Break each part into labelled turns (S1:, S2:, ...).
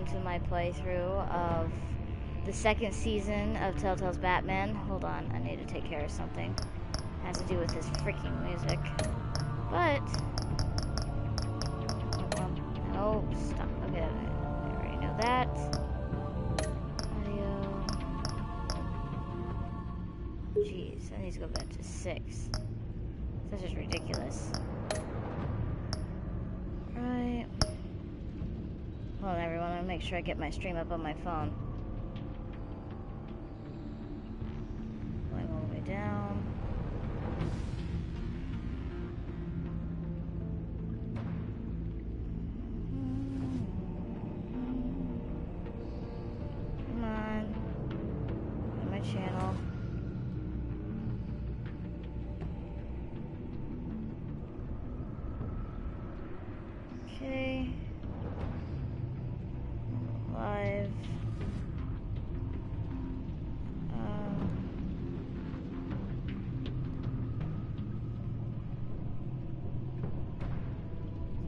S1: to my playthrough of the second season of Telltale's Batman. Hold on, I need to take care of something. It has to do with this freaking music. But... oh, stop. Okay, I already know that. Audio. Jeez, I need to go back to 6. This is ridiculous. Right. Hold on, everyone. I'll make sure I get my stream up on my phone. Going all the way down. Come on. Go to my channel. Okay. Live.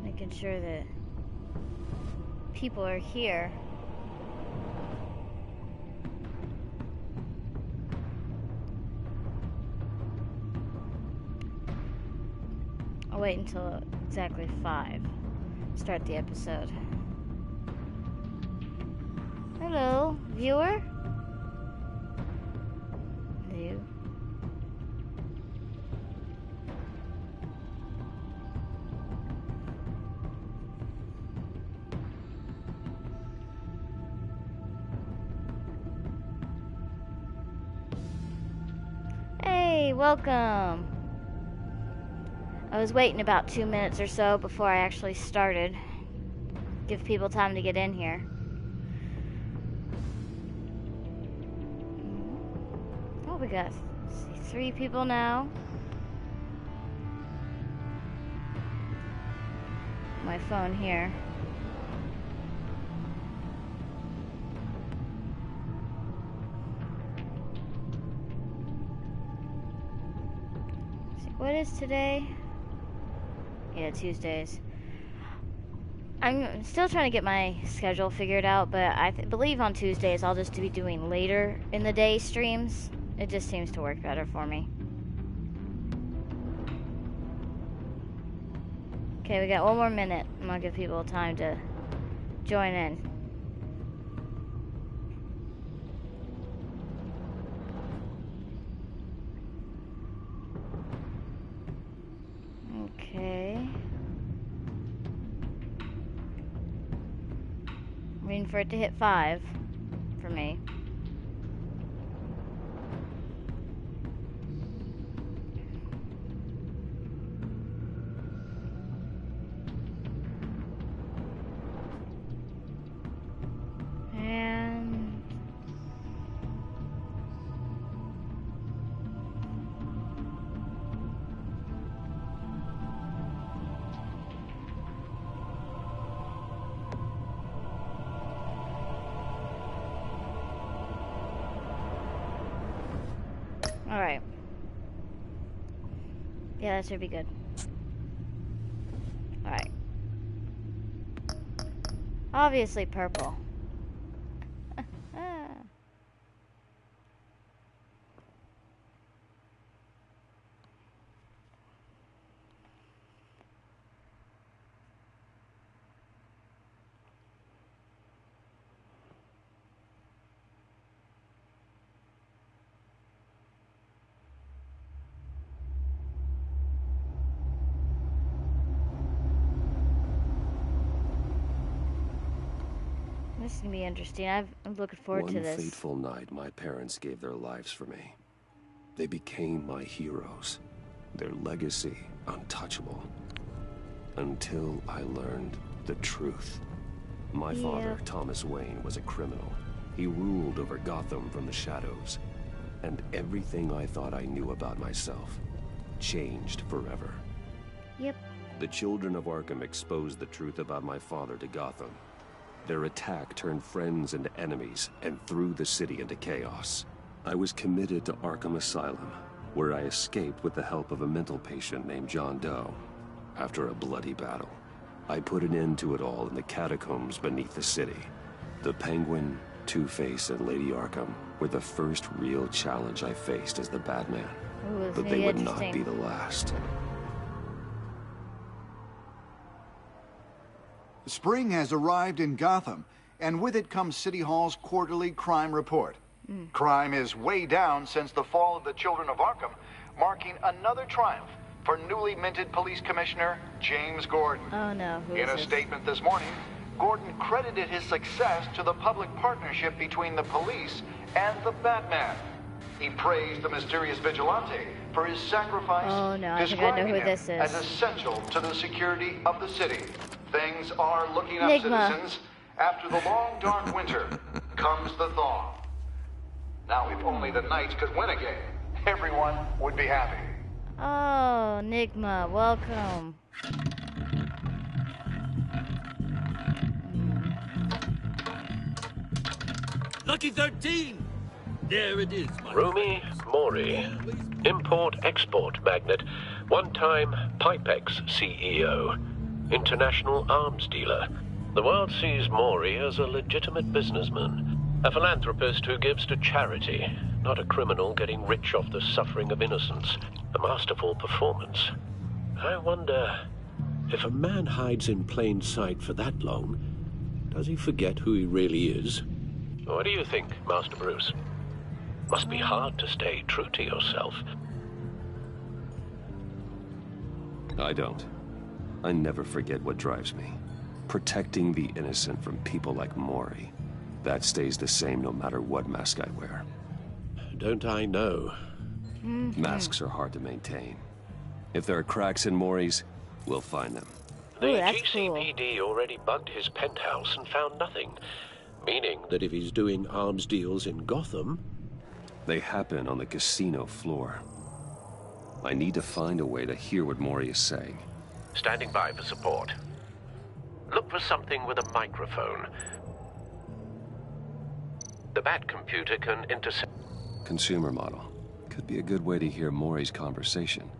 S1: Making sure that people are here. I'll wait until exactly 5. Start the episode. Hello, viewer? Hello. Hey, welcome. I was waiting about 2 minutes or so before I actually started. Give people time to get in here. Oh, we got 3 people now. My phone here. What is today? Yeah, Tuesdays. I'm still trying to get my schedule figured out, but I believe on Tuesdays I'll just be doing later in the day streams. It just seems to work better for me. Okay, we got 1 more minute. I'm gonna give people time to join in. Okay. Waiting for it to hit 5 for me. And alright. Yeah, that should be good. Alright. Obviously purple. This is gonna be interesting. I'm looking forward to this.
S2: One fateful night, my parents gave their lives for me. They became my heroes. Their legacy untouchable. Until I learned the truth. My father, Thomas Wayne, was a criminal. He ruled over Gotham from the shadows. And everything I thought I knew about myself changed forever.
S1: Yep.
S2: The children of Arkham exposed the truth about my father to Gotham. Their attack turned friends into enemies and threw the city into chaos. I was committed to Arkham Asylum, where I escaped with the help of a mental patient named John Doe. After a bloody battle, I put an end to it all in the catacombs beneath the city. The Penguin, Two-Face, and Lady Arkham were the first real challenge I faced as the Batman.
S1: Ooh,
S2: But they would not be the last.
S3: Spring has arrived in Gotham, and with it comes City Hall's quarterly crime report. Crime is way down since the fall of the Children of Arkham, marking another triumph for newly minted Police Commissioner James Gordon.
S1: Oh no, who is
S3: In a
S1: this?
S3: statement this morning, Gordon credited his success to the public partnership between the police and the Batman. He praised the mysterious vigilante for his sacrifice,
S1: Oh no, I think I know
S3: describing
S1: who
S3: him
S1: this is.
S3: as essential to the security of the city. Things are looking up,
S1: Enigma.
S3: citizens. After the long, dark winter comes the thaw. Now, if only the Knights could win again, everyone would be happy.
S1: Oh, Enigma, welcome.
S4: Lucky 13! There it is, my
S5: Rumi Mori, import-export magnate, one-time Pipex CEO, international arms dealer. The world sees Mori as a legitimate businessman, a philanthropist who gives to charity, not a criminal getting rich off the suffering of innocence. A masterful performance. I wonder, if a man hides in plain sight for that long, does he forget who he really is? What do you think, Master Bruce? Must be hard to stay true to yourself.
S2: I don't. I never forget what drives me. Protecting the innocent from people like Mori. That stays the same no matter what mask I wear.
S5: Don't I know?
S2: Masks are hard to maintain. If there are cracks in Mori's, we'll find them.
S5: The
S1: Ooh, that's cool.
S5: GCPD already bugged his penthouse and found nothing. Meaning that if he's doing arms deals in Gotham...
S2: They happen on the casino floor. I need to find a way to hear what Mori is saying.
S5: Standing by for support. Look for something with a microphone. The Bat computer can intercept...
S2: Consumer model. Could be a good way to hear Mori's conversation.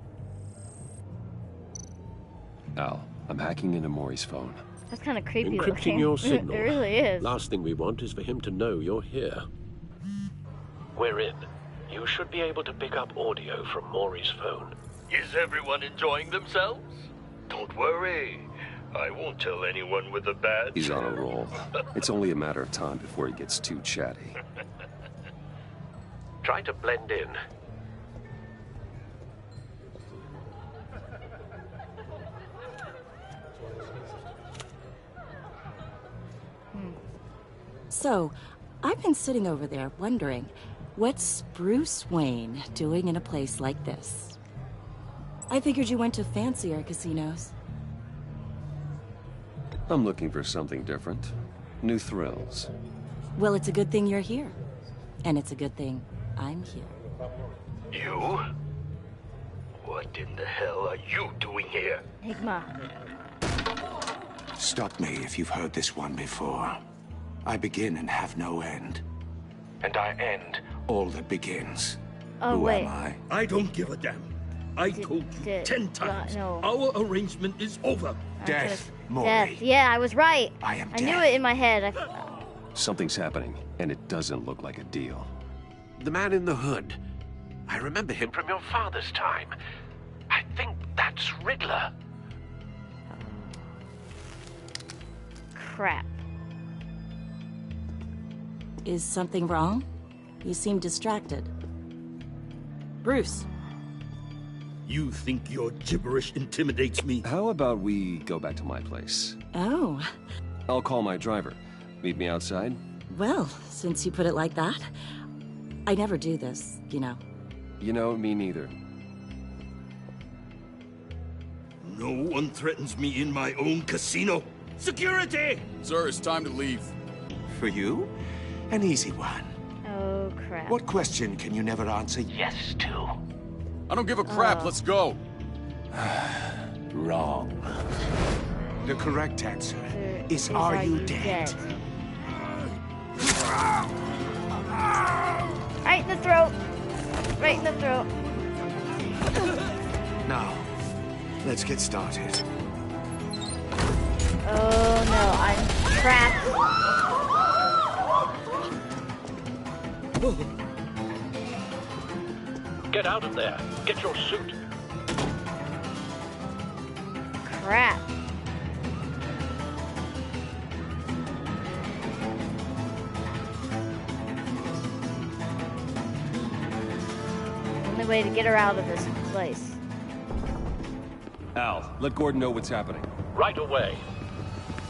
S2: Al, I'm hacking into Mori's phone.
S1: That's kind of creepy
S5: Encrypting
S1: looking.
S5: your signal.
S1: It really is.
S5: Last thing we want is for him to know you're here. We're in. You should be able to pick up audio from Mori's phone.
S4: Is everyone enjoying themselves? Don't worry. I won't tell anyone with a badge.
S2: He's on a roll. It's only a matter of time before he gets too chatty.
S5: Try to blend in.
S6: So, I've been sitting over there wondering, what's Bruce Wayne doing in a place like this? I figured you went to fancier casinos.
S2: I'm looking for something different. New thrills.
S6: Well, it's a good thing you're here. And it's a good thing I'm here.
S4: You? What in the hell are you doing here?
S1: Enigma.
S7: Stop me if you've heard this one before. I begin and have no end. And I end all that begins.
S1: Oh,
S7: Who
S1: wait.
S7: am I?
S4: I don't give a damn. I told you 10 times.
S1: no.
S4: Our arrangement is over.
S7: Death, Mori.
S1: Death. Yeah, I was right.
S7: I am
S1: knew
S7: death.
S1: it in my head.
S2: Something's happening, and it doesn't look like a deal.
S5: The man in the hood. I remember him from your father's time. I think that's Riddler.
S1: Crap.
S6: Is something wrong? You seem distracted. Bruce.
S4: You think your gibberish intimidates me?
S2: How about we go back to my place?
S6: Oh,
S2: I'll call my driver. Meet me outside?
S6: well, since you put it like that, I never do this, you know.
S2: You know, me neither.
S4: No one threatens me in my own casino. Security!
S8: Sir, it's time to leave.
S7: For you? An easy one.
S1: Oh, crap.
S7: What question can you never answer
S5: Yes, to.
S8: I don't give a crap. Let's go.
S7: wrong? The correct answer is,
S1: Is
S7: are you dead?
S1: Right in the throat. Right in the throat.
S7: Now, let's get started.
S1: Oh no, I'm trapped.
S5: Get out of there. Get your suit.
S1: Crap. Only way to get her out of this place.
S2: Al, let Gordon know what's happening.
S5: Right away.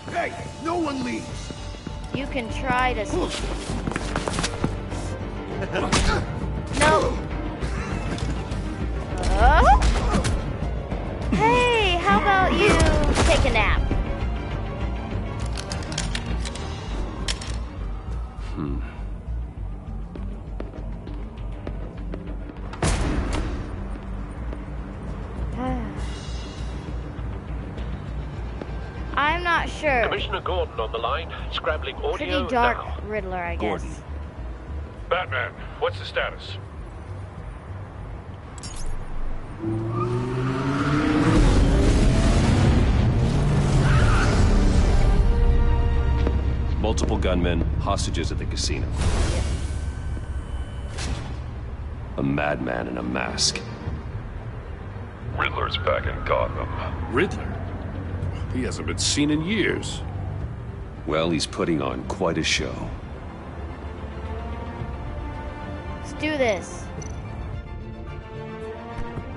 S7: Hey, no one leaves!
S1: You can try to... No. Hey, how about you take a nap? I'm not sure.
S5: Commissioner Gordon on the line, scrambling audio
S1: Pretty dark
S5: now.
S1: Riddler, I guess.
S2: Gordon.
S4: Batman, what's the status?
S2: Multiple gunmen, hostages at the casino. A madman in a mask.
S4: Riddler's back in Gotham.
S8: Riddler? He hasn't been seen in years.
S2: Well, he's putting on quite a show.
S1: Let's do this.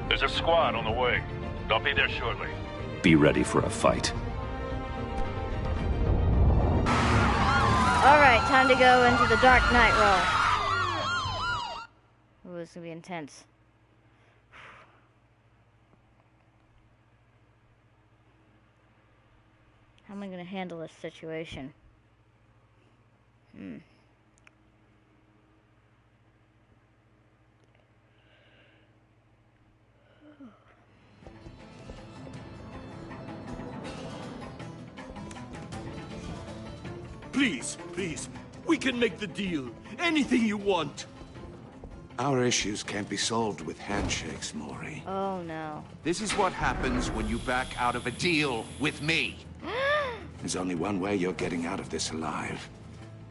S4: There's a squad on the way. They'll be there shortly.
S2: Be ready for a fight.
S1: Alright, time to go into the Dark Knight role. Ooh, this is gonna be intense. How am I gonna handle this situation?
S9: Please, please, we can make the deal. Anything you want.
S7: Our issues can't be solved with handshakes, Maury.
S1: Oh no.
S7: This is what happens when you back out of a deal with me. There's only one way you're getting out of this alive.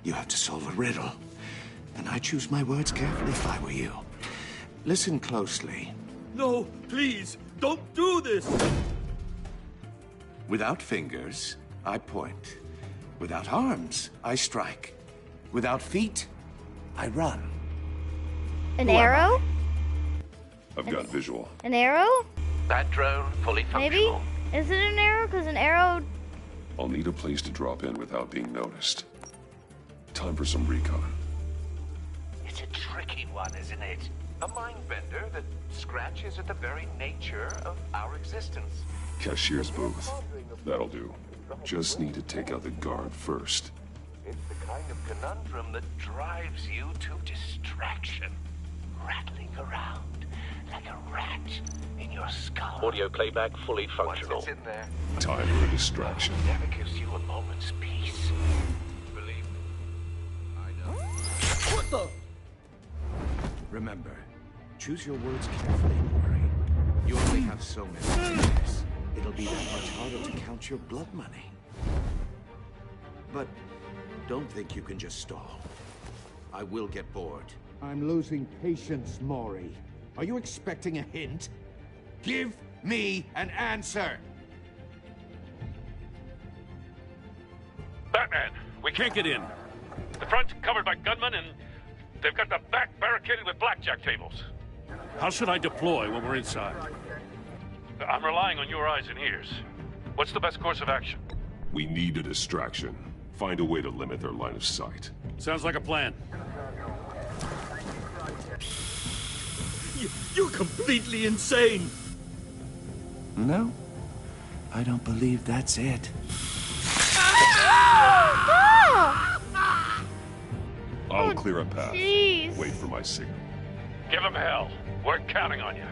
S7: You have to solve a riddle. And I choose my words carefully if I were you. Listen closely.
S9: No, please, don't do this.
S7: Without fingers, I point. Without arms, I strike. Without feet, I run.
S1: An
S7: Who am
S1: arrow?
S2: I've got visual.
S1: An arrow?
S5: That drone fully
S1: Maybe?
S5: functional.
S1: Is it an arrow? Because an arrow...
S2: I'll need a place to drop in without being noticed. Time for some recon.
S7: It's a tricky one, isn't it? A mind bender that scratches at the very nature of our existence.
S2: Cashier's booth. That'll do. Just need to take out the guard first.
S7: It's the kind of conundrum that drives you to distraction. Rattling around like a rat in your skull.
S5: Audio playback fully functional.
S7: Once it's in there,
S2: Time for a distraction.
S7: it never gives you a moment's peace. Believe me, I know.
S9: What the?
S7: Remember, choose your words carefully, Maury. You only have so many years. It'll be that much harder to count your blood money. But don't think you can just stall. I will get bored.
S10: I'm losing patience, Maury. Are you expecting a hint?
S7: Give me an answer!
S4: Batman, we can't get in. The front's covered by gunmen, and they've got the back barricaded with blackjack tables.
S9: How should I deploy when we're inside?
S4: I'm relying on your eyes and ears. What's the best course of action?
S2: We need a distraction. Find a way to limit their line of sight.
S9: Sounds like a plan. You're completely insane!
S7: No, I don't believe that's it.
S2: I'll clear a path.
S1: Jeez.
S2: Wait for my signal.
S4: Give them hell. We're counting on you.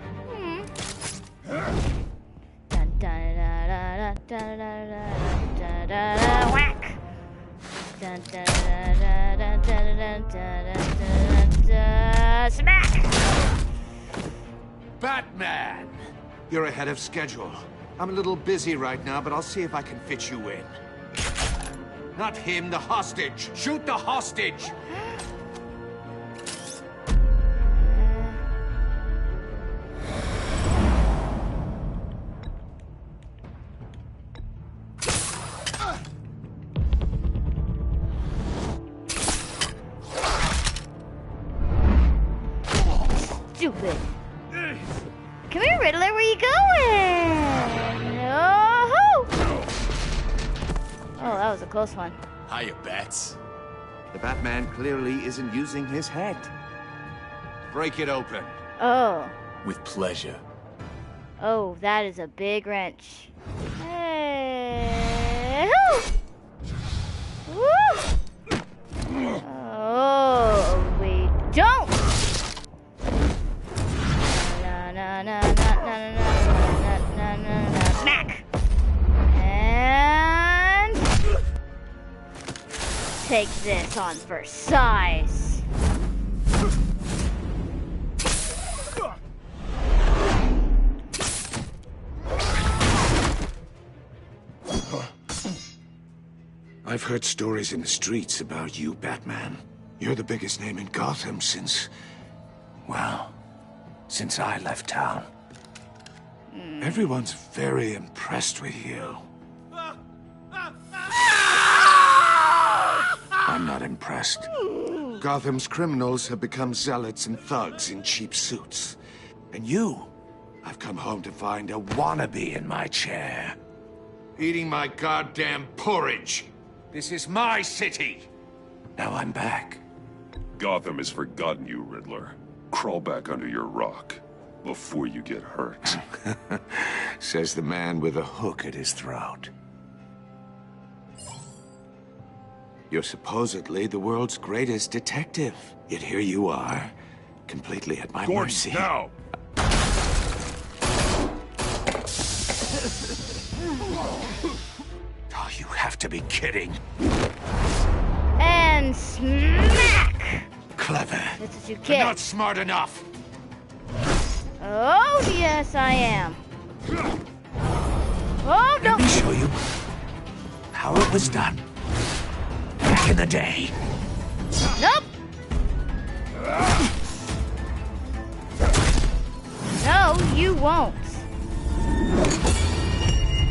S1: Dun, dun, da, da, da, da, da, da, da, da, whack. Dun, dun, da, da, da, da, da, da, da, da, smack.
S7: Batman! You're ahead of schedule. I'm a little busy right now, but I'll see if I can fit you in. Not him, the hostage! Shoot the hostage!
S1: stupid. Come here, Riddler. Where you going? Oh! Oh, that was a close one.
S9: Hiya, Bats.
S7: The Batman clearly isn't using his head. Break it open.
S1: Oh.
S9: With pleasure.
S1: Oh, that is a big wrench. Hey. Woo! Oh, we don't. Na na na na na na na na na. Smack. And take this on for size.
S7: I've heard stories in the streets about you, Batman. You're the biggest name in Gotham since... well, since I left town. Everyone's very impressed with you. I'm not impressed. Gotham's criminals have become zealots and thugs in cheap suits. And you, I've come home to find a wannabe in my chair. Eating my goddamn porridge. This is my city. Now I'm back.
S8: Gotham has forgotten you, Riddler. Crawl back under your rock before you get hurt.
S7: Says the man with a hook at his throat. You're supposedly the world's greatest detective. Yet here you are, completely at my mercy.
S8: Now!
S7: Oh, you have to be kidding.
S1: And smack!
S7: Clever.
S1: That's what you
S7: But
S1: get.
S7: not smart enough.
S1: Oh, yes, I am. Oh, no!
S7: Let me show you how it was done. Back in the day.
S1: Nope! No, you won't.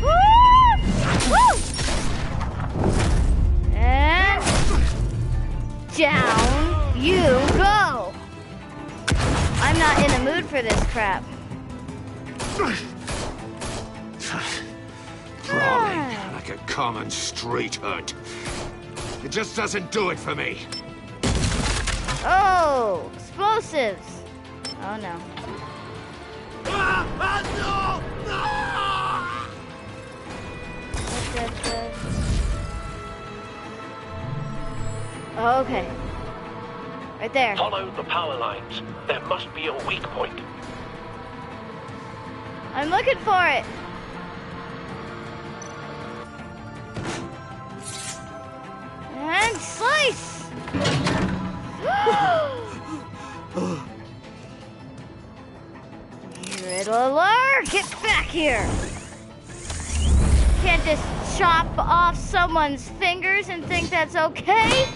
S1: Woo! Woo! And down you go. I'm not in the mood for this crap.
S7: Brawling like a common street hood. It just doesn't do it for me.
S1: Oh, explosives. Oh no. Oh, okay. Right there.
S5: Follow the power lines. There must be a weak point.
S1: I'm looking for it. And slice. Riddler, get back here. Can't just chop off someone's fingers and think that's okay?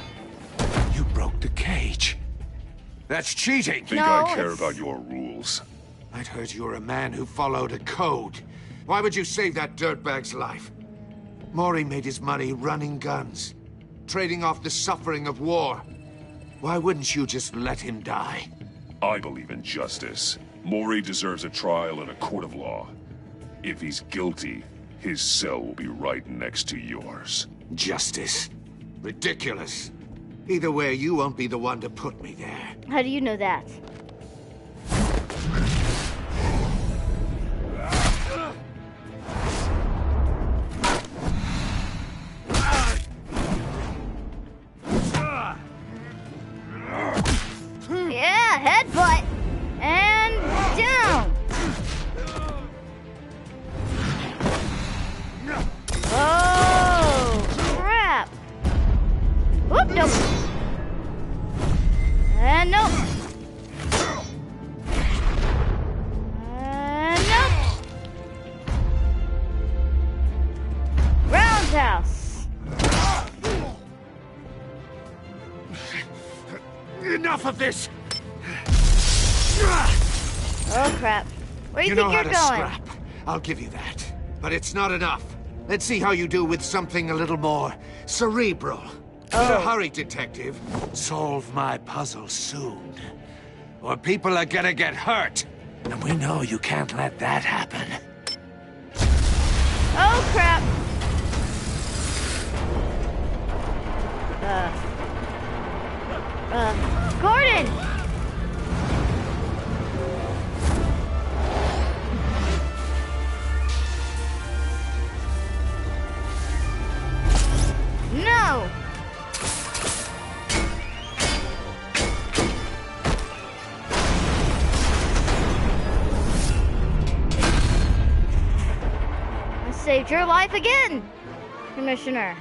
S7: You broke the cage. That's cheating.
S8: Think
S1: No,
S8: I care
S1: it's-
S8: about your rules?
S7: I'd heard you were a man who followed a code. Why would you save that dirtbag's life? Maury made his money running guns, trading off the suffering of war. Why wouldn't you just let him die?
S8: I believe in justice. Maury deserves a trial in a court of law. If he's guilty, his cell will be right next to yours.
S7: Justice? Ridiculous. Either way, you won't be the one to put me there.
S1: How do you know that? Yeah, headbutt. And down. Oh, crap. Whoop, nope. And nope. And nope. Roundhouse.
S7: Enough of this!
S1: Oh, crap. Where do you
S7: You
S1: think
S7: know
S1: you're
S7: how to
S1: going?
S7: scrap. I'll give you that. But it's not enough. Let's see how you do with something a little more cerebral. In a hurry, detective. Solve my puzzle soon.
S10: or people are gonna get hurt. And we know you can't let that happen.
S1: Oh, crap. Gordon! No! I saved your life again, Commissioner.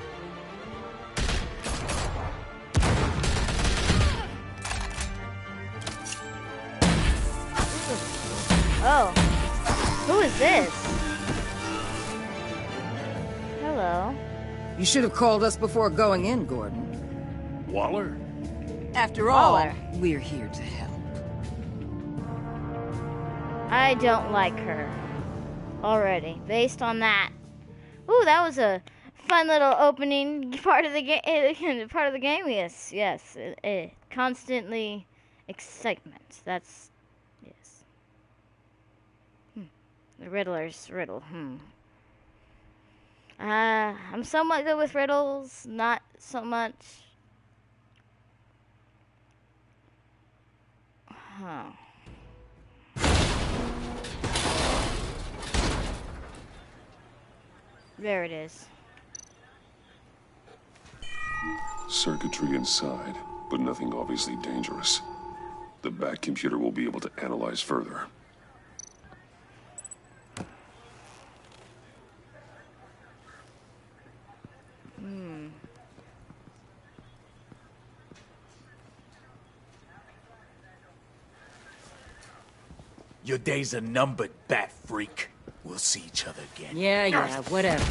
S1: Oh, who is this? Hello.
S11: You should have called us before going in, Gordon.
S8: Waller?
S11: After all,
S1: Waller.
S11: we're here to help.
S1: I don't like her already, based on that. Ooh, that was a fun little opening part of the game. Part of the game, yes. Constantly excitement. That's yes. The Riddler's riddle. I'm somewhat good with riddles, not so much. There it is.
S8: Circuitry inside, but nothing obviously dangerous. The back computer will be able to analyze further.
S9: Your days are numbered, bat freak. We'll see each other again.
S11: Yeah, whatever.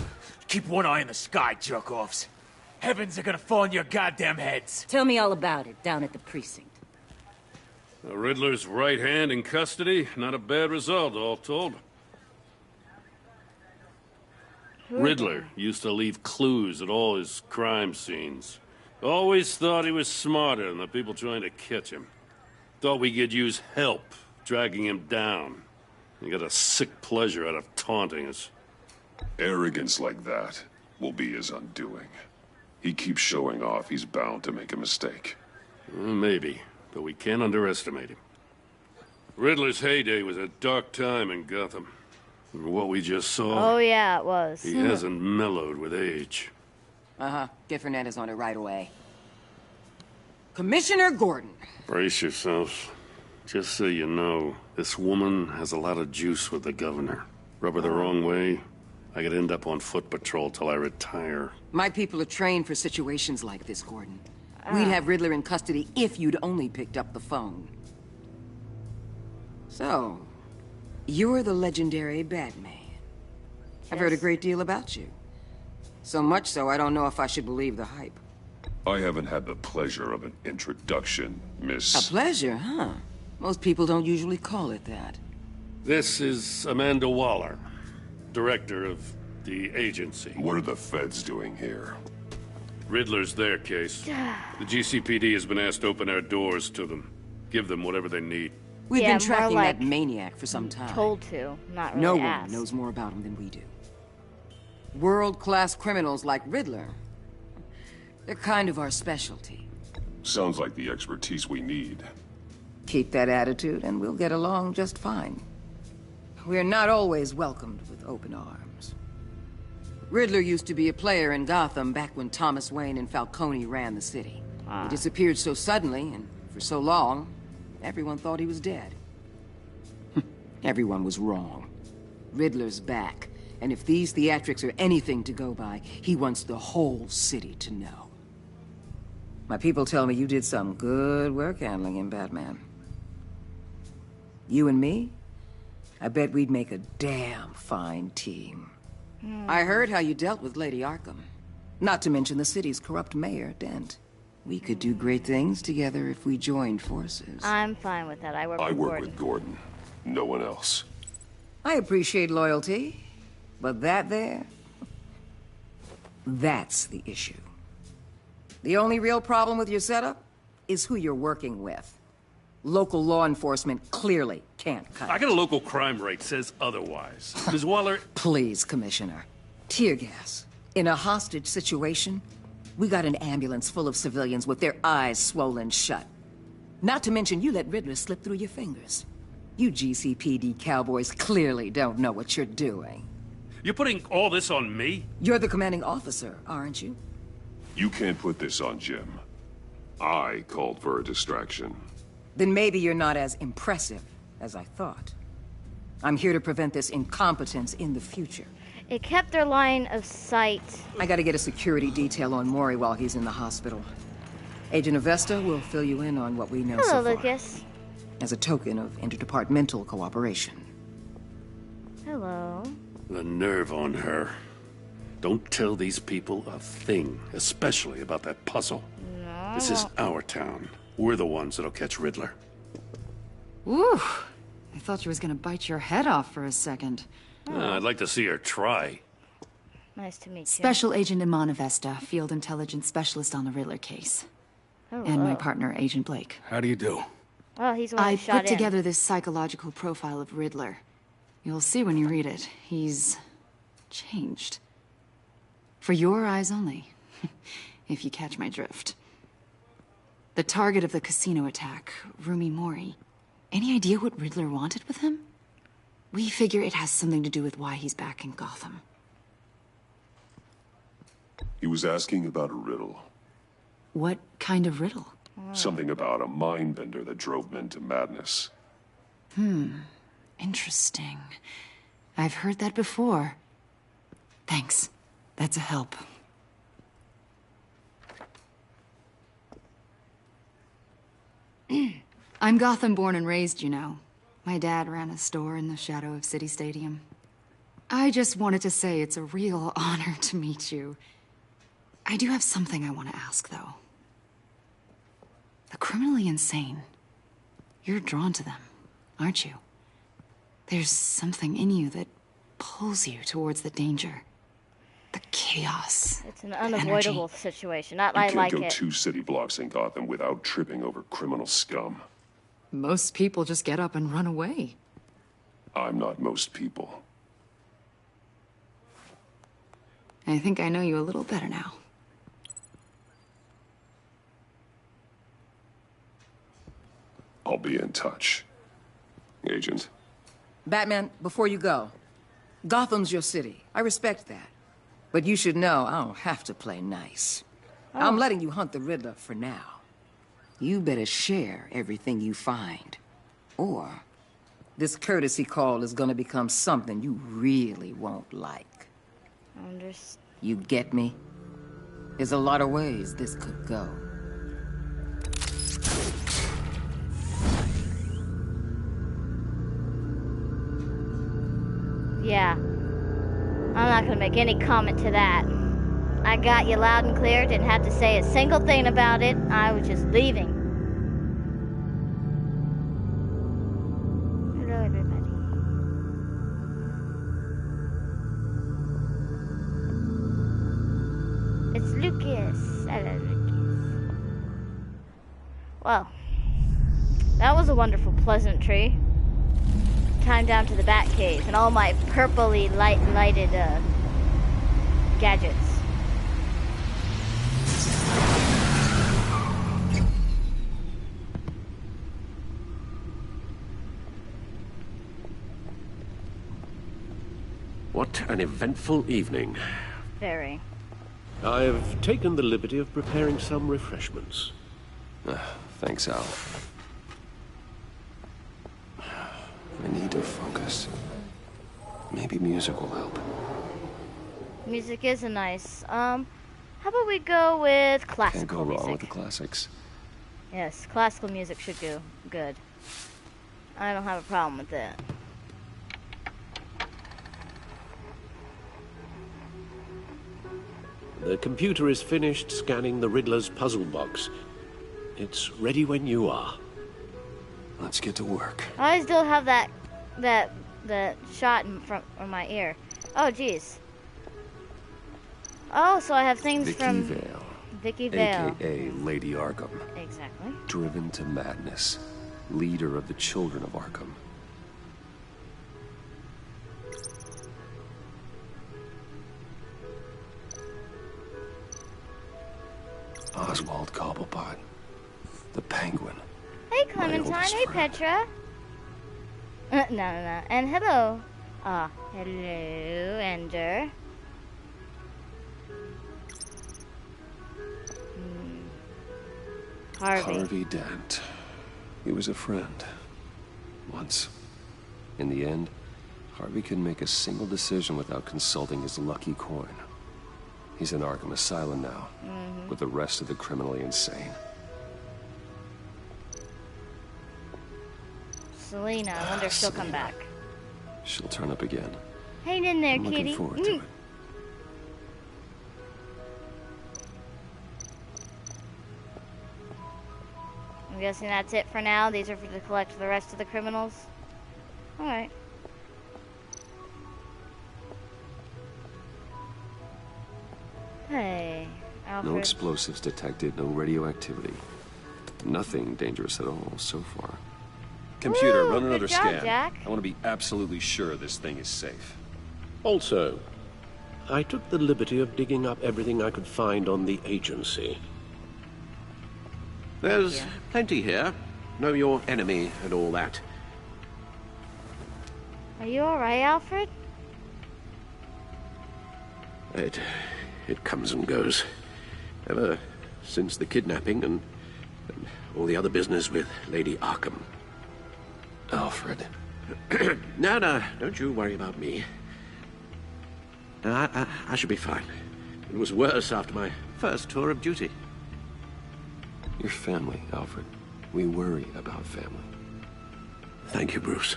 S9: Keep one eye in the sky, jerk-offs. Heavens are gonna fall on your goddamn heads.
S11: Tell me all about it down at the precinct.
S12: The Riddler's right hand in custody. Not a bad result, all told. Riddler used to leave clues at all his crime scenes. Always thought he was smarter than the people trying to catch him. Thought we could use help dragging him down. He got a sick pleasure out of taunting us.
S8: Arrogance like that will be his undoing. He keeps showing off, he's bound to make a mistake.
S12: Maybe, but we can't underestimate him. Riddler's heyday was a dark time in Gotham. What we just saw...
S1: Oh, yeah, it was.
S12: He hasn't mellowed with age.
S11: Get Fernandez on it right away. Commissioner Gordon.
S12: Brace yourselves. Just so you know, this woman has a lot of juice with the governor. Rub her the wrong way, I could end up on foot patrol till I retire.
S11: My people are trained for situations like this, Gordon. We'd have Riddler in custody if you'd only picked up the phone. So, you're the legendary Batman. I've heard a great deal about you. So much so, I don't know if I should believe the hype.
S8: I haven't had the pleasure of an introduction, Miss...
S11: A pleasure, huh? Most people don't usually call it that.
S12: This is Amanda Waller, director of the agency.
S8: What are the feds doing here?
S12: Riddler's their case. The GCPD has been asked to open our doors to them. Give them whatever they need.
S11: We've been tracking that maniac for some time.
S1: Told to, not really
S11: No
S1: asked.
S11: one knows more about him than we do. World-class criminals like Riddler. They're kind of our specialty.
S8: Sounds like the expertise we need.
S11: Keep that attitude and we'll get along just fine. We're not always welcomed with open arms. Riddler used to be a player in Gotham back when Thomas Wayne and Falcone ran the city. He disappeared so suddenly and for so long, everyone thought he was dead. Everyone was wrong. Riddler's back, and if these theatrics are anything to go by, he wants the whole city to know. My people tell me you did some good work handling him, Batman. You and me? I bet we'd make a damn fine team. I heard how you dealt with Lady Arkham. Not to mention the city's corrupt mayor, Dent. We could do great things together if we joined forces.
S1: I'm fine with that. I work
S8: with Gordon. No one else.
S11: I appreciate loyalty, but that there... that's the issue. The only real problem with your setup is who you're working with. Local law enforcement clearly can't cut
S12: I
S11: it.
S12: got a local crime rate says otherwise. Ms. Waller...
S11: Please, Commissioner. Tear gas. In a hostage situation, we got an ambulance full of civilians with their eyes swollen shut. Not to mention you let Riddler slip through your fingers. You GCPD cowboys clearly don't know what you're doing.
S12: You're putting all this on me?
S11: You're the commanding officer, aren't you?
S8: You can't put this on Jim. I called for a distraction.
S11: Then maybe you're not as impressive as I thought. I'm here to prevent this incompetence in the future.
S1: It kept their line of sight.
S11: I gotta get a security detail on Maury while he's in the hospital. Agent Avesta will fill you in on what we know so
S1: Hello,
S11: far.
S1: Lucas.
S11: As a token of interdepartmental cooperation.
S1: Hello.
S12: The nerve on her. Don't tell these people a thing, especially about that puzzle.
S1: No.
S12: This is our town. We're the ones that'll catch Riddler.
S13: Ooh, I thought you was gonna bite your head off for a second.
S12: I'd like to see her try.
S1: Nice to meet you.
S13: Special Agent Iman Avesta, Field Intelligence Specialist on the Riddler case.
S1: Hello.
S13: And my partner, Agent Blake.
S9: How do you do?
S1: Oh, he's the one
S13: I
S1: who shot
S13: put together this psychological profile of Riddler. You'll see when you read it. He's changed. For your eyes only, if you catch my drift. The target of the casino attack, Rumi Mori. Any idea what Riddler wanted with him? We figure it has something to do with why he's back in Gotham.
S8: He was asking about a riddle.
S13: What kind of riddle?
S8: Something about a mind bender that drove men to madness.
S13: Interesting. I've heard that before. Thanks. That's a help. I'm Gotham born and raised, you know. My dad ran a store in the shadow of City Stadium. I just wanted to say it's a real honor to meet you. I do have something I want to ask, though. The criminally insane. You're drawn to them, aren't you? There's something in you that pulls you towards the danger. The chaos.
S1: It's an unavoidable situation. Not I
S8: You
S1: like
S8: can't go
S1: it.
S8: 2 city blocks in Gotham without tripping over criminal scum.
S13: Most people just get up and run away.
S8: I'm not most people.
S13: I think I know you a little better now.
S8: I'll be in touch. Agent.
S11: Batman, before you go, Gotham's your city. I respect that. But you should know I don't have to play nice. I'm letting you hunt the Riddler for now. You better share everything you find. Or this courtesy call is gonna become something you really won't like.
S1: Understand.
S11: You get me? There's a lot of ways this could go.
S1: Yeah. I'm not gonna make any comment to that. I got you loud and clear, didn't have to say a single thing about it. I was just leaving. Hello, everybody. It's Lucas. Hello, Lucas. Well, that was a wonderful pleasantry. Time down to the Batcave and all my purpley lighted gadgets.
S5: What an eventful evening.
S1: Very.
S5: I've taken the liberty of preparing some refreshments.
S2: Thanks, Al. I need to focus. Maybe music will help.
S1: Music is a nice. How about we go with
S2: Can't
S1: classical
S2: go wrong
S1: music?
S2: with the classics.
S1: Yes, classical music should go good. I don't have a problem with that.
S5: The computer is finished scanning the Riddler's puzzle box. It's ready when you are.
S2: Let's get to work.
S1: I still have that shot in front of my ear. Oh, jeez. Oh, so I have things
S2: Vicky
S1: from
S2: Vale.
S1: Vicky Vale.
S2: AKA Lady Arkham.
S1: Exactly.
S2: Driven to madness. leader of the children of Arkham. Oswald Cobblepot. The Penguin.
S1: Hey, Clementine. Hey, Petra. No. And hello. Hello, Ender.
S2: Harvey Dent. He was a friend. Once. In the end, Harvey couldn't make a single decision without consulting his lucky coin. He's in Arkham Asylum now, with the rest of the criminally insane.
S1: Selena, I wonder if she'll come back.
S2: She'll turn up again.
S1: Hang in there,
S2: I'm
S1: kitty.
S2: looking forward to it.
S1: I'm guessing that's it for now. These are to collect the rest of the criminals. Alright. Hey, Alfred.
S2: No explosives detected, no radioactivity. Nothing dangerous at all so far. Computer, run another
S1: good job,
S2: scan.
S1: Jack.
S2: I want to be absolutely sure this thing is safe.
S5: Also, I took the liberty of digging up everything I could find on the agency. There's plenty here. Know your enemy and all that.
S1: Are you alright, Alfred?
S5: It comes and goes. Ever since the kidnapping and all the other business with Lady Arkham.
S2: Alfred.
S5: No, don't you worry about me. No, I should be fine. It was worse after my first tour of duty.
S2: Your family, Alfred. We worry about family.
S5: Thank you, Bruce.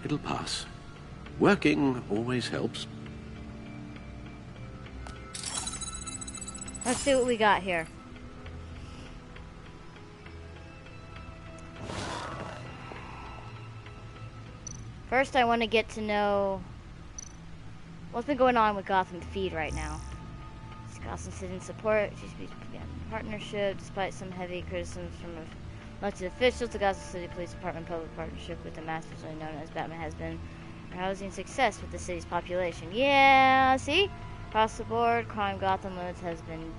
S5: It'll pass. Working always helps.
S1: Let's see what we got here. First, I want to get to know what's been going on with Gotham Feed right now. Gotham City support, partnership, despite some heavy criticisms from elected officials. The Gotham City Police Department public partnership with the massively known as Batman has been a housing success with the city's population. Yeah, see? Across the board, crime Gotham limits has been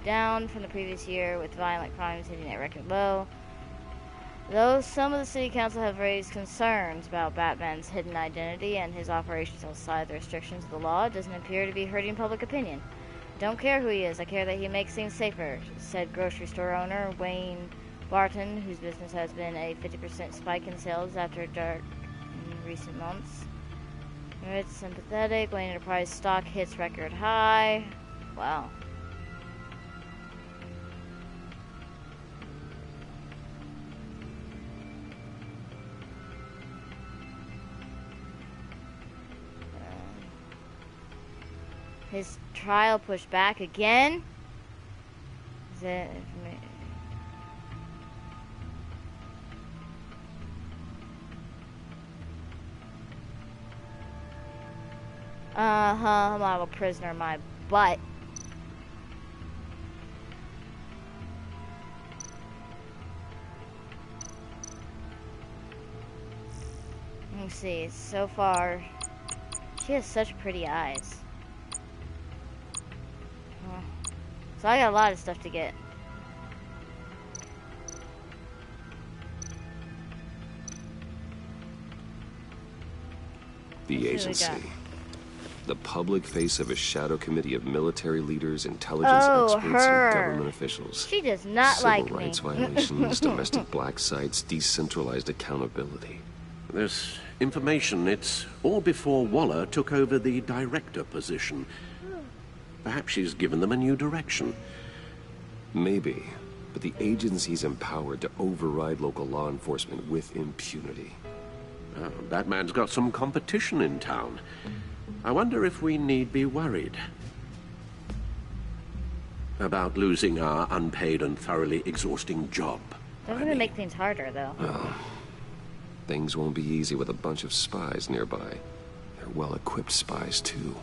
S1: down from the previous year, with violent crimes hitting at record low. Though some of the city council have raised concerns about Batman's hidden identity and his operations outside the restrictions of the law, it doesn't appear to be hurting public opinion. Don't care who he is, I care that he makes things safer, said grocery store owner Wayne Barton, whose business has been a 50% spike in sales after dark in recent months. It's sympathetic. Wayne Enterprise stock hits record high. Wow. His trial pushed back again? Is it... I'm not a prisoner in my butt. Let me see, so far... She has such pretty eyes. So I got a lot of stuff to get.
S2: The agency. The public face of a shadow committee of military leaders, intelligence experts, and government officials.
S1: She does not like me.
S2: Civil rights violations, domestic black sites, decentralized accountability.
S5: This information, it's all before Waller took over the director position. Perhaps she's given them a new direction.
S2: Maybe, but the agency's empowered to override local law enforcement with impunity.
S5: Batman's got some competition in town. I wonder if we need be worried about losing our unpaid and thoroughly exhausting job.
S1: Doesn't it make things harder, though?
S2: Well, things won't be easy with a bunch of spies nearby. They're well-equipped spies, too.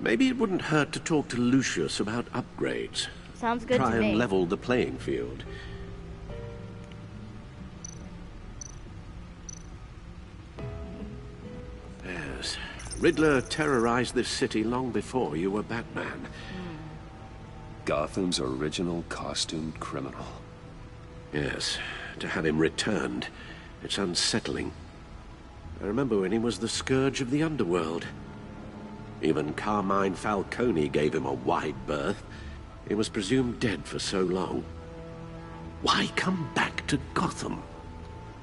S5: Maybe it wouldn't hurt to talk to Lucius about upgrades.
S1: Sounds good to me.
S5: Try and level the playing field. Riddler terrorized this city long before you were Batman.
S2: Gotham's original costumed criminal.
S5: Yes, to have him returned, it's unsettling. I remember when he was the scourge of the underworld. Even Carmine Falcone gave him a wide berth. He was presumed dead for so long. Why come back to Gotham?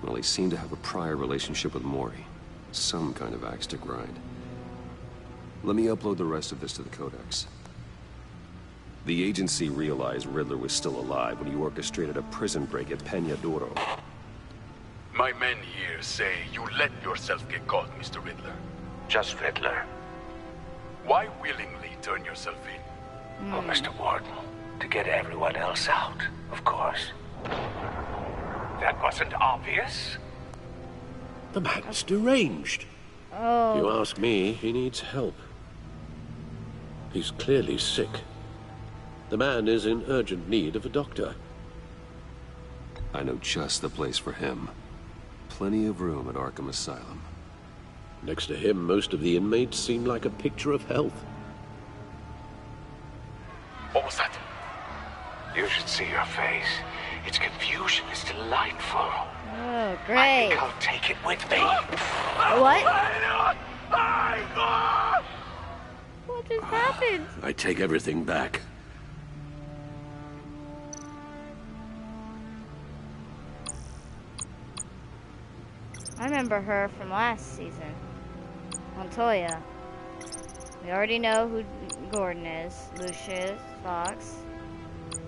S2: Well, he seemed to have a prior relationship with Mori. Some kind of axe to grind. Let me upload the rest of this to the Codex. The agency realized Riddler was still alive when he orchestrated a prison break at Peñadoro.
S14: My men here say you let yourself get caught, Mr. Riddler.
S15: Just Riddler.
S14: Why willingly turn yourself in?
S15: Oh, Mr. Warden, to get everyone else out, of course. That wasn't obvious?
S5: The man's deranged.
S1: Oh.
S5: If you ask me, he needs help. He's clearly sick. The man is in urgent need of a doctor.
S2: I know just the place for him. Plenty of room at Arkham Asylum.
S5: Next to him, most of the inmates seem like a picture of health.
S14: What was that?
S15: You should see your face. Its confusion is delightful.
S1: Oh,
S15: I
S1: great.
S15: think I'll take it with me.
S1: What? What just happened?
S5: I take everything back.
S1: I remember her from last season. Montoya. We already know who Gordon is. Lucius, Fox,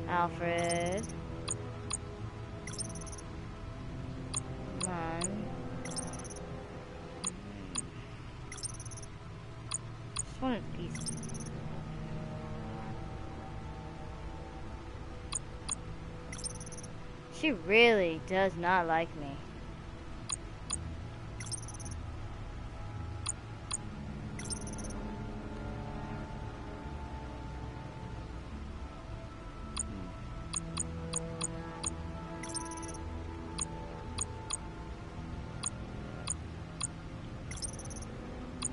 S1: Alfred. Come on. Just one of these. She really does not like me.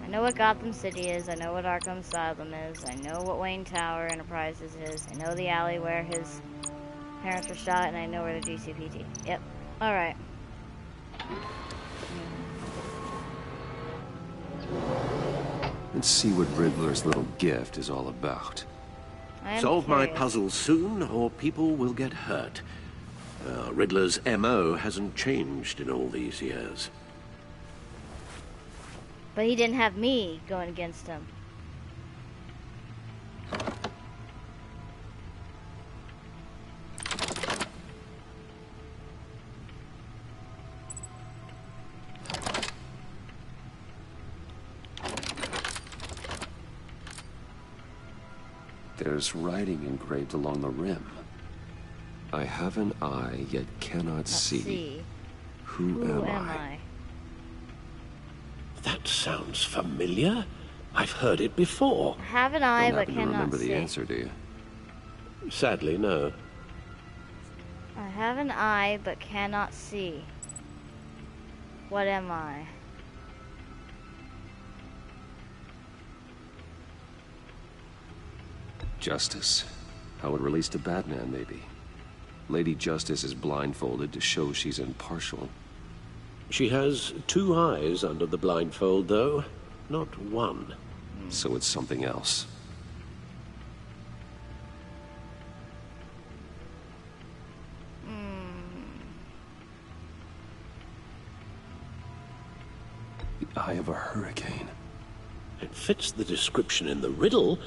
S1: I know what Gotham City is, I know what Arkham Asylum is, I know what Wayne Tower Enterprises is, I know the alley where his parents were shot, and I know where the GCPT. Yep. Alright.
S2: Let's see what Riddler's little gift is all about.
S5: Solve my puzzles soon, or people will get hurt. Riddler's MO hasn't changed in all these years.
S1: But he didn't have me going against him.
S2: There's writing engraved along the rim. I have an eye, yet cannot see. Who am I?
S5: That sounds familiar. I've heard it before.
S1: I have an eye, but
S2: Don't happen to
S1: cannot
S2: remember
S1: see.
S2: the answer, do you?
S5: Sadly, no.
S1: I have an eye, but cannot see. What am I?
S2: Justice. How it relates to Batman, maybe. Lady Justice is blindfolded to show she's impartial.
S5: She has two eyes under the blindfold, though, not one.
S2: So it's something else. The eye of a hurricane.
S5: It fits the description in the riddle,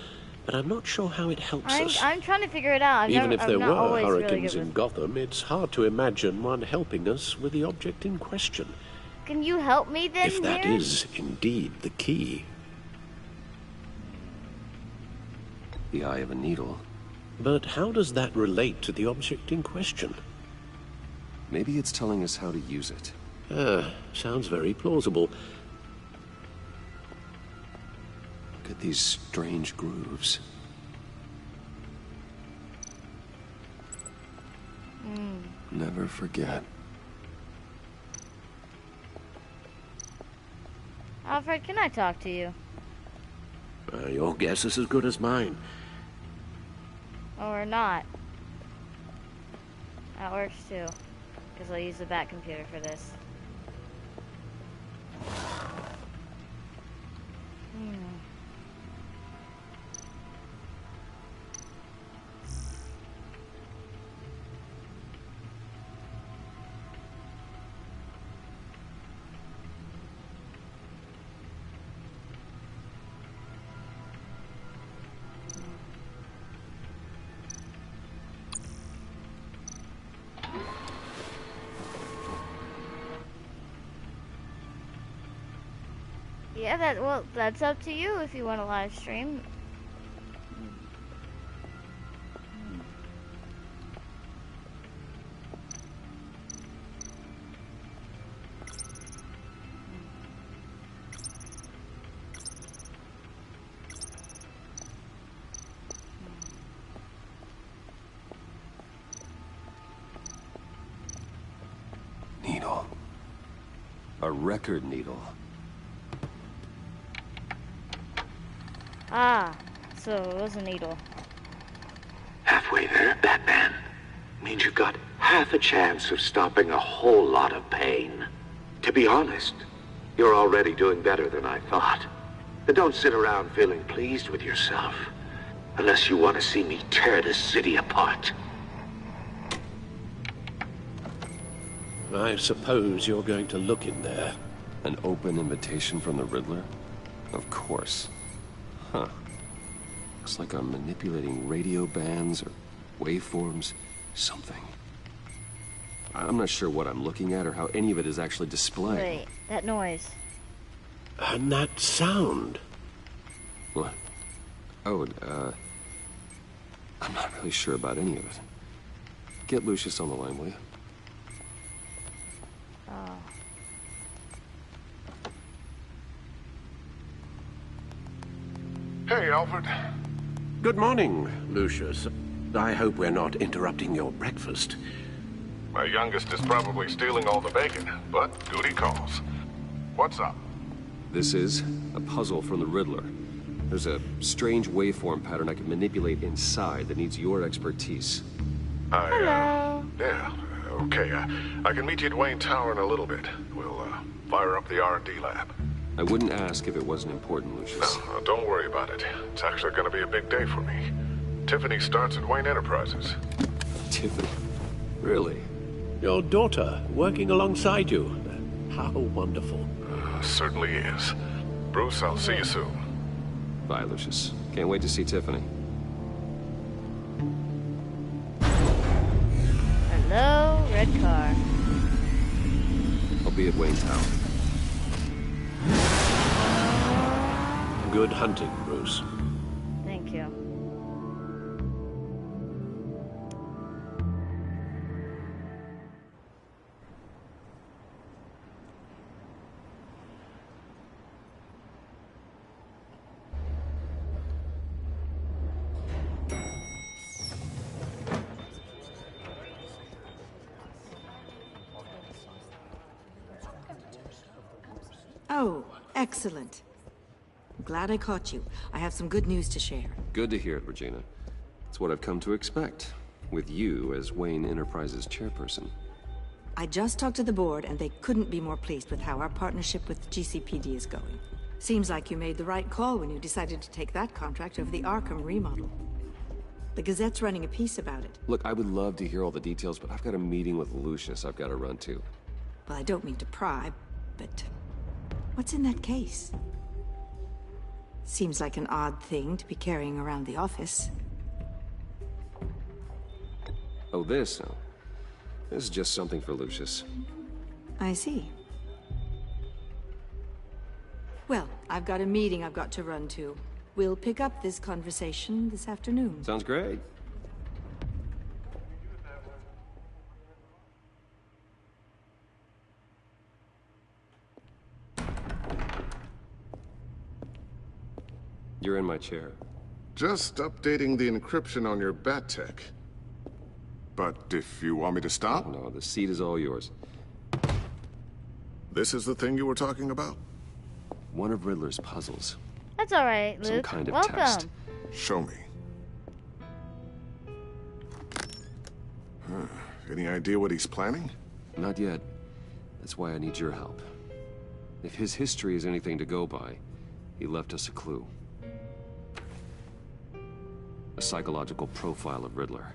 S5: but I'm not sure how it helps us.
S1: I'm trying to figure it out.
S5: Even if there were hurricanes
S1: really
S5: in Gotham, it's hard to imagine one helping us with the object in question.
S1: Can you help me then?
S5: If that
S1: here?
S5: is indeed the key.
S2: The eye of a needle.
S5: But how does that relate to the object in question?
S2: Maybe it's telling us how to use it.
S5: Sounds very plausible.
S2: Look at these strange grooves. Never forget.
S1: Alfred, can I talk to you?
S5: Your guess is as good as mine.
S1: Or not. That works too. Because I'll use the back computer for this. Yeah, well, that's up to you if you want to live stream.
S2: Needle. A record needle.
S1: Ah, so it was a needle.
S15: Halfway there, Batman. Means you've got half a chance of stopping a whole lot of pain. To be honest, you're already doing better than I thought. But don't sit around feeling pleased with yourself. Unless you want to see me tear this city apart.
S5: I suppose you're going to look in there.
S2: An open invitation from the Riddler? Of course. Huh. Looks like I'm manipulating radio bands or waveforms. Something. I'm not sure what I'm looking at or how any of it is actually displayed.
S1: Wait, that noise.
S5: And that sound.
S2: What? Oh, I'm not really sure about any of it. Get Lucius on the line, will you?
S1: Oh.
S16: Hey, Alfred.
S5: Good morning, Lucius. I hope we're not interrupting your breakfast.
S16: My youngest is probably stealing all the bacon, but duty calls. What's up?
S2: This is a puzzle from the Riddler. There's a strange waveform pattern I can manipulate inside that needs your expertise.
S1: Hello.
S16: Yeah, okay. I can meet you at Wayne Tower in a little bit. We'll, fire up the R&D lab.
S2: I wouldn't ask if it wasn't important, Lucius.
S16: No, don't worry about it. It's actually going to be a big day for me. Tiffany starts at Wayne Enterprises.
S2: Tiffany? Really?
S5: Your daughter working alongside you. How wonderful.
S16: Certainly is. Bruce, I'll see you soon.
S2: Bye, Lucius. Can't wait to see Tiffany.
S1: Hello, red car.
S2: I'll be at Wayne Tower.
S5: Good hunting, Bruce.
S1: Thank you.
S17: Oh, excellent. I'm glad I caught you. I have some good news to share.
S2: Good to hear it, Regina. It's what I've come to expect, with you as Wayne Enterprises chairperson.
S17: I just talked to the board, and they couldn't be more pleased with how our partnership with GCPD is going. Seems like you made the right call when you decided to take that contract over the Arkham remodel. The Gazette's running a piece about it.
S2: Look, I would love to hear all the details, but I've got a meeting with Lucius I've got to run to.
S17: Well, I don't mean to pry, but what's in that case? Seems like an odd thing to be carrying around the office.
S2: Oh, this? No. This is just something for Lucius.
S17: I see. Well, I've got a meeting I've got to run to. We'll pick up this conversation this afternoon.
S2: Sounds great. You're in my chair.
S16: Just updating the encryption on your bat tech. But if you want me to stop?
S2: No, the seat is all yours.
S16: This is the thing you were talking about?
S2: One of Riddler's puzzles.
S1: That's all right, Luke.
S2: Some kind of
S1: Welcome.
S2: test.
S16: Show me. Huh. Any idea what he's planning?
S2: Not yet. That's why I need your help. If his history is anything to go by, he left us a clue. A psychological profile of Riddler.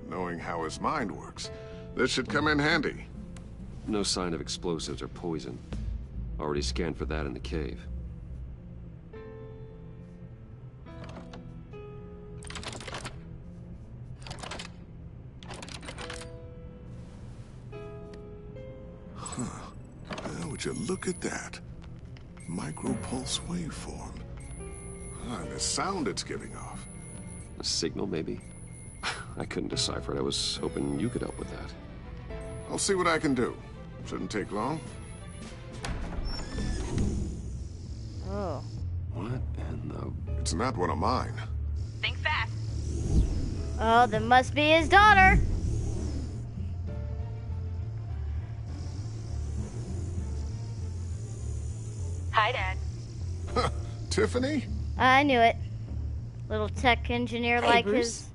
S16: Knowing how his mind works, this should come in handy.
S2: No sign of explosives or poison. Already scanned for that in the cave.
S16: Would you look at that? Micropulse waveform. And the sound it's giving off.
S2: A signal, maybe? I couldn't decipher it. I was hoping you could help with that.
S16: I'll see what I can do. Shouldn't take long.
S1: Oh.
S2: What in the...
S16: It's not one of mine.
S18: Think fast.
S1: Oh, that must be his daughter.
S18: Hi, Dad.
S16: Tiffany?
S1: I knew it. Little tech engineer like his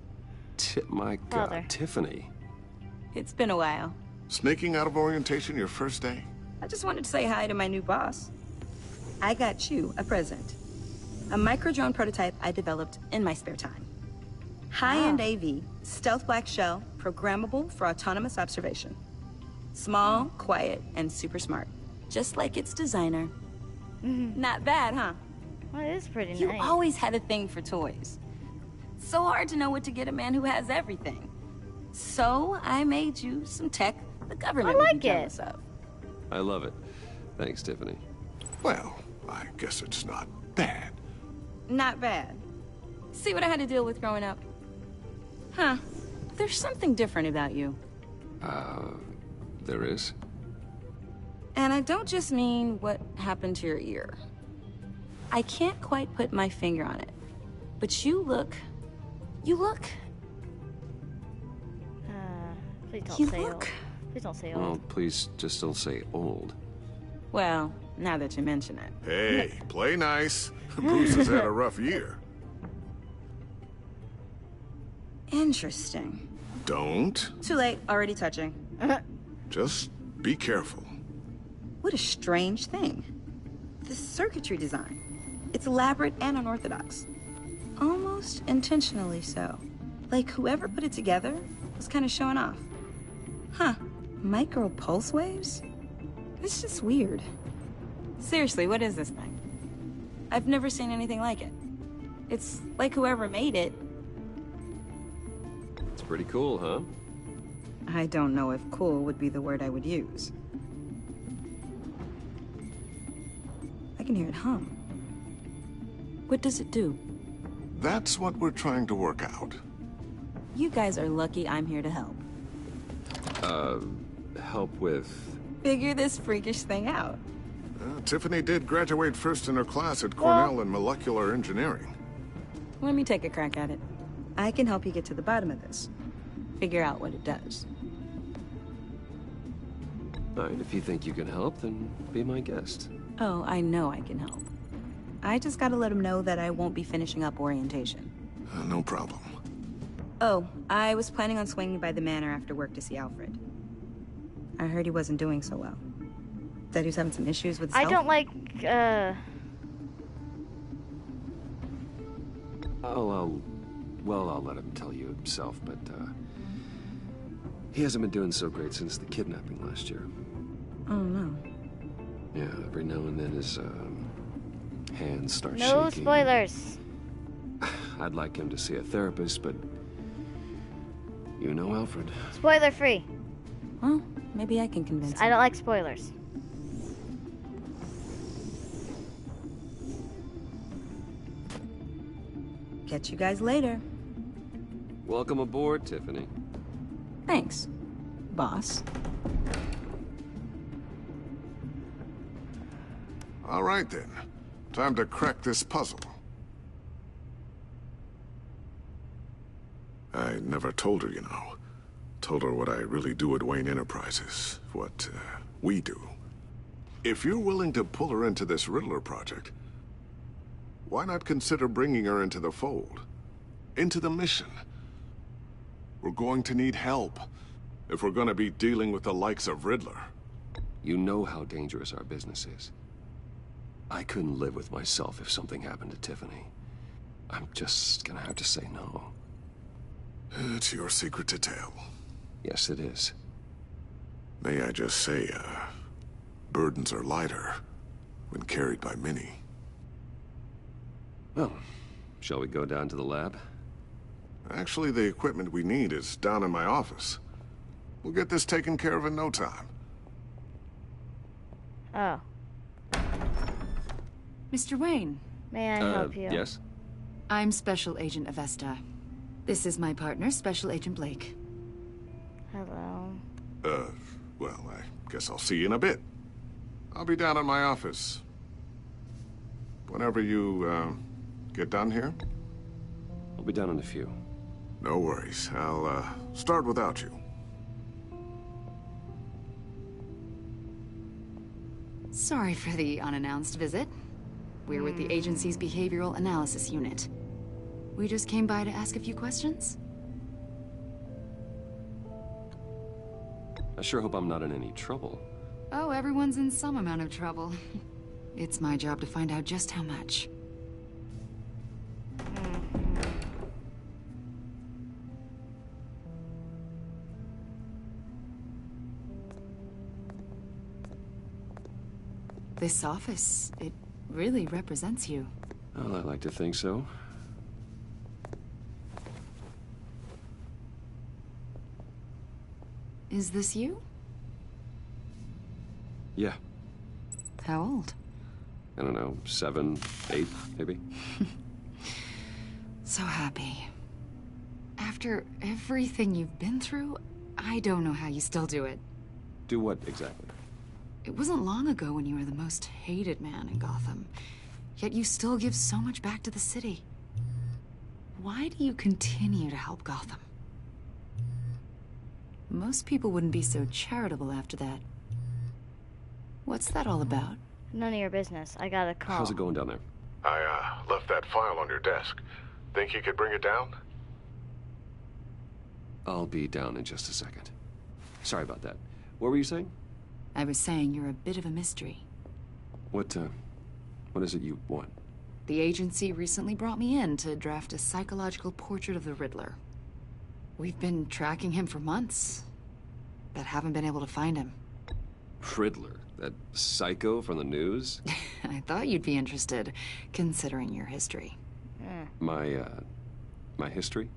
S2: My God,
S1: father.
S2: Tiffany.
S19: It's been a while.
S16: Sneaking out of orientation your first day?
S19: I just wanted to say hi to my new boss. I got you a present. A micro-drone prototype I developed in my spare time. High-end AV, stealth black shell, programmable for autonomous observation. Small, quiet, and super smart. Just like its designer. Not bad, huh?
S1: Well, it is pretty
S19: You
S1: nice.
S19: always had a thing for toys. So hard to know what to get a man who has everything. So I made you some tech the government would be jealous of.
S2: I love it. Thanks, Tiffany.
S16: Well, I guess it's not bad.
S19: Not bad. See what I had to deal with growing up? Huh. There's something different about you.
S2: There is?
S19: And I don't just mean what happened to your ear. I can't quite put my finger on it. But you look...
S1: Please don't
S19: You
S1: say
S19: look-
S1: old. Please don't say
S2: Well,
S1: old.
S2: please just don't say old.
S19: Well, now that you mention it.
S16: Hey, play nice. Bruce has had a rough year.
S19: Interesting.
S16: Don't.
S19: Too late, already touching.
S16: Just be careful.
S19: What a strange thing. The circuitry design. It's elaborate and unorthodox. Almost intentionally so. Like whoever put it together was kind of showing off. Huh. Micro pulse waves? It's just weird. Seriously, what is this thing? I've never seen anything like it. It's like whoever made it.
S2: It's pretty cool, huh?
S19: I don't know if cool would be the word I would use. I can hear it hum. What does it do?
S16: That's what we're trying to work out.
S19: You guys are lucky I'm here to help.
S2: Help with...
S19: Figure this freakish thing out.
S16: Tiffany did graduate first in her class at Cornell in molecular engineering.
S19: Let me take a crack at it. I can help you get to the bottom of this. Figure out what it does.
S2: All right, if you think you can help, then be my guest.
S19: Oh, I know I can help. I just gotta let him know that I won't be finishing up orientation.
S16: No problem.
S19: Oh, I was planning on swinging by the manor after work to see Alfred. I heard he wasn't doing so well. That he was having some issues with his
S1: I
S19: health.
S1: don't like,
S2: I'll let him tell you himself, but, he hasn't been doing so great since the kidnapping last year.
S19: Oh, no.
S2: Yeah, every now and then his, hands start shaking.
S1: no spoilers.
S2: I'd like him to see a therapist, but... You know Alfred.
S1: Spoiler free.
S19: Well, maybe I can convince him.
S1: I don't like spoilers.
S19: Catch you guys later.
S2: Welcome aboard, Tiffany.
S19: Thanks, boss.
S16: All right, then. Time to crack this puzzle. I never told her, you know. Told her what I really do at Wayne Enterprises. What, we do. If you're willing to pull her into this Riddler project, why not consider bringing her into the fold? Into the mission? We're going to need help if we're going to be dealing with the likes of Riddler.
S2: You know how dangerous our business is. I couldn't live with myself if something happened to Tiffany. I'm just gonna have to say no.
S16: It's your secret to tell.
S2: Yes, it is.
S16: May I just say, burdens are lighter when carried by many.
S2: Well, shall we go down to the lab?
S16: Actually, the equipment we need is down in my office. We'll get this taken care of in no time.
S1: Oh.
S13: Mr. Wayne.
S1: May I help you?
S2: Yes?
S13: I'm Special Agent Avesta. This is my partner, Special Agent Blake.
S1: Hello.
S16: Well, I guess I'll see you in a bit. I'll be down in my office. Whenever you, get done here?
S2: I'll be down in a few.
S16: No worries. I'll, start without you.
S13: Sorry for the unannounced visit. We're with the agency's behavioral analysis unit. We just came by to ask a few questions.
S2: I sure hope I'm not in any trouble.
S13: Oh, everyone's in some amount of trouble. It's my job to find out just how much. This office, it really represents you.
S2: Well, I like to think so.
S13: Is this you?
S2: Yeah.
S13: How old?
S2: I don't know, 7, 8, maybe?
S13: So happy. After everything you've been through, I don't know how you still do it.
S2: Do what, exactly?
S13: It wasn't long ago when you were the most hated man in Gotham. Yet you still give so much back to the city. Why do you continue to help Gotham? Most people wouldn't be so charitable after that. What's that all about?
S1: None of your business. I got a call.
S2: How's it going down there?
S16: I, left that file on your desk. Think you could bring it down?
S2: I'll be down in just a second. Sorry about that. What were you saying?
S13: I was saying you're a bit of a mystery.
S2: What is it you want?
S13: The agency recently brought me in to draft a psychological portrait of the Riddler. We've been tracking him for months, but haven't been able to find him.
S2: Riddler? That psycho from the news?
S13: I thought you'd be interested, considering your history.
S2: My history?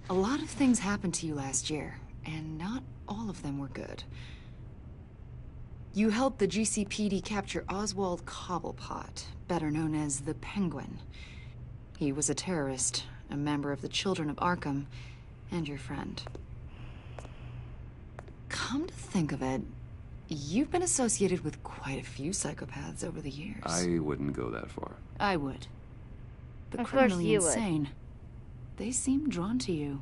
S13: A lot of things happened to you last year, and not all of them were good. You helped the GCPD capture Oswald Cobblepot, better known as the Penguin. He was a terrorist, a member of the Children of Arkham, and your friend. Come to think of it, you've been associated with quite a few psychopaths over the years.
S2: I wouldn't go that far.
S13: I would. The
S1: Of course
S13: criminally
S1: you would.
S13: insane. They seem drawn to you.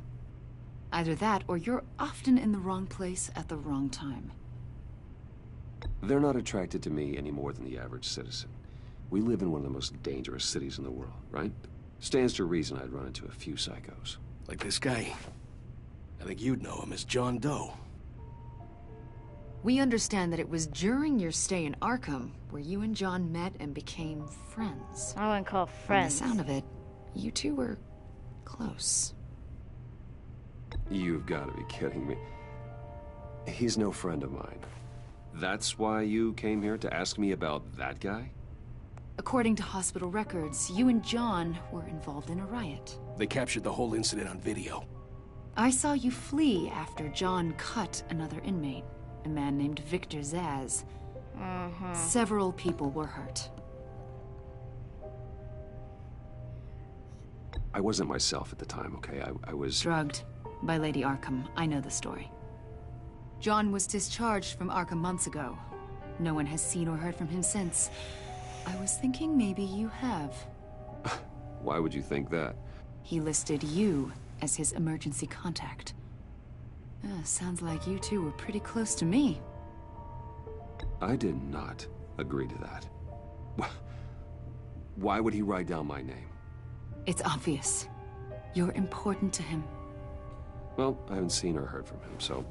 S13: Either that, or you're often in the wrong place at the wrong time.
S2: They're not attracted to me any more than the average citizen. We live in one of the most dangerous cities in the world, right? Stands to reason I'd run into a few psychos.
S9: Like this guy. I think you'd know him as John Doe.
S13: We understand that it was during your stay in Arkham where you and John met and became friends.
S1: I wouldn't call friends.
S13: From the sound of it, you two were close.
S2: You've got to be kidding me. He's no friend of mine. That's why you came here to ask me about that guy?
S13: According to hospital records, you and John were involved in a riot.
S9: They captured the whole incident on video.
S13: I saw you flee after John cut another inmate, a man named Victor Zaz. Several people were hurt.
S2: I wasn't myself at the time, okay? I was...
S13: Drugged by Lady Arkham. I know the story. John was discharged from Arkham months ago. No one has seen or heard from him since. I was thinking maybe you have.
S2: Why would you think that?
S13: He listed you as his emergency contact. Sounds like you two were pretty close to me.
S2: I did not agree to that. Why would he write down my name?
S13: It's obvious. You're important to him.
S2: Well, I haven't seen or heard from him, so...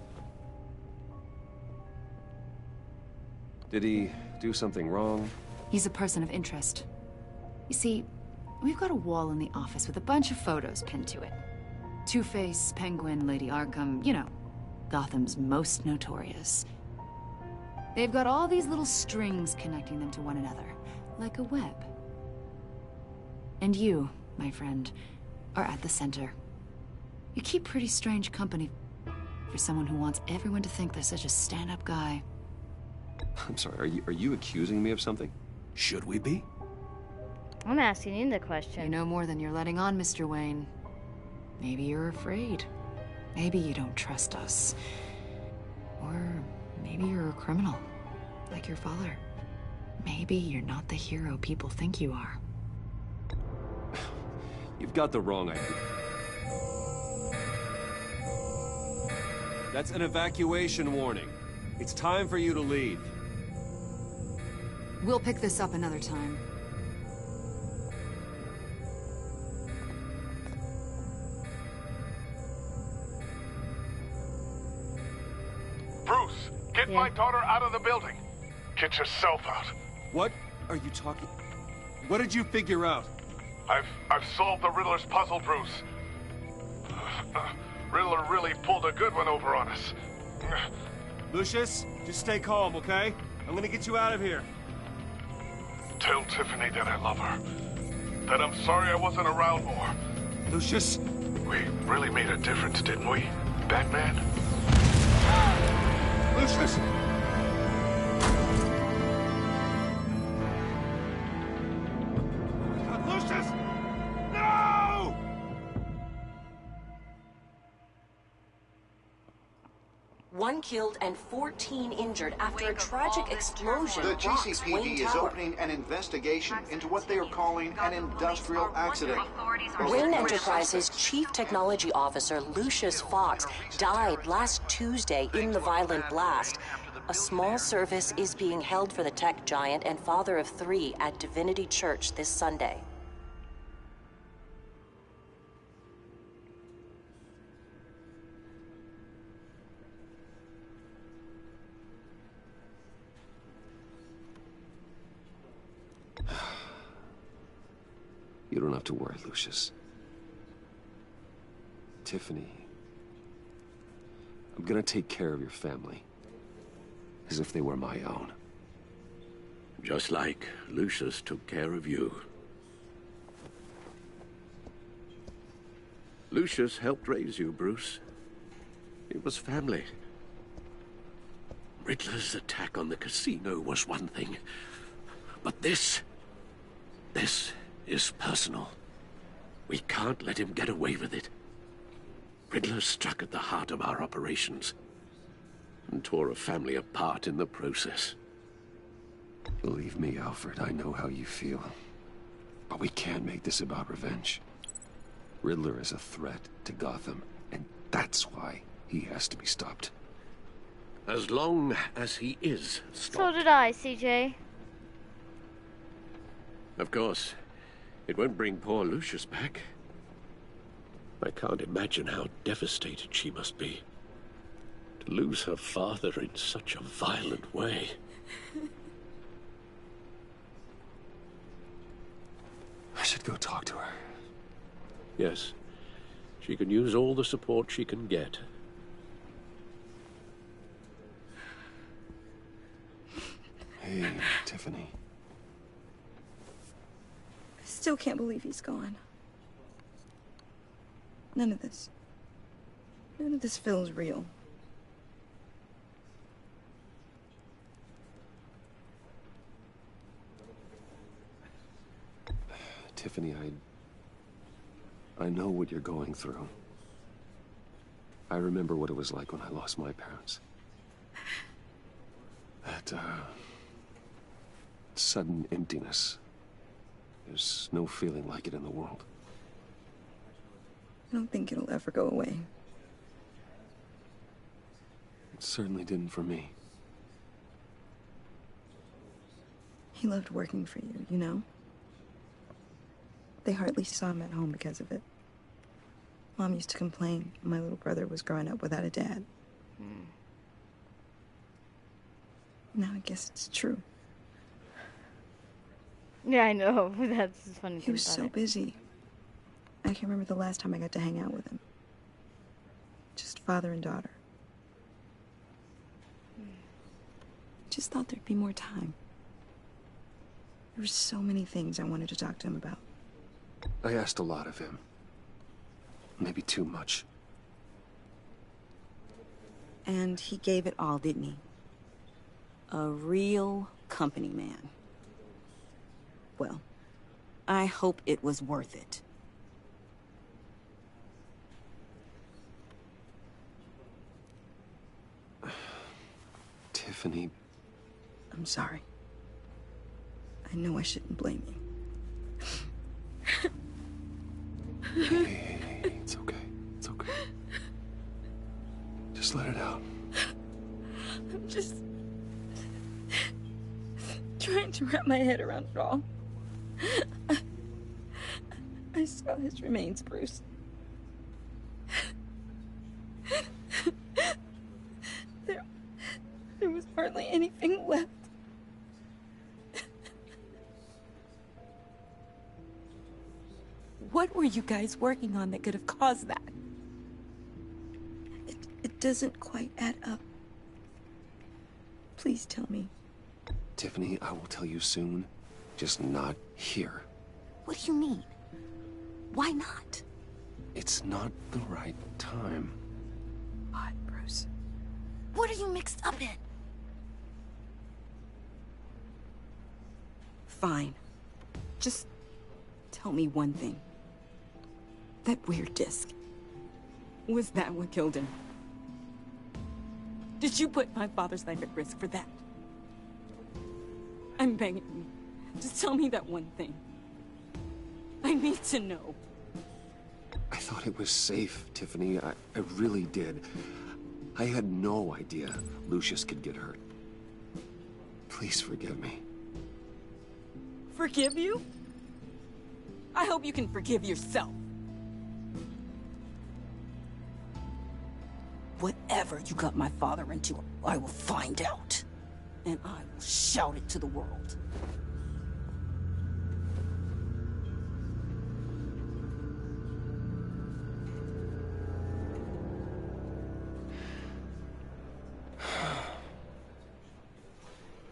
S2: Did he do something wrong?
S13: He's a person of interest. You see, we've got a wall in the office with a bunch of photos pinned to it. Two-Face, Penguin, Lady Arkham, you know, Gotham's most notorious. They've got all these little strings connecting them to one another, like a web. And you, my friend, are at the center. You keep pretty strange company for someone who wants everyone to think they're such a stand-up guy.
S2: I'm sorry, are you accusing me of something? Should we be?
S1: I'm asking you the question.
S13: You know more than you're letting on, Mr. Wayne. Maybe you're afraid. Maybe you don't trust us. Or maybe you're a criminal, like your father. Maybe you're not the hero people think you are.
S2: You've got the wrong idea. That's an evacuation warning. It's time for you to leave.
S13: We'll pick this up another time.
S20: Bruce, get my daughter out of the building. Get yourself out.
S2: What are you talking? What did you figure out?
S20: I've solved the Riddler's puzzle, Bruce. Riddler really pulled a good one over on us.
S2: Lucius, just stay calm, okay? I'm gonna get you out of here.
S20: Tell Tiffany that I love her. That I'm sorry I wasn't around more.
S2: Lucius?
S20: We really made a difference, didn't we, Batman?
S2: Lucius!
S20: Lucius! No!
S6: One killed and 14 injured after a tragic explosion.
S3: The
S6: rocks
S3: GCPD
S6: Wayne
S3: is
S6: Tower.
S3: opening an investigation into what they are calling an industrial accident.
S6: Wayne Enterprises' chief technology officer, Lucius Fox, died last Tuesday in the violent blast. A small service is being held for the tech giant and father of 3 at Divinity Church this Sunday.
S2: You don't have to worry, Lucius. Tiffany, I'm gonna take care of your family. As if they were my own.
S5: Just like Lucius took care of you. Lucius helped raise you, Bruce. It was family. Riddler's attack on the casino was one thing. But this is personal. We can't let him get away with it. Riddler struck at the heart of our operations and tore a family apart in the process.
S2: Believe me, Alfred, I know how you feel. But we can't make this about revenge. Riddler is a threat to Gotham, and that's why he has to be stopped.
S5: As long as he is stopped.
S1: So did I, CJ.
S5: Of course, it won't bring poor Lucius back. I can't imagine how devastated she must be. To lose her father in such a violent way.
S2: I should go talk to her.
S5: Yes, she can use all the support she can get.
S2: Hey, Tiffany.
S19: I still can't believe he's gone. None of this feels real.
S2: Tiffany, I know what you're going through. I remember what it was like when I lost my parents. That, sudden emptiness. There's no feeling like it in the world.
S19: I don't think it'll ever go away.
S2: It certainly didn't for me.
S19: He loved working for you, you know? They hardly saw him at home because of it. Mom used to complain my little brother was growing up without a dad. Now I guess it's true.
S1: Yeah, I know. That's funny.
S19: He was so busy. I can't remember the last time I got to hang out with him. Just father and daughter. Just thought there'd be more time. There were so many things I wanted to talk to him about.
S2: I asked a lot of him. Maybe too much.
S19: And he gave it all, didn't he? A real company man. Well, I hope it was worth it.
S2: Tiffany.
S19: I'm sorry. I know I shouldn't blame you.
S2: Hey, it's okay. It's okay. Just let it out.
S19: I'm just trying to wrap my head around it all. I saw his remains, Bruce. There was hardly anything left. What were you guys working on that could have caused that? It doesn't quite add up. Please tell me.
S2: Tiffany, I will tell you soon. Just not here.
S19: What do you mean? Why not?
S2: It's not the right time.
S19: What, Bruce? What are you mixed up in? Fine. Just tell me one thing. That weird disc. Was that what killed him? Did you put my father's life at risk for that? I'm begging you. Just tell me that one thing. I need to know.
S2: I thought it was safe, Tiffany. I really did. I had no idea Lucius could get hurt. Please forgive me.
S19: Forgive you? I hope you can forgive yourself. Whatever you got my father into, I will find out. And I will shout it to the world.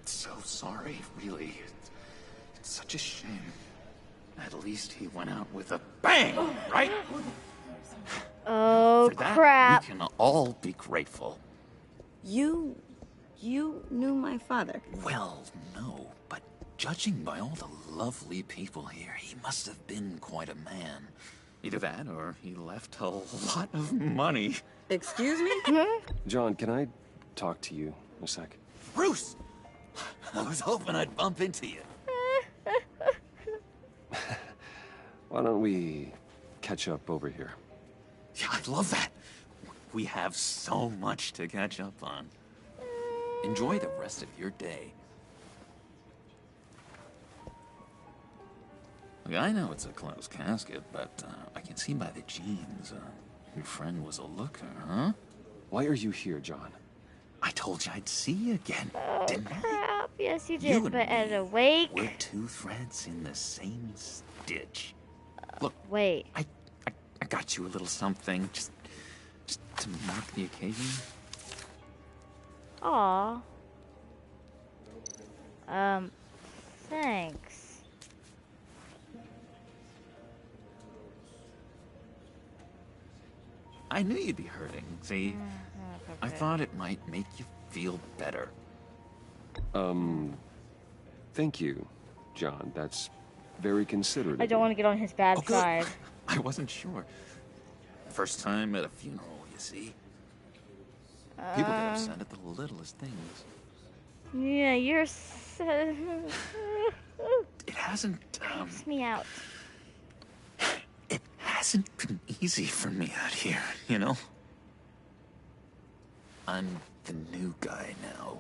S21: So sorry, really. It's such a shame. At least he went out with a bang, right?
S1: Oh,
S21: For that,
S1: crap.
S21: we can all be grateful.
S19: You knew my father?
S21: Well, no, but judging by all the lovely people here, he must have been quite a man. Either that, or he left a lot of money.
S19: Excuse me?
S2: John, can I talk to you a sec?
S21: Bruce! I was hoping I'd bump into you.
S2: Why don't we catch up over here?
S21: Yeah, I'd love that. We have so much to catch up on. Enjoy the rest of your day. Look, I know it's a closed casket, but I can see by the jeans, your friend was a looker, huh?
S2: Why are you here, John?
S21: I told you I'd see you again, didn't I?
S1: Crap. Yes, you did.
S21: You and
S1: But at
S21: me,
S1: a wake.
S21: we're two threads in the same stitch. Look,
S1: wait.
S21: I got you a little something, just to mark the occasion.
S1: Aw. Thanks.
S21: I knew you'd be hurting, see? I thought it might make you feel better.
S2: Thank you, John. That's very considerate.
S1: I don't want to get on his bad
S21: good.
S1: side.
S21: I wasn't sure. First time at a funeral, you see. People get upset at the littlest things.
S1: Yeah, you're so...
S21: It hasn't,
S1: Creeps me out.
S21: It hasn't been easy for me out here, you know? I'm the new guy now.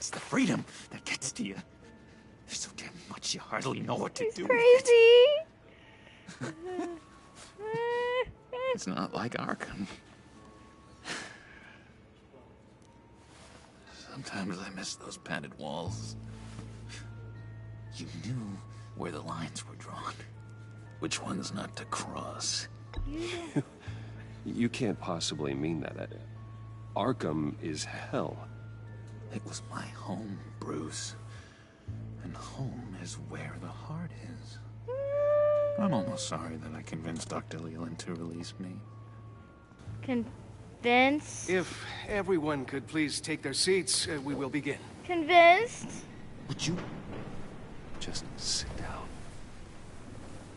S21: It's the freedom that gets to you. There's so damn much you hardly know what to do with
S1: Crazy.
S21: it. It's not like Arkham. Sometimes I miss those padded walls. You knew where the lines were drawn. Which ones not to cross.
S2: You can't possibly mean that. Arkham is hell.
S21: It was my home, Bruce. And home is where the heart is. I'm almost sorry that I convinced Dr. Leland to release me.
S1: Convinced?
S4: If everyone could please take their seats, we will begin.
S1: Convinced?
S21: Would you
S2: just sit down?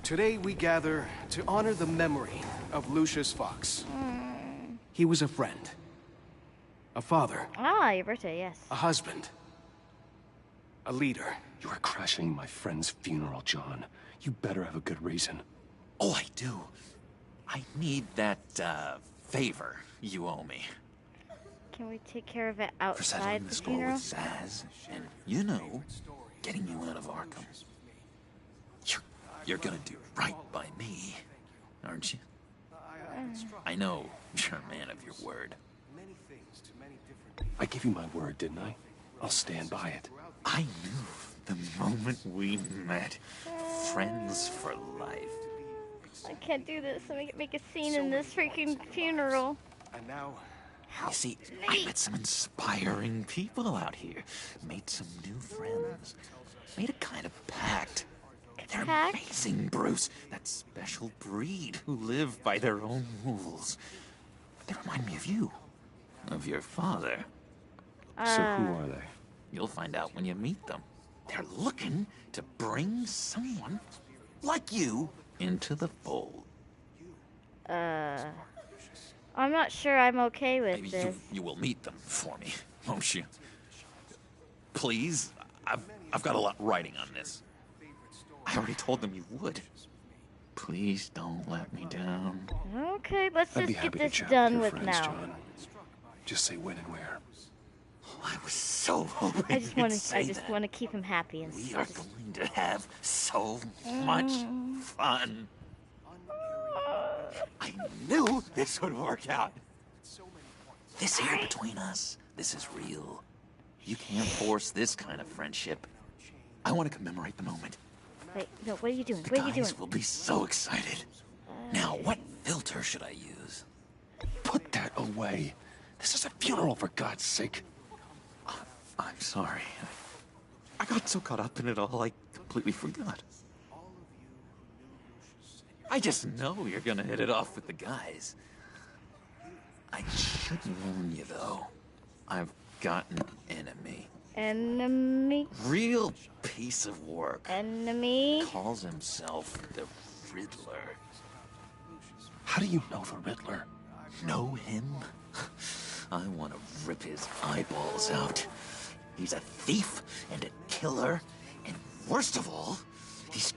S4: Today we gather to honor the memory of Lucius Fox. He was a friend. A father.
S1: Ah, your birthday, yes.
S4: A husband. A leader.
S2: You are crashing my friend's funeral, John. You better have a good reason.
S21: Oh, I do. I need that, favor you owe me.
S1: Can we take care of it
S21: For settling
S1: outside
S21: the
S1: the
S21: score
S1: funeral?
S21: with Zaz, and, you know, getting you out of Arkham. You're gonna do right by me, aren't you? I know you're a man of your word.
S2: I gave you my word, didn't I? I'll stand by it.
S21: I knew the moment we met. Friends for life.
S1: I can't do this. Make a scene in this freaking funeral.
S4: And now...
S21: You see, I met some inspiring people out here. Made some new friends. Made a kind of pact. They're amazing, Bruce. That special breed who live by their own rules. They remind me of you. Of your father.
S2: So who are they?
S21: You'll find out when you meet them. They're looking to bring someone like you into the fold.
S1: I'm not sure I'm okay with
S21: Maybe
S1: this.
S21: you will meet them for me, won't you? Please? I've got a lot writing on this. I already told them you would. Please don't let me down.
S1: Okay, let's
S2: I'd
S1: just
S2: be
S1: get
S2: happy
S1: this
S2: to chat
S1: done
S2: with
S1: with
S2: your friends,
S1: now.
S2: John. Just say when and where.
S21: I was so hoping
S1: I just want to keep him happy and
S21: We are going to have so much fun. I knew this would work out. This here between us, this is real. You can't force this kind of friendship. I want to commemorate the moment.
S1: Wait, no, what are you doing?
S21: The
S1: What are you doing?
S21: guys will be so excited. Now, what filter should I use?
S2: Put that away. This is a funeral, for God's sake.
S21: I'm sorry. I got so caught up in it all, I completely forgot. I just know you're gonna hit it off with the guys. I should warn you, though. I've got an enemy.
S1: Enemy?
S21: Real piece of work.
S1: Enemy?
S21: Calls himself the Riddler.
S2: How do you know the Riddler?
S21: Know him? I want to rip his eyeballs out. He's a thief and a killer, and worst of all, he's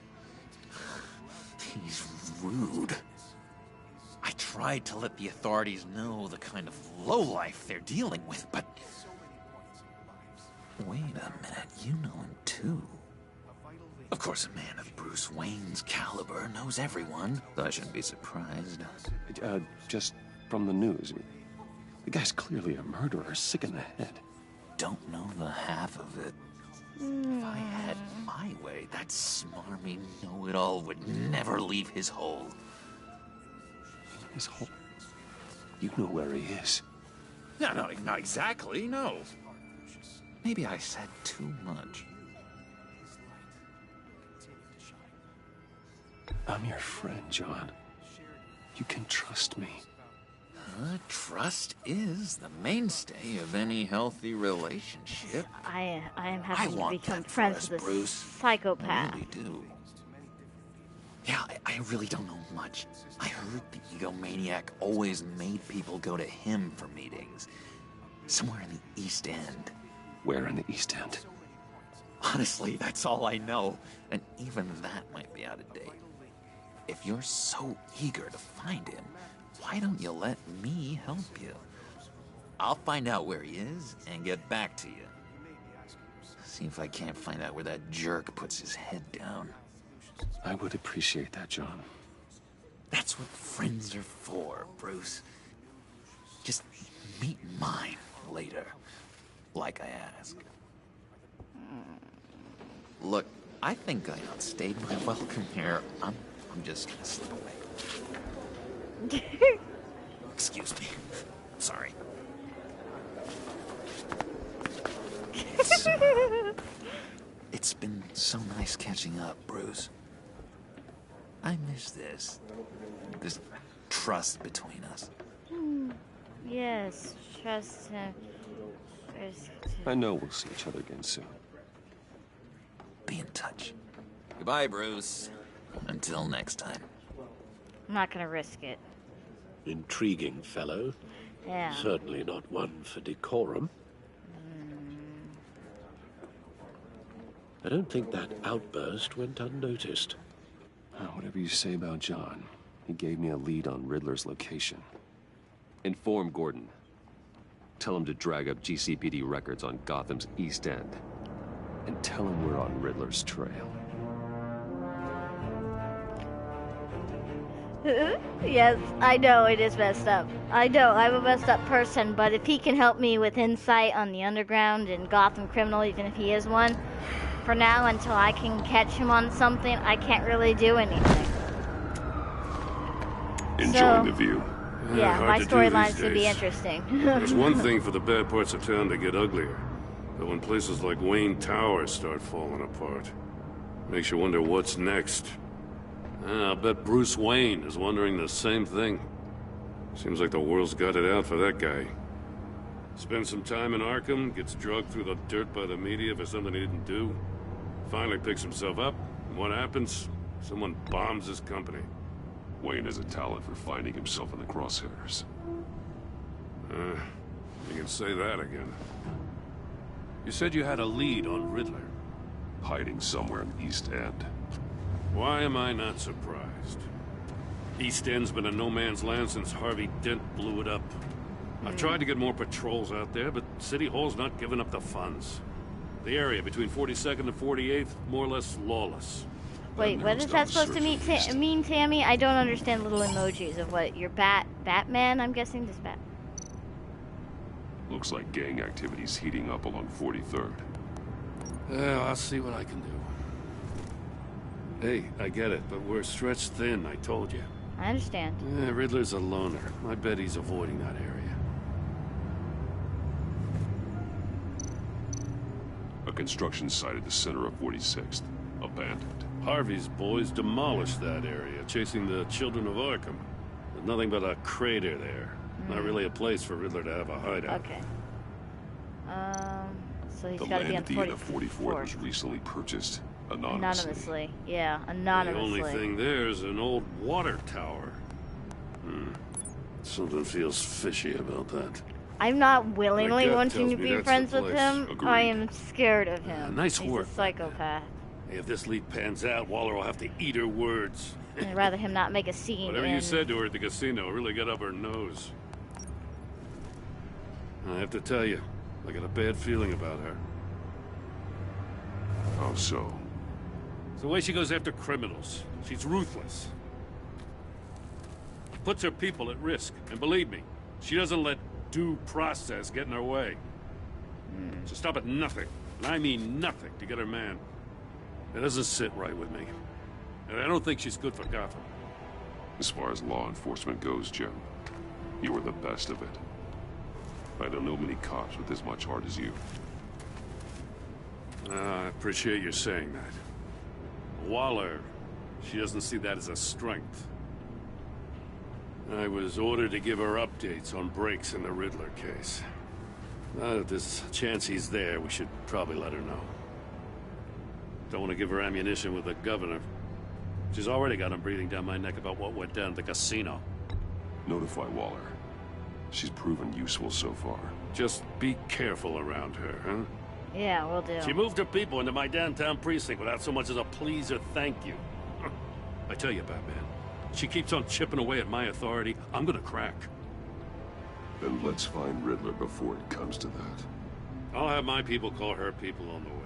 S21: rude. I tried to let the authorities know the kind of lowlife they're dealing with, but... Wait a minute, you know him too. Of course, a man of Bruce Wayne's caliber knows everyone, so I shouldn't be surprised.
S2: Just from the news. The guy's clearly a murderer, sick in the head.
S21: Don't know the half of it. If I had my way, that smarmy know-it-all would never leave his hole.
S2: His hole? You know where he is.
S21: No, not exactly, no. Maybe I said too much.
S2: I'm your friend, John. You can trust me.
S21: Trust is the mainstay of any healthy relationship.
S1: I am having to
S21: want
S1: become
S21: that
S1: friends
S21: for
S1: with
S21: us,
S1: this
S21: Bruce.
S1: psychopath.
S21: I really do. Yeah, I really don't know much. I heard the egomaniac always made people go to him for meetings. Somewhere in the East End.
S2: Where in the East End?
S21: Honestly, that's all I know. And even that might be out of date. If you're so eager to find him, why don't you let me help you? I'll find out where he is and get back to you. See if I can't find out where that jerk puts his head down.
S2: I would appreciate that, John.
S21: That's what friends are for, Bruce. Just meet mine later, like I asked. Look, I think I outstayed my welcome here. I'm just gonna slip away. Excuse me. Sorry. It's been so nice catching up, Bruce. I miss this trust between us.
S1: Yes, trust.
S2: I know we'll see each other again soon.
S21: Be in touch. Goodbye, Bruce. Until next time.
S1: I'm not gonna risk it.
S5: Intriguing fellow.
S1: Yeah.
S5: Certainly not one for decorum. I don't think that outburst went unnoticed.
S2: Whatever you say about John, he gave me a lead on Riddler's location. Inform Gordon. Tell him to drag up GCPD records on Gotham's East End. And tell him we're on Riddler's trail.
S1: Yes, I know it is messed up. I know I'm a messed up person, but if he can help me with insight on the underground and Gotham criminal, even if he is one, for now, until I can catch him on something, I can't really do anything.
S2: Enjoying the view.
S1: Yeah, my
S12: Hard to do
S1: storyline
S12: these
S1: should be
S12: days.
S1: interesting.
S12: There's one thing for the bad parts of town to get uglier, but when places like Wayne Tower start falling apart, makes you wonder what's next. I'll bet Bruce Wayne is wondering the same thing. Seems like the world's got it out for that guy. Spends some time in Arkham, gets dragged through the dirt by the media for something he didn't do. Finally picks himself up, and what happens? Someone bombs his company.
S8: Wayne has a talent for finding himself in the crosshairs.
S12: You can say that again. You said you had a lead on Riddler.
S8: Hiding somewhere in East End.
S12: Why am I not surprised? East End's been a no-man's land since Harvey Dent blew it up. I've tried to get more patrols out there, but City Hall's not giving up the funds. The area between 42nd and 48th, more or less lawless.
S1: Wait, what is that supposed to mean, Tammy? I don't understand little emojis of what, your Batman, I'm guessing? This Bat.
S8: Looks like gang activity's heating up along 43rd.
S12: Well, I'll see what I can do. Hey, I get it, but we're stretched thin, I told you.
S1: I understand.
S12: Riddler's a loner. I bet he's avoiding that area.
S8: A construction site at the center of 46th. Abandoned.
S12: Harvey's boys demolished that area, chasing the children of Arkham. There's nothing but a crater there. Not really a place for Riddler to have a hideout.
S1: Okay. So he's
S8: The
S1: got to
S8: land
S1: be
S8: at the
S1: on
S8: end of 44th was recently purchased anonymously.
S1: Yeah, anonymously.
S12: The only thing there is an old water tower. Something feels fishy about that.
S1: I'm not willingly
S12: My gut
S1: wanting
S12: tells
S1: to
S12: me
S1: be
S12: that's
S1: friends
S12: the
S1: with
S12: place.
S1: him.
S12: Agreed.
S1: I am scared of him.
S12: Nice
S1: He's
S12: work.
S1: a psychopath.
S12: Hey, if this lead pans out, Waller will have to eat her words.
S1: I'd rather him not make a scene.
S12: Whatever you said to her at the casino really got up her nose. I have to tell you, I got a bad feeling about her.
S8: How so?
S12: It's the way she goes after criminals. She's ruthless. Puts her people at risk. And believe me, she doesn't let due process get in her way. She'll stop at nothing, and I mean nothing, to get her man. It doesn't sit right with me. And I don't think she's good for Gotham.
S8: As far as law enforcement goes, Jim, you were the best of it. I don't know many cops with as much heart as you.
S12: I appreciate you saying that. Waller, she doesn't see that as a strength. I was ordered to give her updates on breaks in the Riddler case. If there's a chance he's there, we should probably let her know. Don't want to give her ammunition with the governor. She's already got him breathing down my neck about what went down at the casino.
S8: Notify Waller. She's proven useful so far.
S12: Just be careful around her, huh?
S1: Yeah, we'll do.
S12: She moved her people into my downtown precinct without so much as a please or thank you. I tell you, Batman, she keeps on chipping away at my authority, I'm gonna crack.
S8: Then let's find Riddler before it comes to that.
S12: I'll have my people call her people on the way.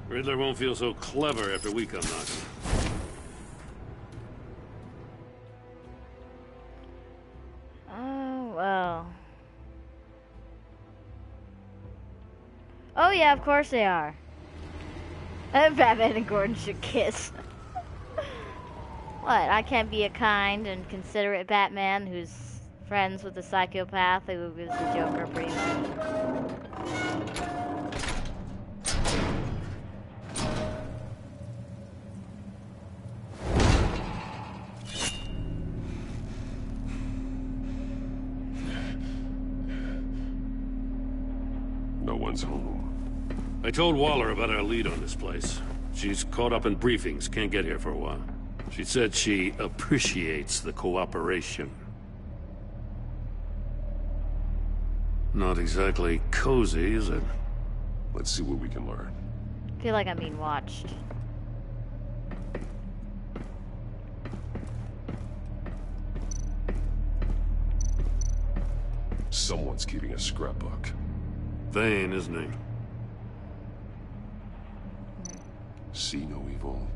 S12: Riddler won't feel so clever after we come knocking.
S1: Oh, well. Oh yeah, of course they are. Batman and Gordon should kiss. What, I can't be a kind and considerate Batman who's friends with a psychopath who is the Joker pretty much.
S2: No one's home.
S12: I told Waller about our lead on this place. She's caught up in briefings, can't get here for a while. She said she appreciates the cooperation. Not exactly cozy, is it?
S2: Let's see what we can learn.
S1: I feel like I'm being watched.
S2: Someone's keeping a scrapbook.
S12: Vane, isn't he?
S2: See no evil,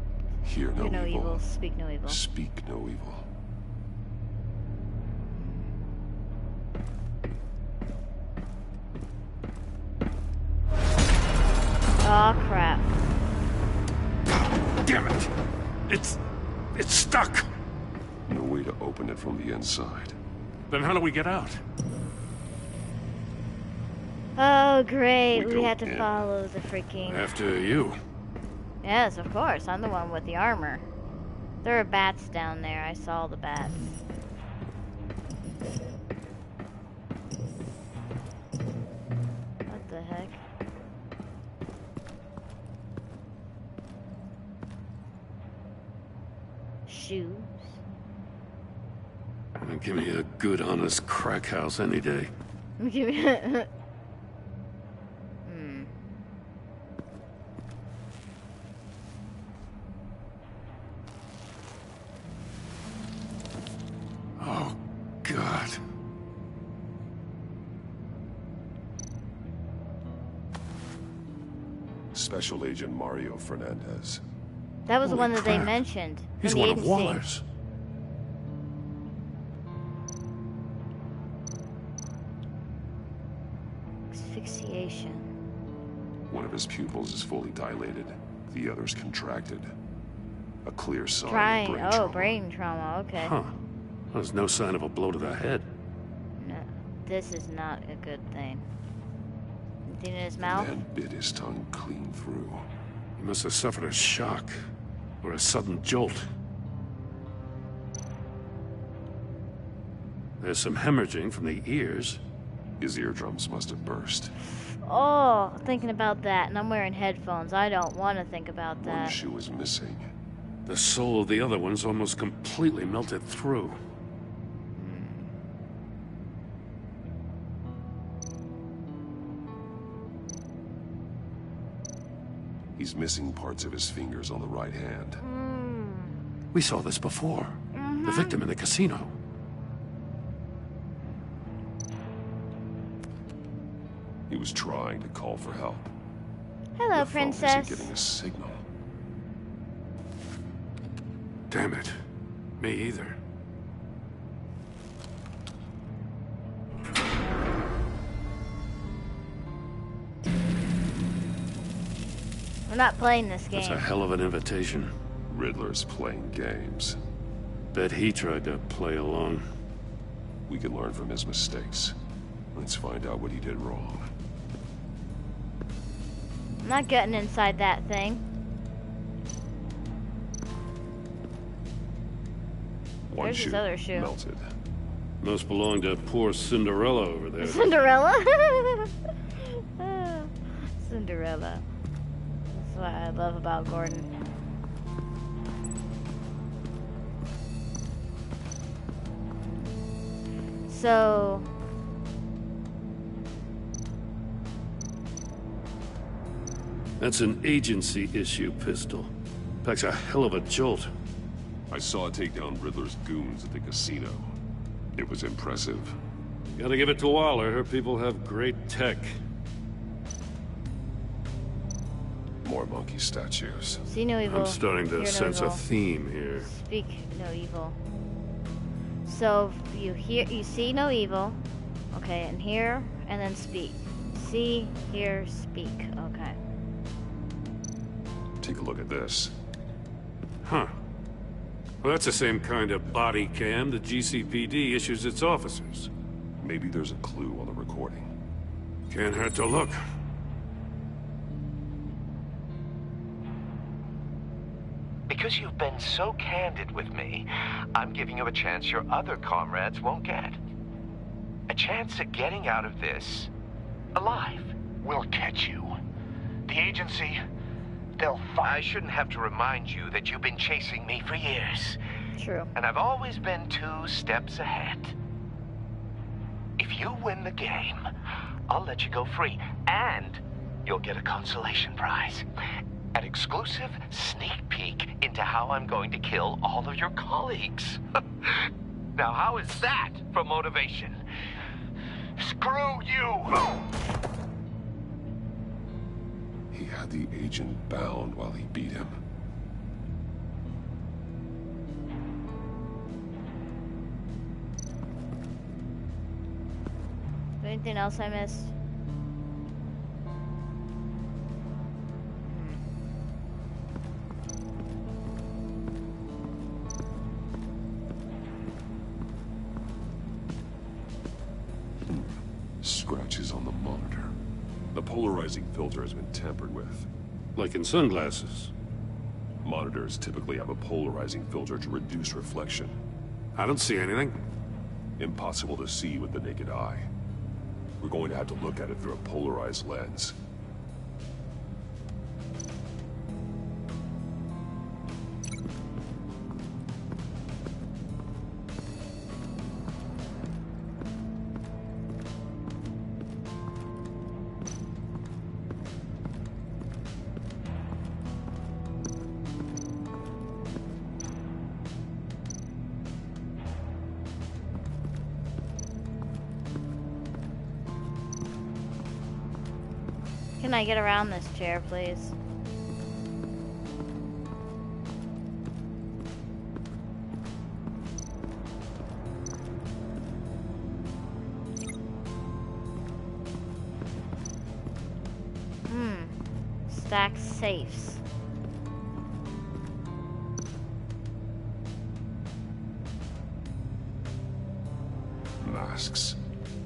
S2: hear no evil,
S1: speak no evil.
S2: Speak no evil.
S1: Oh crap.
S12: Damn it! It's stuck!
S2: No way to open it from the inside.
S12: Then how do we get out?
S1: Oh great, we
S2: go
S1: had to
S2: in.
S1: follow the freaking...
S12: After you.
S1: Yes, of course, I'm the one with the armor. There are bats down there, I saw the bats. What the heck? Shoes?
S12: Give me a good, honest crack house any day.
S1: Give me
S12: Oh, God.
S2: Special Agent Mario Fernandez.
S1: That was the
S12: Holy
S1: one that they
S12: crap.
S1: mentioned.
S12: He's
S1: from the
S12: one of
S1: agency.
S12: Waller's.
S1: Asphyxiation.
S2: One of his pupils is fully dilated. The other's contracted. A clear sign of
S1: Trying.
S2: brain
S1: Oh,
S2: trauma.
S1: brain trauma. Okay.
S12: Huh. There's no sign of a blow to the head.
S1: No, this is not a good thing. Anything in his
S2: The
S1: mouth?
S2: man bit his tongue clean through.
S12: He must have suffered a shock. Or a sudden jolt. There's some hemorrhaging from the ears.
S2: His eardrums must have burst.
S1: Oh, thinking about that, and I'm wearing headphones. I don't want to think about
S2: One
S1: that.
S2: shoe is missing.
S12: The soul of the other one's almost completely melted through.
S2: He's missing parts of his fingers on the right hand.
S12: We saw this before. The victim in the casino.
S2: He was trying to call for help.
S1: Hello,
S2: The phone isn't
S1: princess.
S2: getting a signal.
S12: Damn it. Me either.
S1: We're not playing this game.
S12: That's a hell of an invitation.
S2: Riddler's playing games.
S12: Bet he tried to play along.
S2: We can learn from his mistakes. Let's find out what he did wrong.
S1: I'm not getting inside that thing.
S2: One
S1: There's his
S2: shoe
S1: other shoe.
S2: melted.
S12: Must belong to poor Cinderella over there.
S1: Cinderella? Oh, Cinderella. That's what I love about Gordon. So...
S12: That's an agency issue pistol. Packs a hell of a jolt.
S2: I saw it take down Riddler's goons at the casino. It was impressive.
S12: Gotta give it to Waller. Her people have great tech.
S2: More monkey statues.
S1: See no evil.
S12: I'm starting to
S1: hear no
S12: sense a
S1: evil.
S12: theme here.
S1: Speak no evil. So you see no evil. Okay, and hear, and then speak. See, hear, speak. Okay.
S2: Take a look at this.
S12: Huh. Well, that's the same kind of body cam the GCPD issues its officers.
S2: Maybe there's a clue on the recording.
S12: Can't hurt to look.
S15: Because you've been so candid with me, I'm giving you a chance your other comrades won't get. A chance at getting out of this alive.
S3: We'll catch you. The agency, they'll find...
S15: I shouldn't have to remind you that you've been chasing me for years.
S1: True.
S15: And I've always been 2 steps ahead. If you win the game, I'll let you go free, and you'll get a consolation prize. An exclusive sneak peek into how I'm going to kill all of your colleagues. Now, how is that for motivation? Screw you!
S2: He had the agent bound while he beat him.
S1: Anything else I missed?
S2: Scratches on the monitor. The polarizing filter has been tampered with.
S12: Like in sunglasses.
S2: Monitors typically have a polarizing filter to reduce reflection.
S12: I don't see anything.
S2: Impossible to see with the naked eye. We're going to have to look at it through a polarized lens.
S1: Can I get around this chair, please? Stacked safes.
S2: Masks.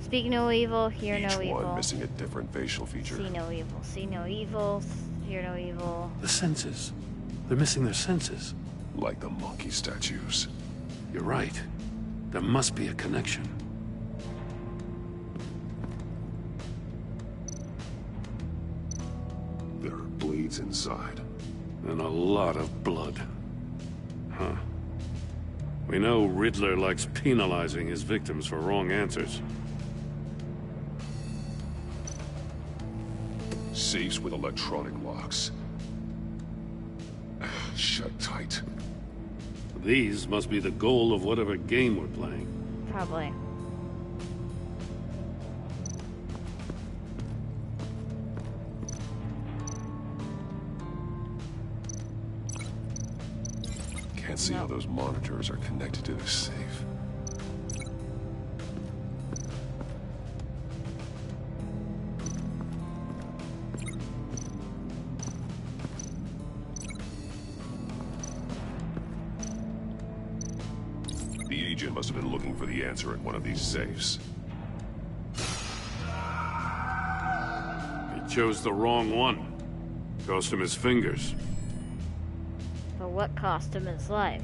S1: Speak no evil, hear no
S2: Each one
S1: evil.
S2: missing a different facial feature.
S1: See no evil, see no evil, hear no evil.
S12: The senses. They're missing their senses.
S2: Like the monkey statues.
S12: You're right. There must be a connection.
S2: There are blades inside.
S12: And a lot of blood. Huh. We know Riddler likes penalizing his victims for wrong answers.
S2: Safes with electronic locks. Shut tight.
S12: These must be the goal of whatever game we're playing.
S1: Probably.
S2: Can't see how those monitors are connected to this safe. The agent must have been looking for the answer in one of these safes.
S12: He chose the wrong one. Cost him his fingers.
S1: But what cost him his life?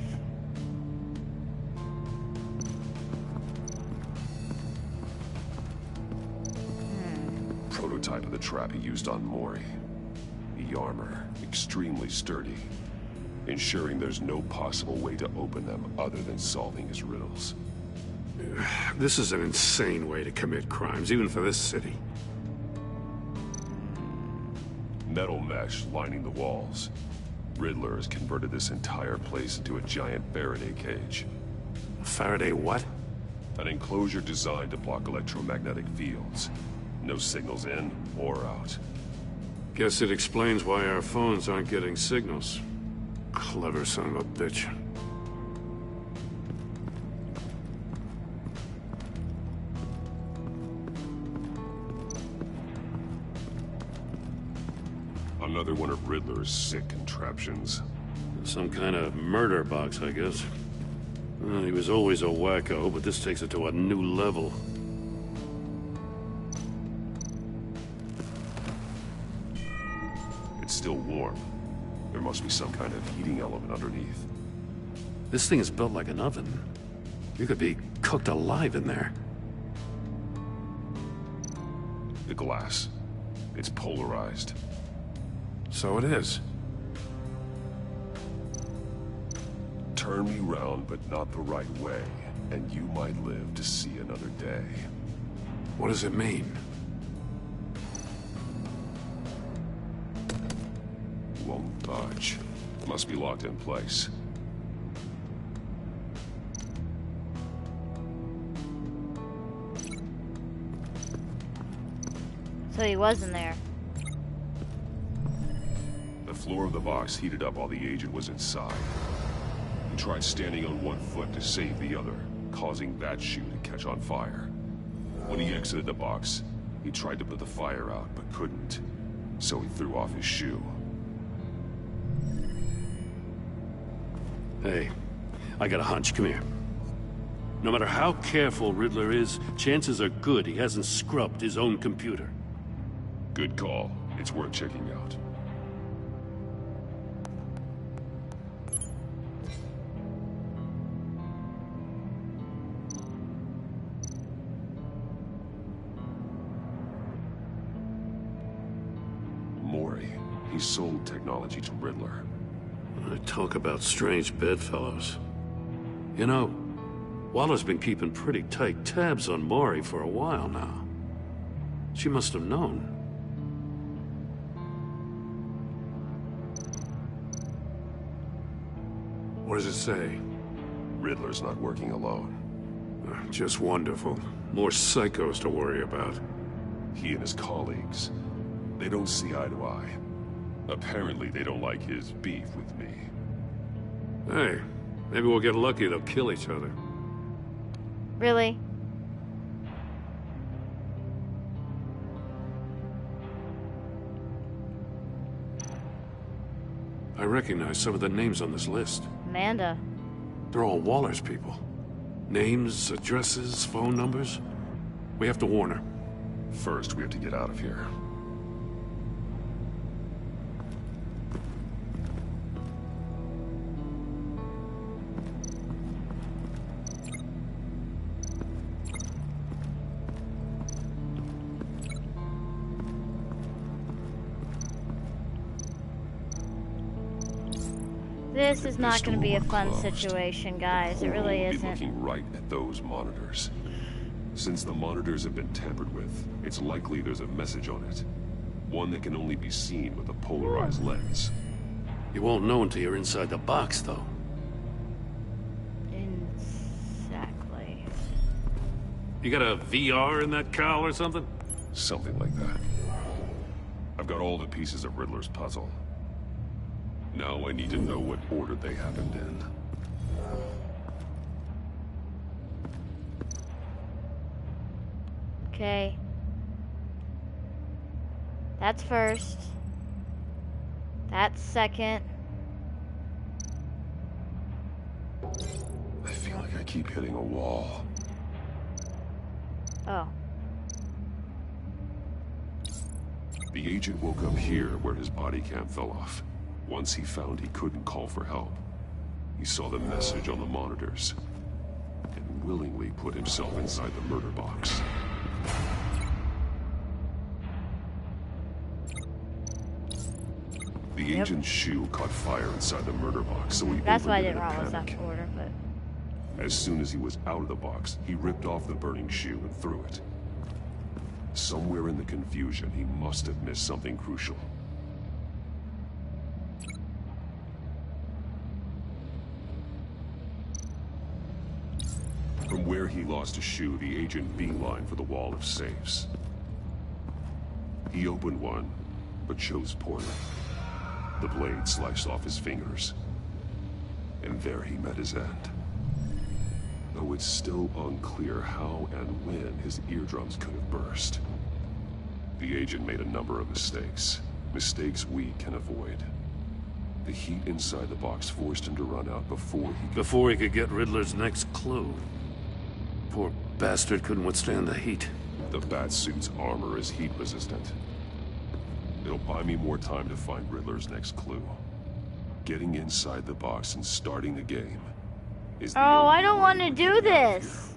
S2: Prototype of the trap he used on Mori. The armor, extremely sturdy, ensuring there's no possible way to open them other than solving his riddles.
S12: This is an insane way to commit crimes, even for this city.
S2: Metal mesh lining the walls. Riddler has converted this entire place into a giant Faraday cage.
S12: A Faraday what?
S2: An enclosure designed to block electromagnetic fields. No signals in or out.
S12: Guess it explains why our phones aren't getting signals. Clever son of a bitch.
S8: Another one of Riddler's sick contraptions.
S12: Some kind of murder box, I guess. He was always a wacko, but this takes it to a new level.
S8: It's still warm. There must be some kind of heating element underneath.
S12: This thing is built like an oven. You could be cooked alive in there.
S8: The glass. It's polarized.
S12: So it is.
S8: Turn me round, but not the right way, and you might live to see another day.
S12: What does it mean?
S8: Won't budge. Must be locked in place.
S1: So he was in there.
S8: The floor of the box heated up while the agent was inside. He tried standing on one foot to save the other, causing that shoe to catch on fire. When he exited the box, he tried to put the fire out, but couldn't. So he threw off his shoe.
S12: Hey, I got a hunch. Come here. No matter how careful Riddler is, chances are good he hasn't scrubbed his own computer.
S8: Good call. It's worth checking out. Mori. He sold technology to Riddler.
S12: I talk about strange bedfellows. You know, Waller's been keeping pretty tight tabs on Mori for a while now. She must have known. What does it say?
S8: Riddler's not working alone.
S12: Just wonderful. More psychos to worry about.
S8: He and his colleagues, they don't see eye to eye. Apparently, they don't like his beef with me.
S12: Hey, maybe we'll get lucky they'll kill each other.
S1: Really?
S12: I recognize some of the names on this list.
S1: Amanda.
S12: They're all Waller's people. Names, addresses, phone numbers. We have to warn her.
S8: First, we have to get out of here.
S1: This is not going to be a fun situation, guys. It really
S8: We'll be
S1: isn't.
S8: looking right at those monitors. Since the monitors have been tampered with, it's likely there's a message on it. One that can only be seen with a polarized lens.
S12: You won't know until you're inside the box, though.
S1: Exactly.
S12: You got a VR in that cowl or something?
S8: Something like that. I've got all the pieces of Riddler's puzzle. Now I need to know what order they happened in.
S1: Okay. That's first. That's second.
S8: I feel like I keep hitting a wall.
S1: Oh.
S8: The agent woke up here where his body cam fell off. Once he found he couldn't call for help, he saw the message on the monitors and willingly put himself inside the murder box. The agent's shoe caught fire inside the murder box, so he
S1: That's why I
S8: opened it
S1: didn't
S8: in a
S1: realize that
S8: panic.
S1: order, but...
S8: As soon as he was out of the box, he ripped off the burning shoe and threw it. Somewhere in the confusion, he must have missed something crucial. From where he lost a shoe, the agent beelined for the wall of safes. He opened one but chose poorly. The blade sliced off his fingers, and there he met his end. Though it's still unclear how and when his eardrums could have burst. The agent made a number of mistakes. Mistakes we can avoid. The heat inside the box forced him to run out before he could
S12: get Riddler's next clue. Poor bastard couldn't withstand the heat.
S8: The Batsuit's armor is heat resistant. It'll buy me more time to find Riddler's next clue. Getting inside the box and starting the game is the
S1: I don't want to do this.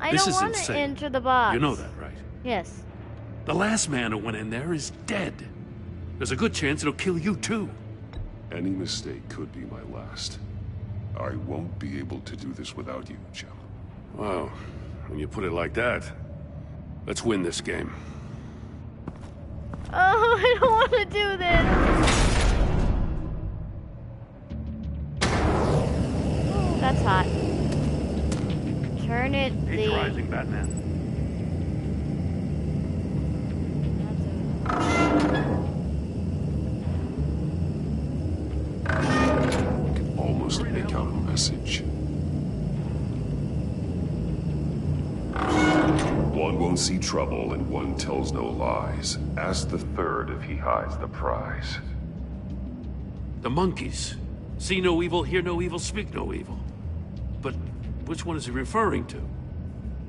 S1: I
S12: This
S1: don't
S12: is
S1: want to
S12: insane.
S1: enter the box.
S12: You know that, right?
S1: Yes.
S12: The last man who went in there is dead. There's a good chance it'll kill you too.
S8: Any mistake could be my last. I won't be able to do this without you, Jim.
S12: Wow, when you put it like that, let's win this game.
S1: Oh, I don't want to do this. That's hot. Turn it
S12: Heat rising, Batman.
S8: Can almost make out a message. One won't see trouble and one tells no lies. Ask the third if he hides the prize.
S12: The monkeys. See no evil, hear no evil, speak no evil. But which one is he referring to?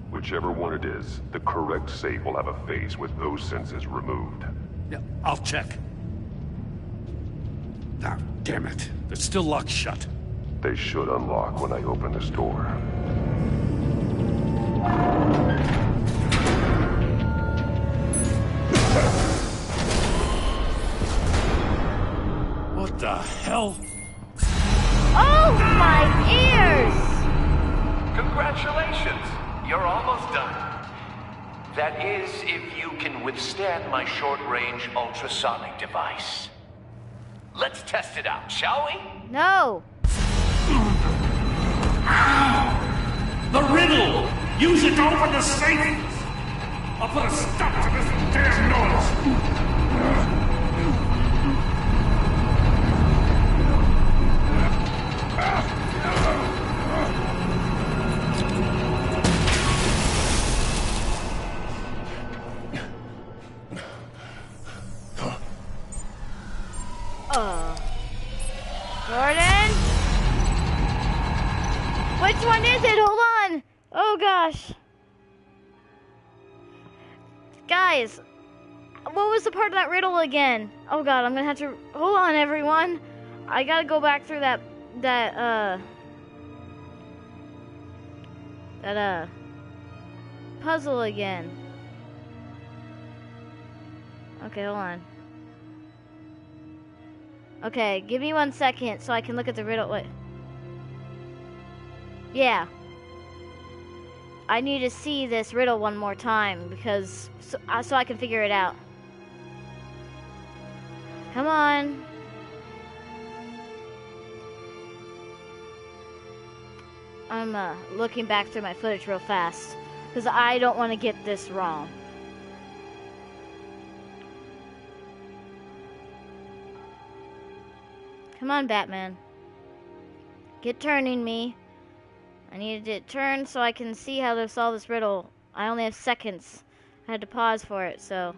S8: Whichever one it is, the correct safe will have a face with those senses removed.
S12: Yeah, I'll check. Ah, damn it. They're still locked shut.
S8: They should unlock when I open this door.
S12: What the hell?
S1: Oh, my ears!
S7: Congratulations! You're almost done. That is, if you can withstand my short-range ultrasonic device. Let's test it out, shall we?
S1: No.
S12: The riddle! Use it to open the safe! I'll put a stop to this damn noise!
S1: Jordan? Which one is it? Hold on. Oh, gosh. Guys, what was the part of that riddle again? Oh, God, I'm gonna have to... Hold on, everyone. I gotta go back through that puzzle again. Okay, hold on. Okay, give me 1 second so I can look at the riddle. Wait. Yeah. I need to see this riddle one more time because so I can figure it out. Come on. I'm looking back through my footage real fast because I don't want to get this wrong. Come on, Batman. Get turning me. I needed it turned so I can see how to solve this riddle. I only have seconds. I had to pause for it, so...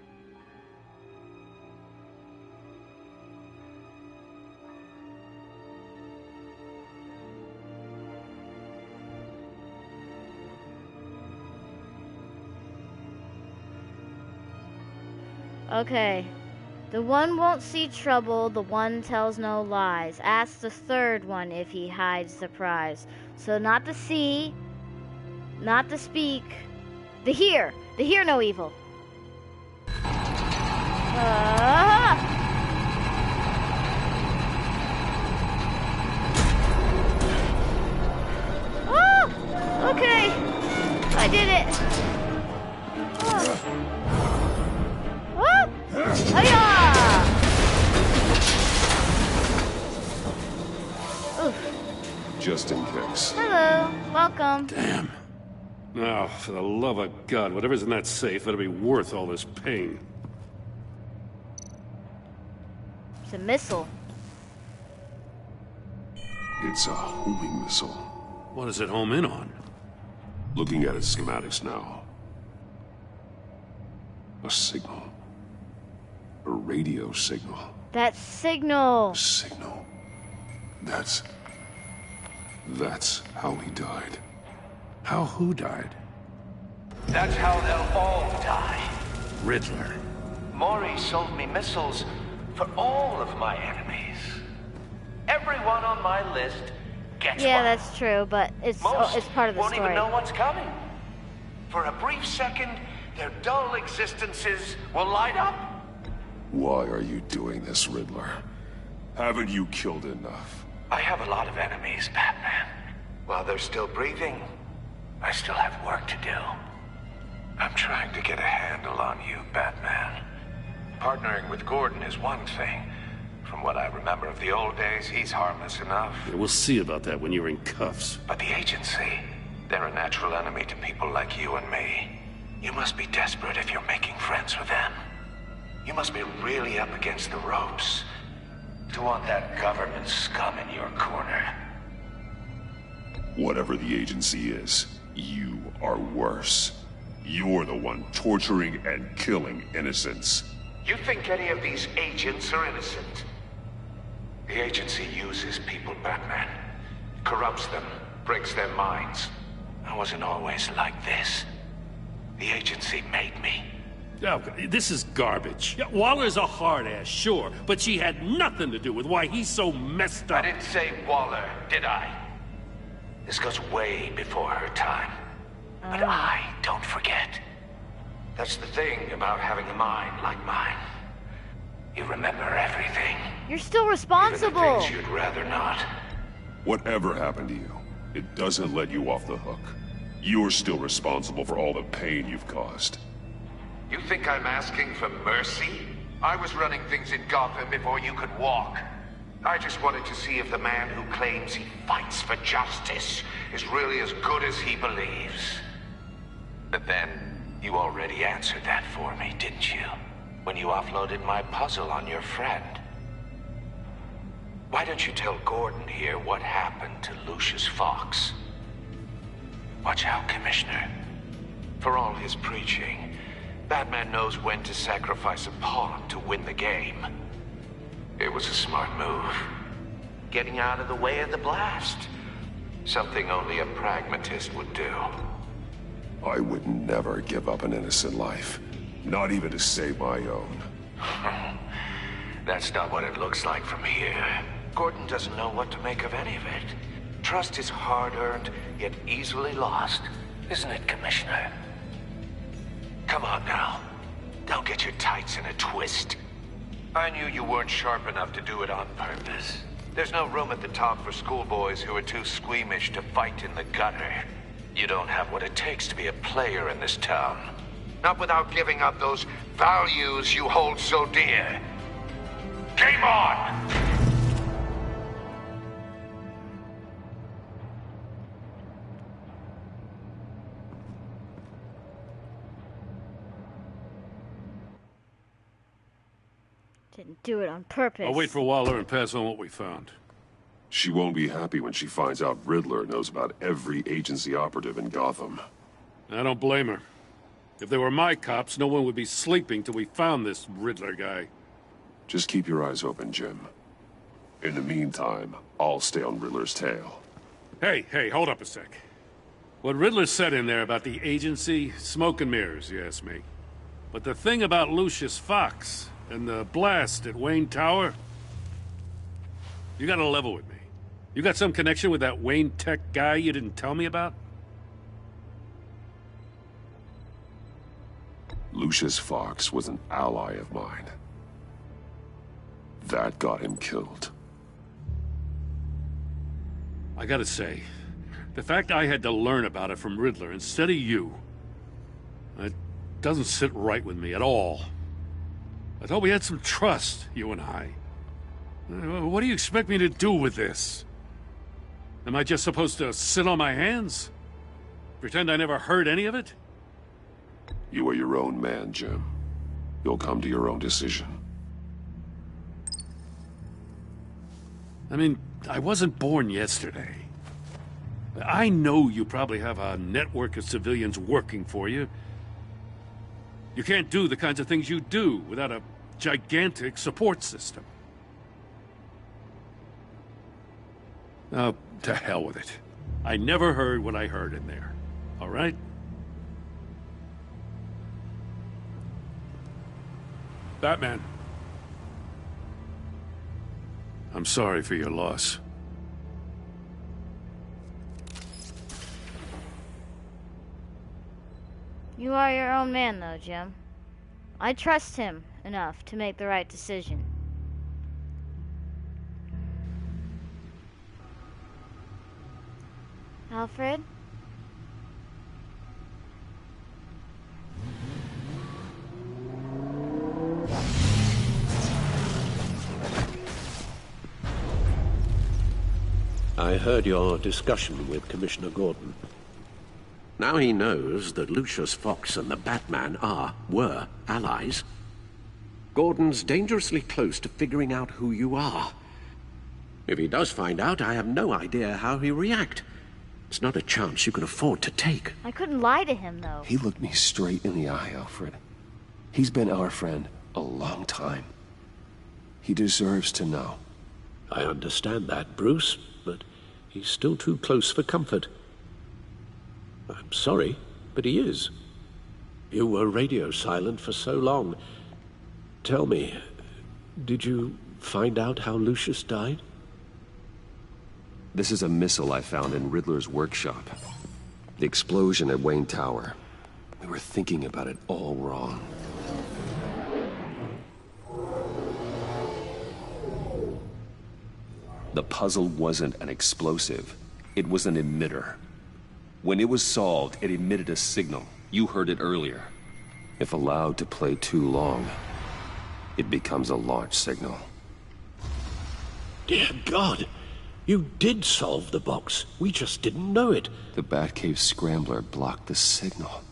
S1: Okay. The one won't see trouble, the one tells no lies. Ask the third one if he hides the prize. So not the see, not the speak, the hear no evil. Oh, okay, I did it. Hiya!
S8: Just in case.
S1: Hello, welcome.
S12: Damn. Now, for the love of God, whatever's in that safe better be worth all this pain.
S1: It's a missile.
S8: It's a homing missile.
S12: What does it home in on?
S8: Looking at its schematics now. A signal. A radio signal.
S1: That signal.
S8: Signal. That's how he died.
S12: How who died?
S7: That's how they'll all die.
S12: Riddler.
S7: Maury sold me missiles for all of my enemies. Everyone on my list gets
S1: Yeah,
S7: one.
S1: that's true, but it's part of the
S7: won't
S1: story.
S7: even know what's coming. For a brief second, their dull existences will light up.
S8: Why are you doing this, Riddler? Haven't you killed enough?
S7: I have a lot of enemies, Batman. While they're still breathing, I still have work to do. I'm trying to get a handle on you, Batman. Partnering with Gordon is one thing. From what I remember of the old days, he's harmless enough.
S12: Yeah, we'll see about that when you're in cuffs.
S7: But the agency, they're a natural enemy to people like you and me. You must be desperate if you're making friends with them. You must be really up against the ropes to want that government scum in your corner.
S8: Whatever the agency is, you are worse. You're the one torturing and killing innocents.
S7: You think any of these agents are innocent? The agency uses people, Batman. Corrupts them, breaks their minds. I wasn't always like this. The agency made me.
S12: Oh, this is garbage. Yeah, Waller's a hard-ass, sure, but she had nothing to do with why he's so messed up.
S7: I didn't say Waller, did I? This goes way before her time. But I don't forget. That's the thing about having a mind like mine. You remember everything.
S1: You're still responsible.
S7: Even the things you'd rather not.
S8: Whatever happened to you, it doesn't let you off the hook. You're still responsible for all the pain you've caused.
S7: You think I'm asking for mercy? I was running things in Gotham before you could walk. I just wanted to see if the man who claims he fights for justice is really as good as he believes. But then, you already answered that for me, didn't you? When you offloaded my puzzle on your friend. Why don't you tell Gordon here what happened to Lucius Fox? Watch out, Commissioner. For all his preaching, Batman knows when to sacrifice a pawn to win the game. It was a smart move. Getting out of the way of the blast. Something only a pragmatist would do.
S8: I would never give up an innocent life. Not even to save my own.
S7: That's not what it looks like from here. Gordon doesn't know what to make of any of it. Trust is hard-earned, yet easily lost. Isn't it, Commissioner? Come on now. Don't get your tights in a twist. I knew you weren't sharp enough to do it on purpose. There's no room at the top for schoolboys who are too squeamish to fight in the gutter. You don't have what it takes to be a player in this town. Not without giving up those values you hold so dear. Game on!
S1: Didn't do it on purpose.
S12: I'll wait for Waller and pass on what we found.
S8: She won't be happy when she finds out Riddler knows about every agency operative in Gotham.
S12: I don't blame her. If they were my cops, no one would be sleeping till we found this Riddler guy.
S8: Just keep your eyes open, Jim. In the meantime, I'll stay on Riddler's tail.
S12: Hey, hold up a sec. What Riddler said in there about the agency, smoke and mirrors, you ask me. But the thing about Lucius Fox and the blast at Wayne Tower, you gotta level with me. You got some connection with that Wayne Tech guy you didn't tell me about?
S8: Lucius Fox was an ally of mine. That got him killed.
S12: I gotta say, the fact I had to learn about it from Riddler instead of you, it doesn't sit right with me at all. I thought we had some trust, you and I. What do you expect me to do with this? Am I just supposed to sit on my hands? Pretend I never heard any of it?
S8: You are your own man, Jim. You'll come to your own decision.
S12: I mean, I wasn't born yesterday. I know you probably have a network of civilians working for you. You can't do the kinds of things you do without a gigantic support system. Oh, to hell with it. I never heard what I heard in there. All right? Batman. I'm sorry for your loss.
S1: You are your own man, though, Jim. I trust him enough to make the right decision. Alfred?
S5: I heard your discussion with Commissioner Gordon. Now he knows that Lucius Fox and the Batman were allies. Gordon's dangerously close to figuring out who you are. If he does find out, I have no idea how he'll react. It's not a chance you can afford to take.
S1: I couldn't lie to him, though.
S2: He looked me straight in the eye, Alfred. He's been our friend a long time. He deserves to know.
S5: I understand that, Bruce, but he's still too close for comfort. I'm sorry, but he is. You were radio silent for so long. Tell me, did you find out how Lucius died?
S2: This is a missile I found in Riddler's workshop. The explosion at Wayne Tower. We were thinking about it all wrong. The puzzle wasn't an explosive. It was an emitter. When it was solved, it emitted a signal. You heard it earlier. If allowed to play too long, it becomes a launch signal.
S5: Dear God! You did solve the box. We just didn't know it.
S2: The Batcave scrambler blocked the signal.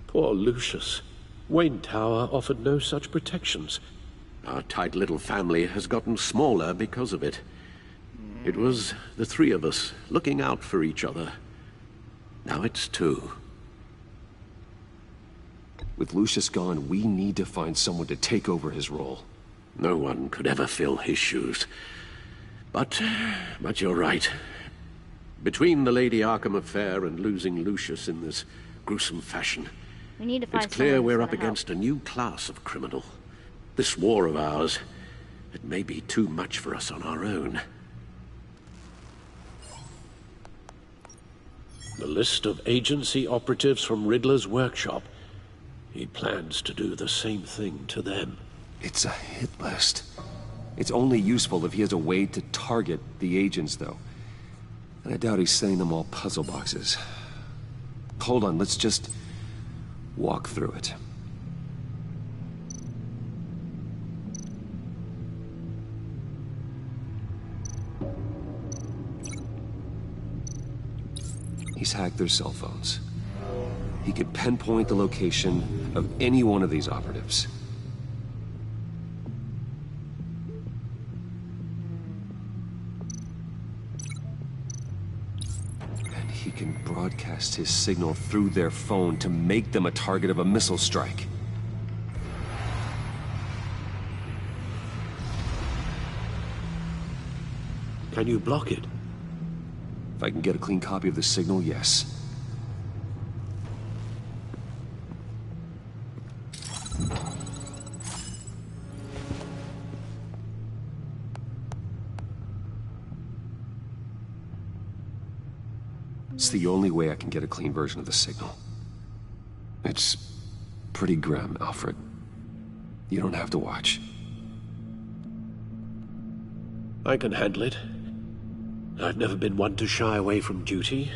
S5: Poor Lucius. Wayne Tower offered no such protections. Our tight little family has gotten smaller because of it. It was the three of us looking out for each other. Now it's two.
S2: With Lucius gone, we need to find someone to take over his role.
S5: No one could ever fill his shoes. But you're right. Between the Lady Arkham affair and losing Lucius in this gruesome fashion,
S1: we need to find
S5: it's clear we're up
S1: help.
S5: against a new class of criminal. This war of ours, it may be too much for us on our own. The list of agency operatives from Riddler's workshop. He plans to do the same thing to them.
S2: It's a hit list. It's only useful if he has a way to target the agents, though. And I doubt he's sending them all puzzle boxes. Hold on, let's just walk through it. He's hacked their cell phones. He could pinpoint the location of any one of these operatives. And he can broadcast his signal through their phone to make them a target of a missile strike.
S5: Can you block it?
S2: If I can get a clean copy of the signal, yes. It's the only way I can get a clean version of the signal. It's pretty grim, Alfred. You don't have to watch.
S5: I can handle it. I've never been one to shy away from duty,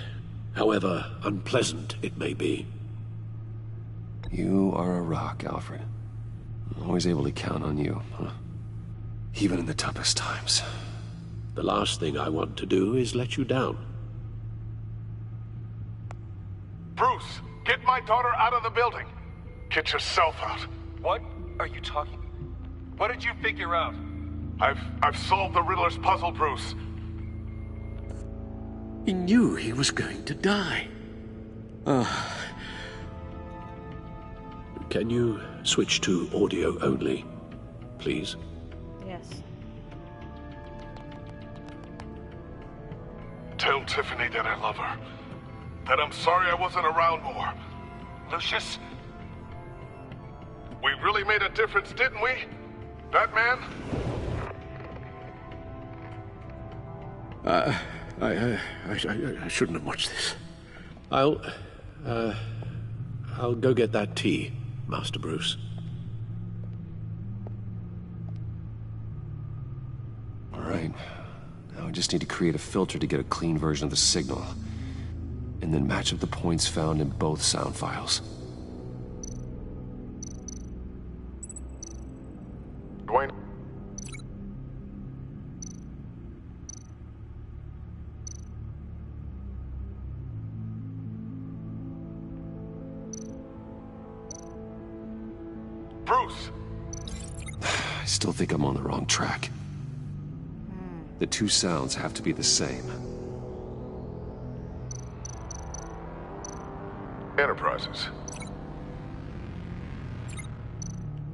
S5: however unpleasant it may be.
S2: You are a rock, Alfred. I'm always able to count on you, huh? Even in the toughest times.
S5: The last thing I want to do is let you down.
S20: Bruce, get my daughter out of the building. Get yourself out.
S10: What are you talking? What did you figure out?
S20: I've solved the Riddler's puzzle, Bruce.
S5: He knew he was going to die. Can you switch to audio only, please?
S1: Yes.
S20: Tell Tiffany that I love her. That I'm sorry I wasn't around more. Lucius, we really made a difference, didn't we? Batman?
S5: I shouldn't have watched this. I'll go get that tea, Master Bruce.
S2: All right. Now I just need to create a filter to get a clean version of the signal. And then match up the points found in both sound files.
S20: Dwayne? Bruce!
S2: I still think I'm on the wrong track. The two sounds have to be the same.
S20: Enterprises.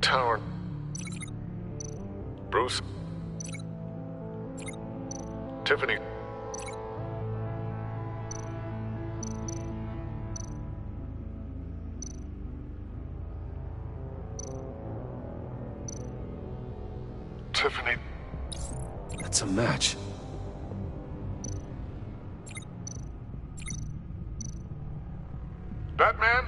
S20: Tower. Bruce. Tiffany. Tiffany.
S2: That's a match.
S20: Batman?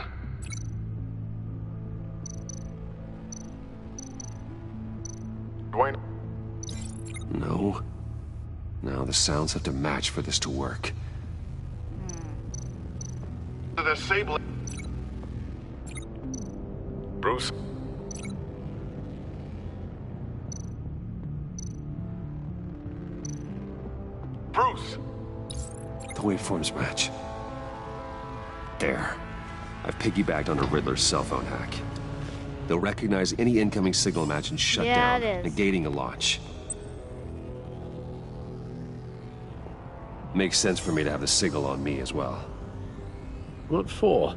S20: Dwayne?
S2: No. Now the sounds have to match for this to work.
S20: The sable. Bruce? Bruce!
S2: The waveforms match. There. I've piggybacked on a Riddler's cell phone hack. They'll recognize any incoming signal match and shut down, negating a launch. Makes sense for me to have the signal on me as well.
S5: What for?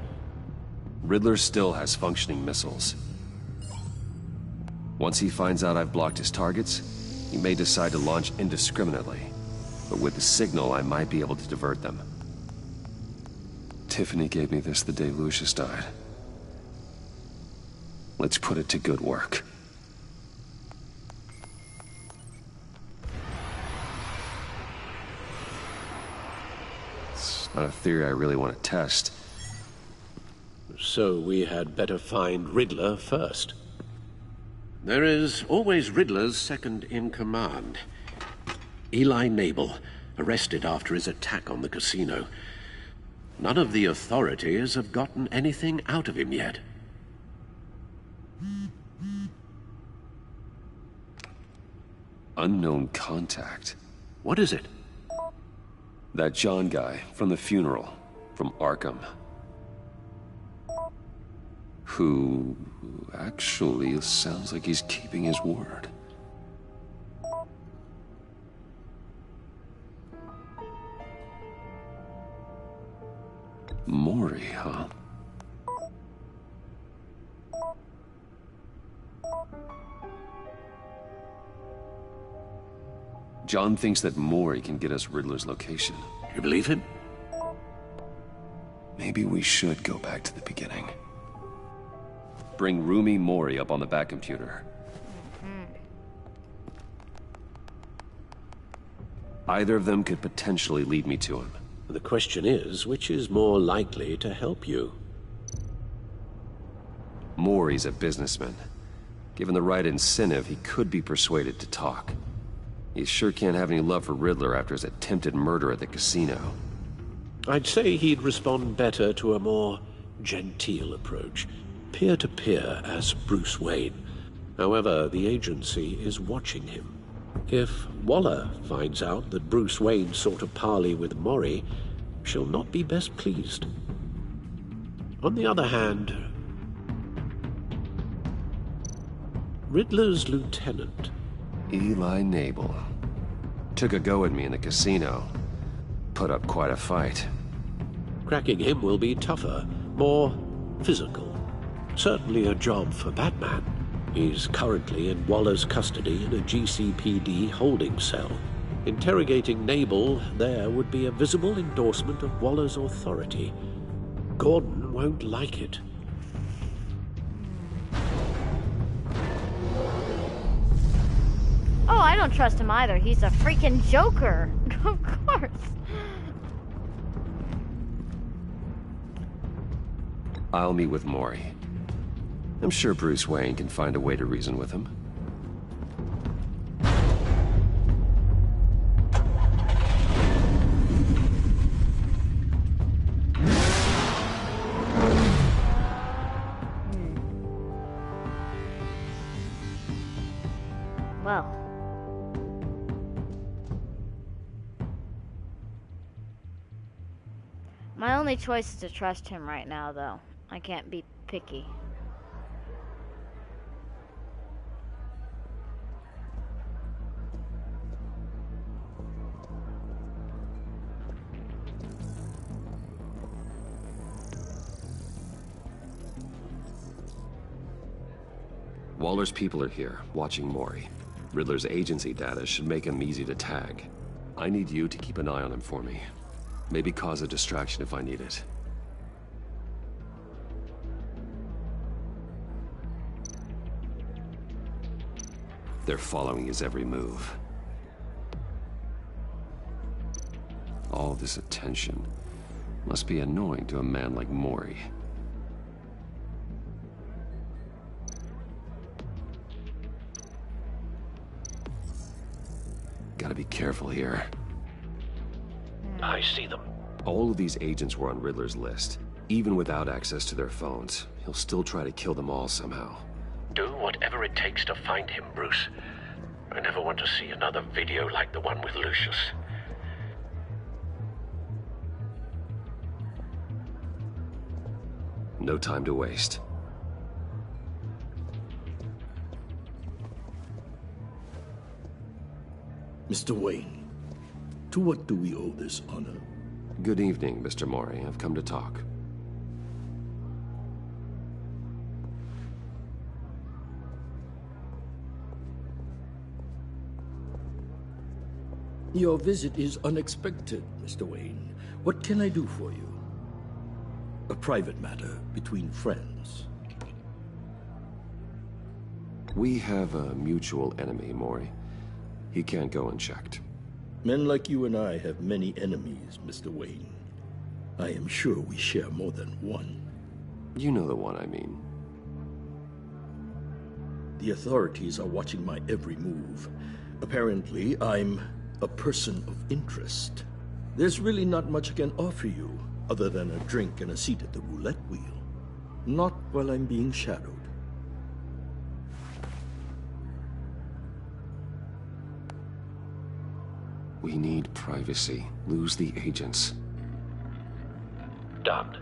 S2: Riddler still has functioning missiles. Once he finds out I've blocked his targets, he may decide to launch indiscriminately. But with the signal, I might be able to divert them. Tiffany gave me this the day Lucius died. Let's put it to good work. It's not a theory I really want to test.
S5: So we had better find Riddler first. There is always Riddler's second in command. Eli Nabel, arrested after his attack on the casino. None of the authorities have gotten anything out of him yet.
S2: Unknown contact.
S5: What is it?
S2: That John guy from the funeral, from Arkham. Who actually sounds like he's keeping his word. Mori, huh? John thinks that Mori can get us Riddler's location.
S5: You believe him?
S2: Maybe we should go back to the beginning. Bring Rumi Mori up on the back computer. Either of them could potentially lead me to him.
S5: The question is, which is more likely to help you?
S2: Mori's a businessman. Given the right incentive, he could be persuaded to talk. He sure can't have any love for Riddler after his attempted murder at the casino.
S5: I'd say he'd respond better to a more genteel approach. Peer-to-peer as Bruce Wayne. However, the agency is watching him. If Waller finds out that Bruce Wayne sought a parley with Mori, she'll not be best pleased. On the other hand, Riddler's lieutenant,
S2: Eli Nabel. Took a go at me in the casino. Put up quite a fight.
S5: Cracking him will be tougher, more physical. Certainly a job for Batman. He's currently in Waller's custody in a GCPD holding cell. Interrogating Nabel there would be a visible endorsement of Waller's authority. Gordon won't like it.
S1: Oh, I don't trust him either. He's a freaking Joker. Of course.
S2: I'll meet with Maury. I'm sure Bruce Wayne can find a way to reason with him.
S1: Well. My only choice is to trust him right now, though. I can't be picky.
S2: Waller's people are here, watching Maury. Riddler's agency data should make him easy to tag. I need you to keep an eye on him for me. Maybe cause a distraction if I need it. They're following his every move. All this attention must be annoying to a man like Maury. Gotta be careful here.
S5: I see them.
S2: All of these agents were on Riddler's list. Even without access to their phones, he'll still try to kill them all somehow.
S5: Do whatever it takes to find him, Bruce. I never want to see another video like the one with Lucius.
S2: No time to waste.
S10: Mr. Wayne, to what do we owe this honor?
S2: Good evening, Mr. Maury. I've come to talk.
S10: Your visit is unexpected, Mr. Wayne. What can I do for you? A private matter between friends.
S2: We have a mutual enemy, Maury. He can't go unchecked.
S10: Men like you and I have many enemies, Mr. Wayne. I am sure we share more than one.
S2: You know the one I mean.
S10: The authorities are watching my every move. Apparently, I'm a person of interest. There's really not much I can offer you, other than a drink and a seat at the roulette wheel. Not while I'm being shadowed.
S2: We need privacy. Lose the agents.
S5: Done.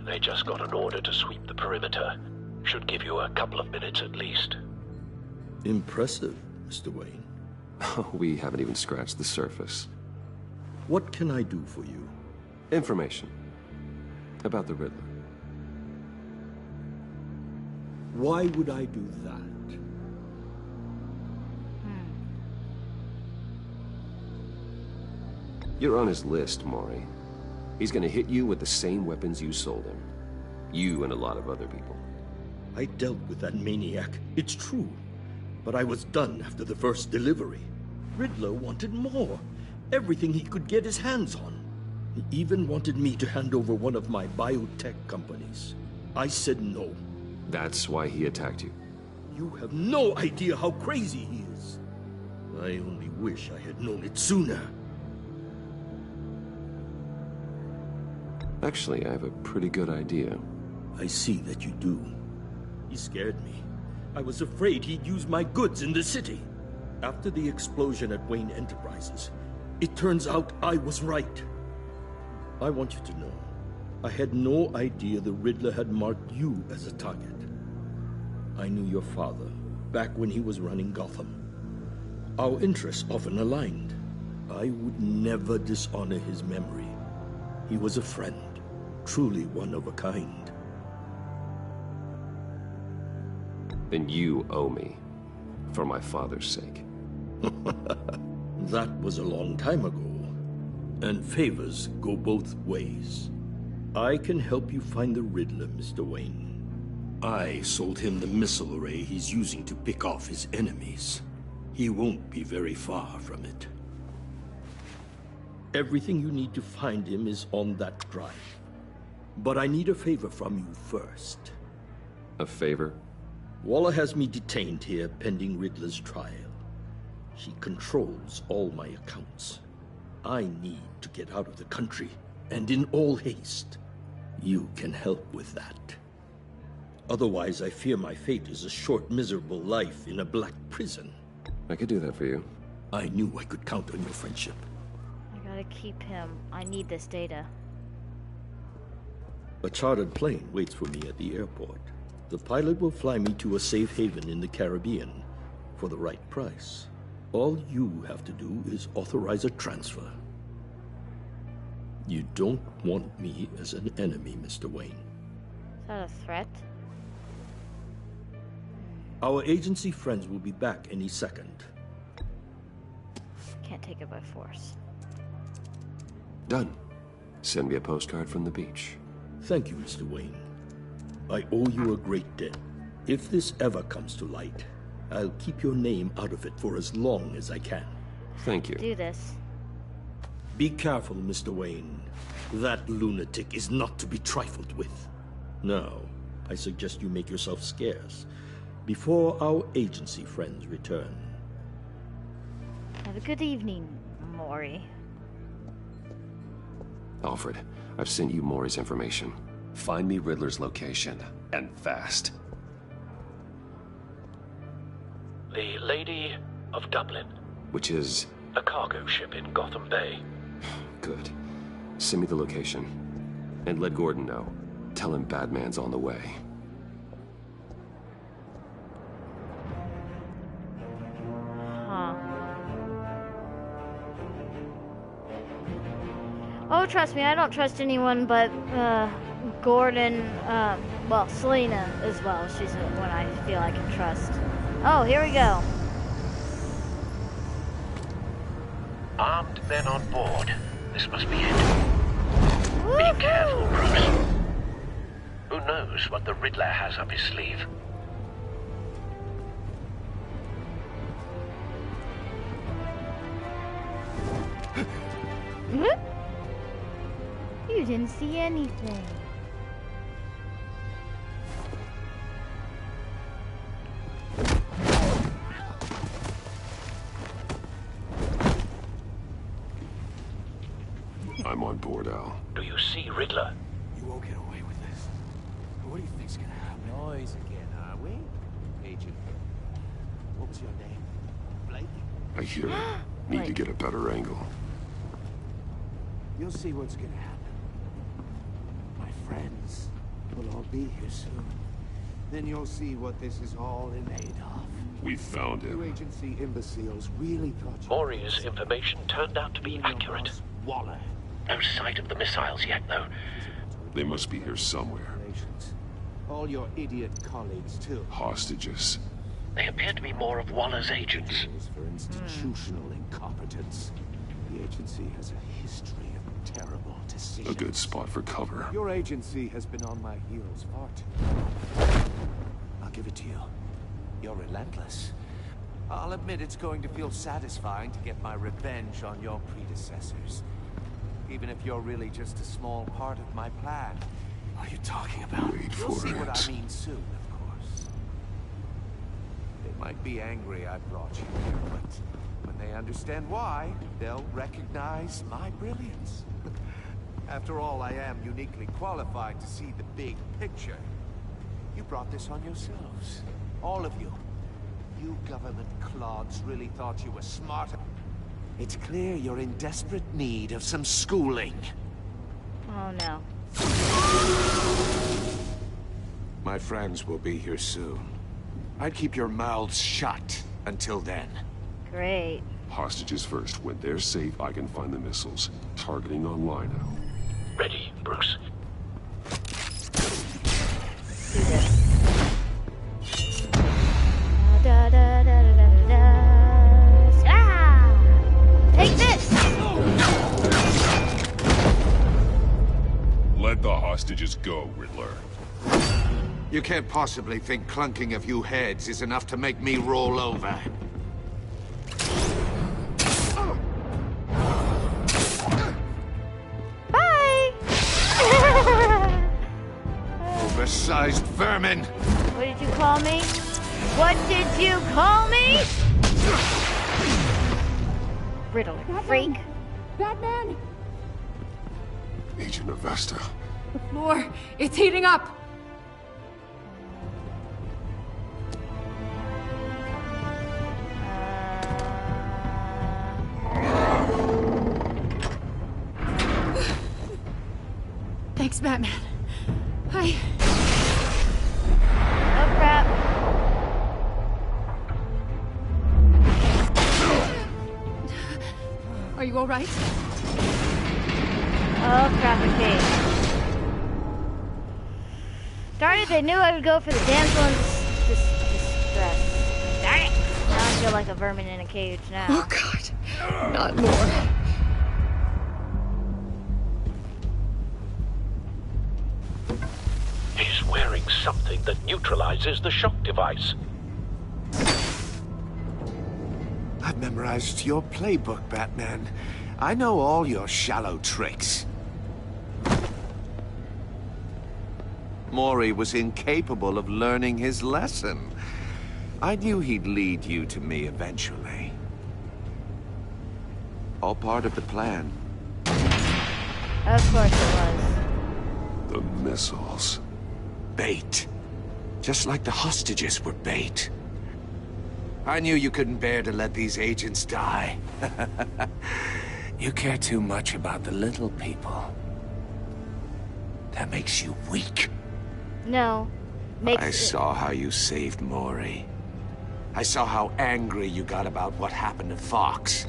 S5: They just got an order to sweep the perimeter. Should give you a couple of minutes at least.
S10: Impressive, Mr. Wayne.
S2: We haven't even scratched the surface.
S10: What can I do for you?
S2: Information. About the Riddler.
S10: Why would I do that?
S2: You're on his list, Maury. He's gonna hit you with the same weapons you sold him. You and a lot of other people.
S10: I dealt with that maniac, it's true. But I was done after the first delivery. Riddler wanted more. Everything he could get his hands on. He even wanted me to hand over one of my biotech companies. I said no.
S2: That's why he attacked you.
S10: You have no idea how crazy he is. I only wish I had known it sooner.
S2: Actually, I have a pretty good idea.
S10: I see that you do. He scared me. I was afraid he'd use my goods in the city. After the explosion at Wayne Enterprises, it turns out I was right. I want you to know, I had no idea the Riddler had marked you as a target. I knew your father back when he was running Gotham. Our interests often aligned. I would never dishonor his memory. He was a friend, truly one of a kind.
S2: Then you owe me, for my father's sake.
S10: That was a long time ago. And favors go both ways. I can help you find the Riddler, Mr. Wayne. I sold him the missile array he's using to pick off his enemies. He won't be very far from it. Everything you need to find him is on that drive. But I need a favor from you first.
S2: A favor?
S10: Waller has me detained here pending Riddler's trial. She controls all my accounts. I need to get out of the country, and in all haste. You can help with that. Otherwise, I fear my fate is a short, miserable life in a black prison.
S2: I could do that for you.
S10: I knew I could count on your friendship.
S1: I gotta keep him. I need this data.
S10: A chartered plane waits for me at the airport. The pilot will fly me to a safe haven in the Caribbean for the right price. All you have to do is authorize a transfer. You don't want me as an enemy, Mr. Wayne.
S1: Is that a threat?
S10: Our agency friends will be back any second.
S1: Can't take it by force.
S2: Done. Send me a postcard from the beach.
S10: Thank you, Mr. Wayne. I owe you a great debt. If this ever comes to light, I'll keep your name out of it for as long as I can.
S2: Thank you.
S1: Do this.
S10: Be careful, Mr. Wayne. That lunatic is not to be trifled with. Now, I suggest you make yourself scarce before our agency friends return.
S1: Have a good evening, Maury.
S2: Alfred, I've sent you Maury's information. Find me Riddler's location, and fast.
S5: The Lady of Dublin.
S2: Which is?
S5: A cargo ship in Gotham Bay.
S2: Good. Send me the location. And let Gordon know. Tell him Batman's on the way.
S1: Huh. Oh, trust me, I don't trust anyone but, Gordon, well, Selena as well. She's the one I feel I can trust. Oh, here we go.
S5: Armed men on board. This must be it. Be careful, Bruce. Who knows what the Riddler has up his sleeve?
S1: You didn't see anything.
S2: I'm on board, Al.
S5: Do you see Riddler?
S4: You won't get away with this. What do you think's gonna happen?
S9: Noise again, are we? Agent. What was your name? Blake?
S2: I hear it. Need to get a better angle.
S9: You'll see what's gonna happen. My friends will all be here soon. Then you'll see what this is all in aid of.
S8: We found
S9: You
S8: him.
S9: agency imbeciles really thought you...
S5: Maury's information turned out to be accurate.
S9: Waller.
S5: No sight of the missiles yet, though.
S8: They must be here somewhere.
S9: All your idiot colleagues, too.
S8: Hostages.
S5: They appear to be more of Waller's agents.
S9: For institutional incompetence. The agency has a history of terrible decisions.
S8: A good spot for cover.
S9: Your agency has been on my heels far too long. I'll give it to you. You're relentless. I'll admit it's going to feel satisfying to get my revenge on your predecessors. Even if you're really just a small part of my plan.
S4: What are you talking about?
S9: You'll see what I mean soon, of course. They might be angry I brought you here, but when they understand why, they'll recognize my brilliance. After all, I am uniquely qualified to see the big picture. You brought this on yourselves. All of you. You government clods really thought you were smarter. It's clear you're in desperate need of some schooling.
S1: Oh no.
S7: My friends will be here soon. I'd keep your mouths shut until then.
S1: Great.
S8: Hostages first. When they're safe, I can find the missiles. Targeting on Lino.
S5: Ready, Bruce.
S1: Do this. Da, da, da, da, da, da, da. Ah! Take this!
S8: Let the hostages go, Riddler.
S7: You can't possibly think clunking a few heads is enough to make me roll over.
S1: Bye!
S7: Oversized vermin!
S1: What did you call me? What did you call me? Riddler, freak.
S11: Batman!
S8: Agent Avesta.
S11: The floor, it's heating up! Thanks, Batman. Hi.
S1: Oh, crap.
S11: Are you all right?
S1: Oh, crap, okay. Darn it, they knew I would go for the damsel in distress. Darn it! Now I feel like a vermin in a cage now.
S11: Oh, God. Not more.
S5: He's wearing something that neutralizes the shock device.
S7: I've memorized your playbook, Batman. I know all your shallow tricks. Mori was incapable of learning his lesson. I knew he'd lead you to me eventually. All part of the plan.
S1: Of course it was.
S8: The missiles.
S7: Bait. Just like the hostages were bait. I knew you couldn't bear to let these agents die. You care too much about the little people. That makes you weak.
S1: No.
S7: I saw how you saved Mori. I saw how angry you got about what happened to Fox.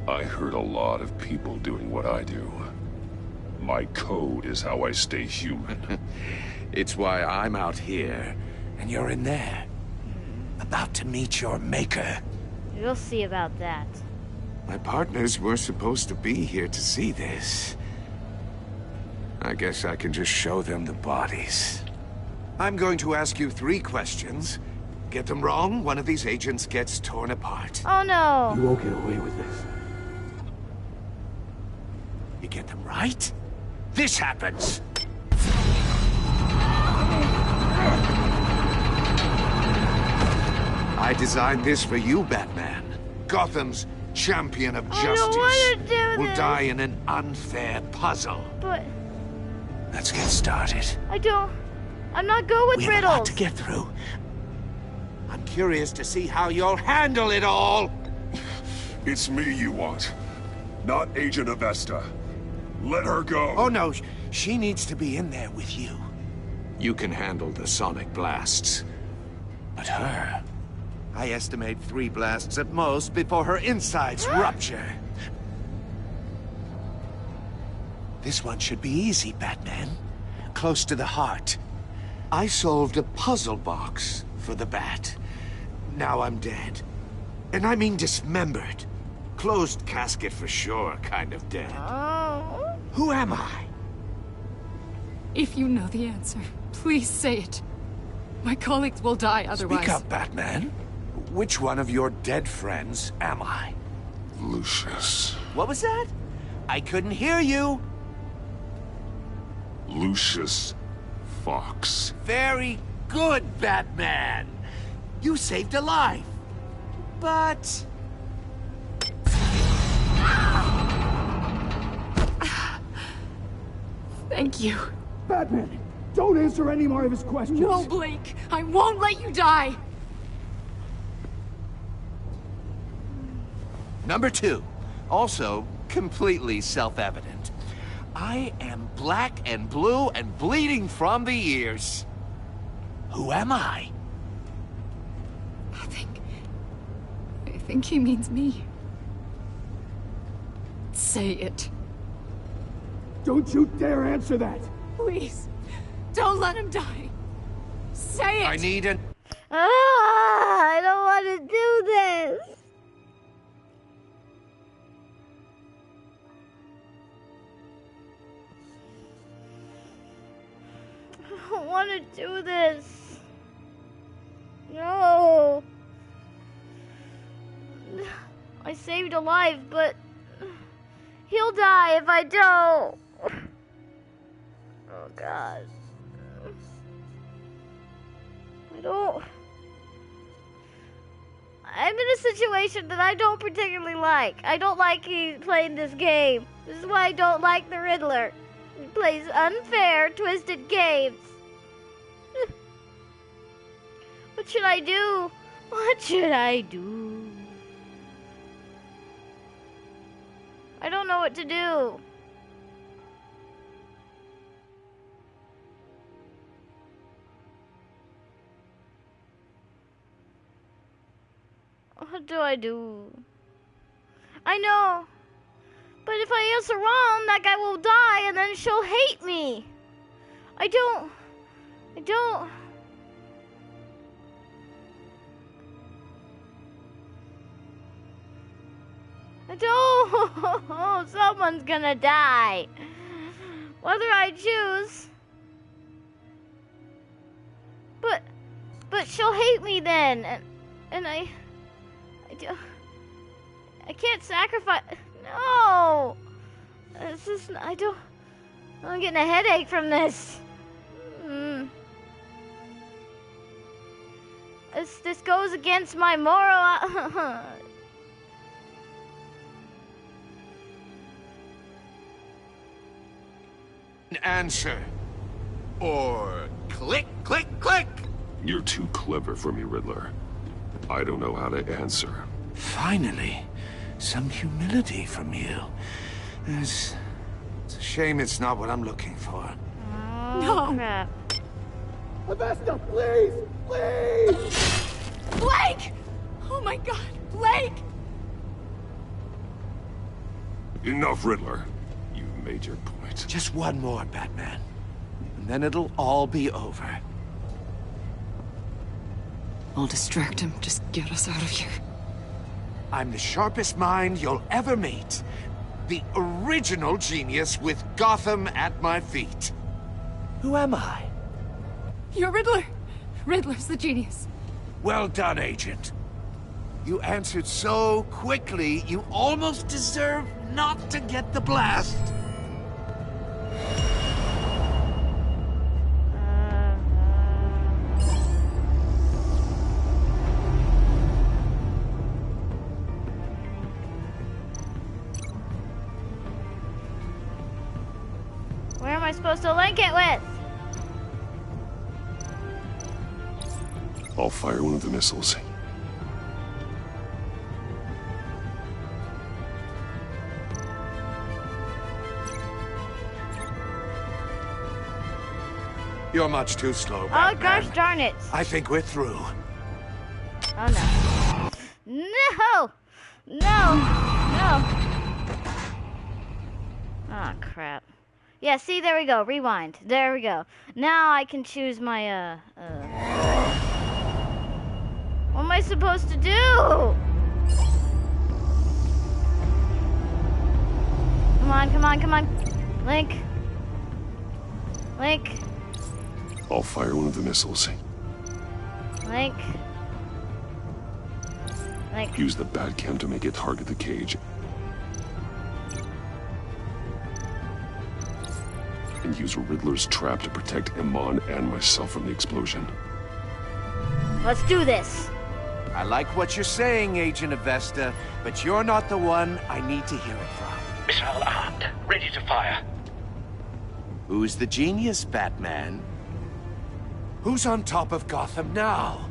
S8: I hurt a lot of people doing what I do. My code is how I stay human.
S7: It's why I'm out here, and you're in there. About to meet your maker.
S1: You'll see about that.
S7: My partners were supposed to be here to see this. I guess I can just show them the bodies. I'm going to ask you 3 questions. Get them wrong, one of these agents gets torn apart.
S1: Oh no!
S7: You won't get away with this. You get them right, this happens. I designed this for you, Batman. Gotham's champion of justice.
S1: I don't want to do
S7: will
S1: this.
S7: die in an unfair puzzle.
S1: But
S7: Let's get started.
S1: I'm not good with
S7: We have a
S1: riddles.
S7: lot to get through. I'm curious to see how you'll handle it all.
S8: It's me you want, not Agent Avesta. Let her go.
S7: Oh no, she needs to be in there with you. You can handle the sonic blasts. But her... I estimate 3 blasts at most before her insides rupture. This one should be easy, Batman. Close to the heart. I solved a puzzle box for the Bat. Now I'm dead. And I mean dismembered. Closed casket for sure, kind of dead.
S1: Oh.
S7: Who am I?
S11: If you know the answer, please say it. My colleagues will die otherwise.
S7: Speak up, Batman. Which one of your dead friends am I?
S8: Lucius.
S7: What was that? I couldn't hear you.
S8: Lucius Fox.
S7: Very good, Batman. You saved a life. But...
S11: Thank you.
S22: Batman, don't answer any more of his questions.
S11: No, Blake. I won't let you die.
S7: Number 2. Also completely self-evident. I am black and blue and bleeding from the ears. Who am I?
S11: I think think he means me. Say it.
S22: Don't you dare answer that!
S11: Please, don't let him die. Say it!
S9: I need an...
S1: I don't want to do this. I don't want to do this. No. I saved a life, but he'll die if I don't. Oh, God. I'm in a situation that I don't particularly like. I don't like playing this game. This is why I don't like the Riddler. He plays unfair, twisted games. What should I do? What should I do? I don't know what to do. What do I do? I know. But if I answer wrong, that guy will die and then she'll hate me. I don't. Someone's gonna die. Whether I choose. But she'll hate me then. And I can't sacrifice. No. It's just, I'm getting a headache from this. This goes against my moral.
S9: Answer. Or click, click, click.
S8: You're too clever for me, Riddler. I don't know how to answer.
S9: Finally, some humility from you. It's a shame it's not what I'm looking for.
S11: No.
S1: Crap.
S22: Avesta, please! Please!
S11: Blake! Oh my God, Blake!
S8: Enough, Riddler. You've made your point.
S9: Just one more, Batman. And then it'll all be over.
S13: I'll distract him. Just get us out of here.
S9: I'm the sharpest mind you'll ever meet. The original genius with Gotham at my feet. Who am I?
S11: You're Riddler. Riddler's the genius.
S9: Well done, Agent. You answered so quickly, you almost deserve not to get the blast.
S1: Where am I supposed to link it with?
S8: I'll fire one of the missiles.
S9: You're much too slow,
S1: Oh,
S9: Batman.
S1: gosh darn it.
S9: I think we're through.
S1: Oh, no. No! No! Oh, crap. Yeah, see, there we go. Rewind. There we go. Now I can choose my, What am I supposed to do? Come on, come on, come on. Link. Link.
S8: I'll fire one of the missiles.
S1: Link. Link.
S8: Use the Batcam to make it target the cage. And use Riddler's trap to protect Iman and myself from the explosion.
S1: Let's do this.
S9: I like what you're saying, Agent Avesta, but you're not the one I need to hear it from.
S15: Missile armed, ready to fire.
S9: Who's the genius, Batman? Who's on top of Gotham now?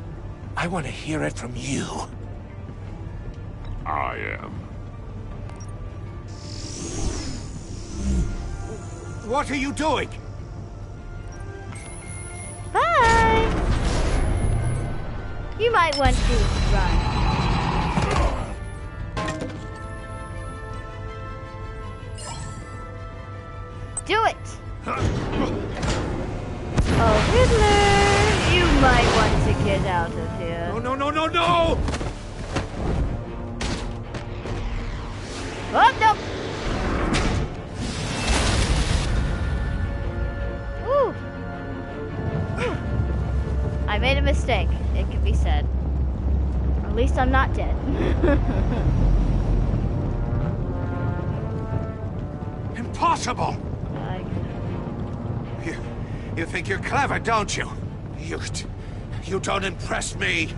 S9: I want to hear it from you.
S8: I am.
S9: What are you doing?
S1: Bye. You might want to run. Do it! Oh, Riddler! You might want to get out of here.
S9: No, no, no, no, no!
S1: Oh, no! Ooh. Ooh. I made a mistake, it can be said. Or at least I'm not dead.
S7: Impossible! You think you're clever, don't you? You don't impress me.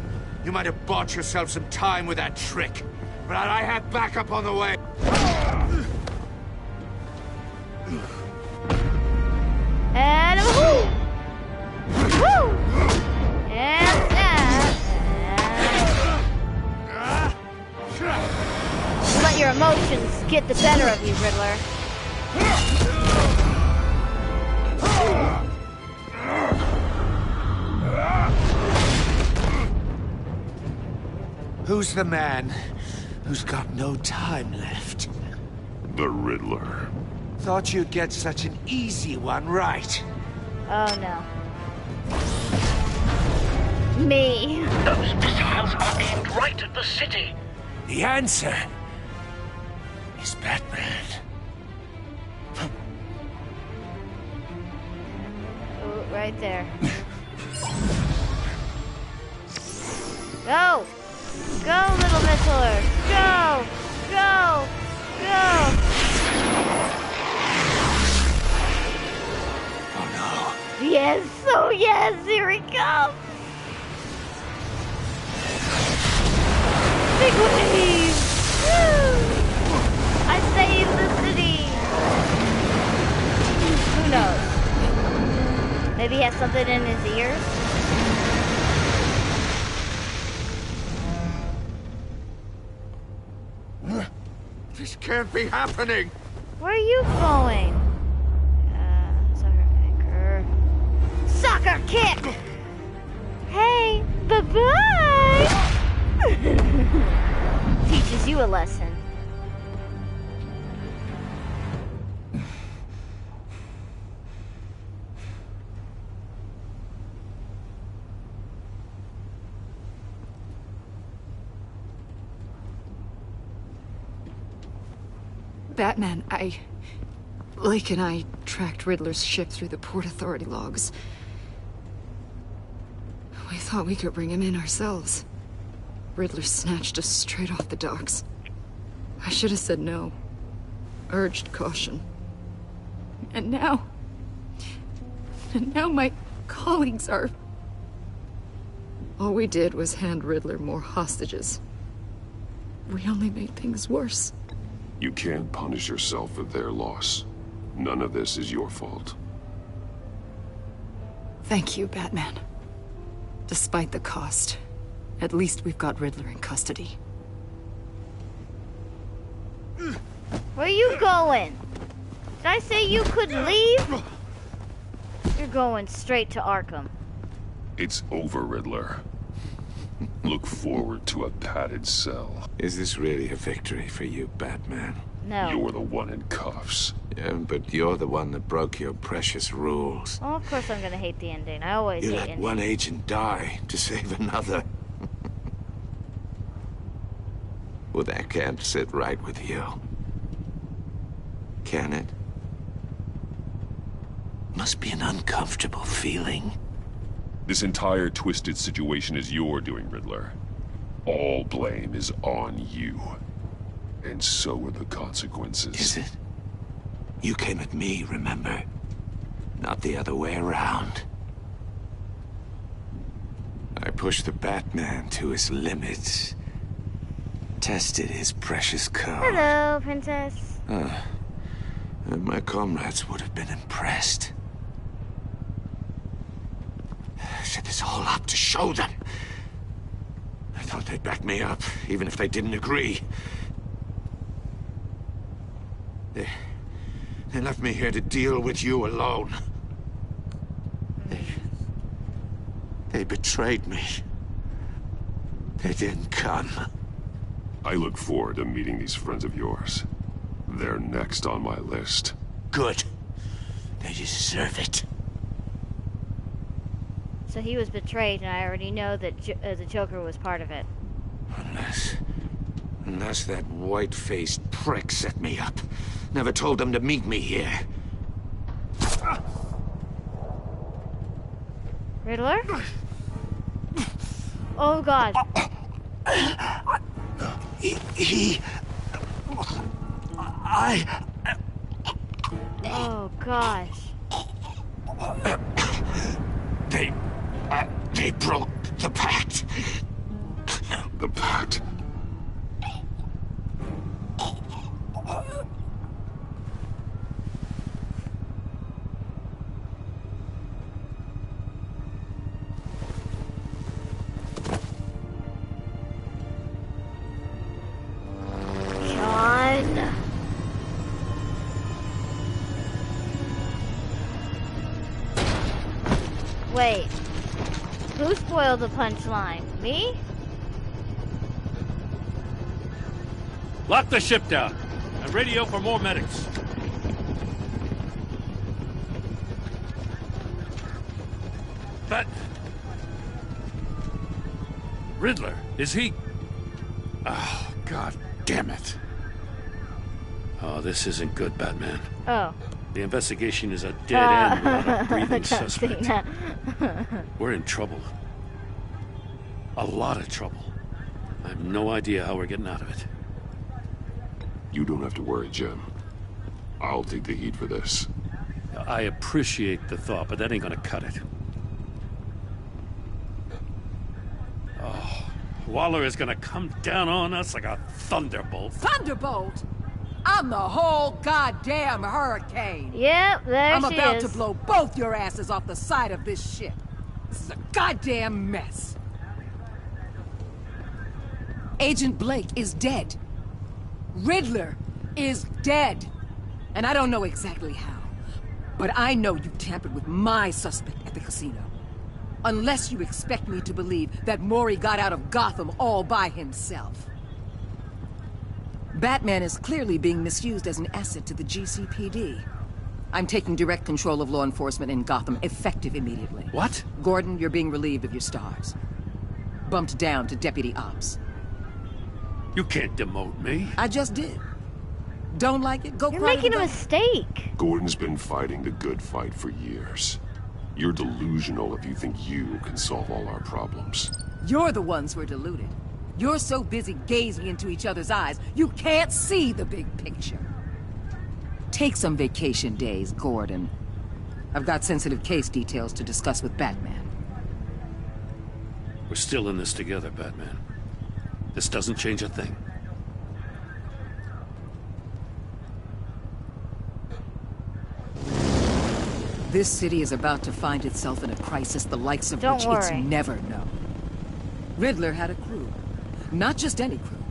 S7: You might have bought yourself some time with that trick, but I have backup on the way.
S1: And woo! Woo! And that. Let your emotions get the better of you, Riddler.
S7: Who's the man who's got no time left?
S8: The Riddler.
S7: Thought you'd get such an easy one right.
S1: Oh no. Me.
S5: Those missiles are aimed right at the city.
S7: The answer is Batman.
S1: Oh, right there. Go! Go, little Middler! Go! Go! Go!
S7: Oh no.
S1: Yes! Oh yes! Here he comes! Big wave! Woo! I saved the city! Who knows? Maybe he has something in his ears?
S7: This can't be happening!
S1: Where are you going? Soccer kick! Hey, bye-bye! Teaches you a lesson.
S13: Batman, Lake and I tracked Riddler's ship through the Port Authority logs. We thought we could bring him in ourselves. Riddler snatched us straight off the docks. I should have said no. Urged caution. And now my colleagues are... All we did was hand Riddler more hostages. We only made things worse.
S8: You can't punish yourself for their loss. None of this is your fault.
S13: Thank you, Batman. Despite the cost, at least we've got Riddler in custody.
S1: Where are you going? Did I say you could leave? You're going straight to Arkham.
S8: It's over, Riddler. Look forward to a padded cell.
S15: Is this really a victory for you, Batman?
S1: No.
S8: You're the one in cuffs.
S15: Yeah, but you're the one that broke your precious rules.
S1: Well, of course I'm gonna hate the ending. I always
S15: You
S1: hate
S15: let
S1: endings.
S15: one agent die to save another. Well, that can't sit right with you. Can it? Must be an uncomfortable feeling.
S8: This entire twisted situation is your doing, Riddler. All blame is on you. And so are the consequences.
S15: Is it? You came at me, remember? Not the other way around. I pushed the Batman to his limits. Tested his precious code.
S1: Hello, Princess.
S15: And my comrades would have been impressed. Set this all up to show them. I thought they'd back me up, even if they didn't agree. They left me here to deal with you alone. They betrayed me. They didn't come.
S8: I look forward to meeting these friends of yours. They're next on my list.
S15: Good. They deserve it.
S1: So he was betrayed, and I already know that the Joker was part of it.
S15: Unless that white-faced prick set me up. Never told them to meet me here.
S1: Riddler? Oh God. Oh gosh.
S15: They broke the pact.
S16: The pact?
S1: John. Wait. Who spoiled the punchline? Me?
S12: Lock the ship down and radio for more medics. But Riddler, is he? Oh, God damn it. Oh, this isn't good, Batman.
S1: Oh.
S12: The investigation is a dead end without a breathing
S1: John
S12: suspect.
S1: Cena.
S12: We're in trouble. A lot of trouble. I have no idea how we're getting out of it.
S16: You don't have to worry, Jim. I'll take the heat for this.
S12: I appreciate the thought, but that ain't gonna cut it. Oh, Waller is gonna come down on us like a thunderbolt.
S14: Thunderbolt? I'm the whole goddamn hurricane.
S1: Yep, there
S14: I'm
S1: she
S14: about
S1: is.
S14: to blow both your asses off the side of this ship. This is a goddamn mess. Agent Blake is dead. Riddler is dead. And I don't know exactly how. But I know you tampered with my suspect at the casino. Unless you expect me to believe that Maury got out of Gotham all by himself. Batman is clearly being misused as an asset to the GCPD. I'm taking direct control of law enforcement in Gotham, effective immediately.
S12: What?
S14: Gordon, you're being relieved of your stars. Bumped down to Deputy Ops.
S12: You can't demote me.
S14: I just did. Don't like it? Go
S1: You're
S14: cry to
S1: making
S14: the
S1: a
S14: gun.
S1: mistake.
S16: Gordon's been fighting the good fight for years. You're delusional if you think you can solve all our problems.
S14: You're the ones who are deluded. You're so busy gazing into each other's eyes, you can't see the big picture. Take some vacation days, Gordon. I've got sensitive case details to discuss with Batman.
S12: We're still in this together, Batman. This doesn't change a thing.
S14: This city is about to find itself in a crisis the likes of
S1: Don't
S14: which
S1: worry.
S14: it's never known. Riddler had a crew. Not just any crew.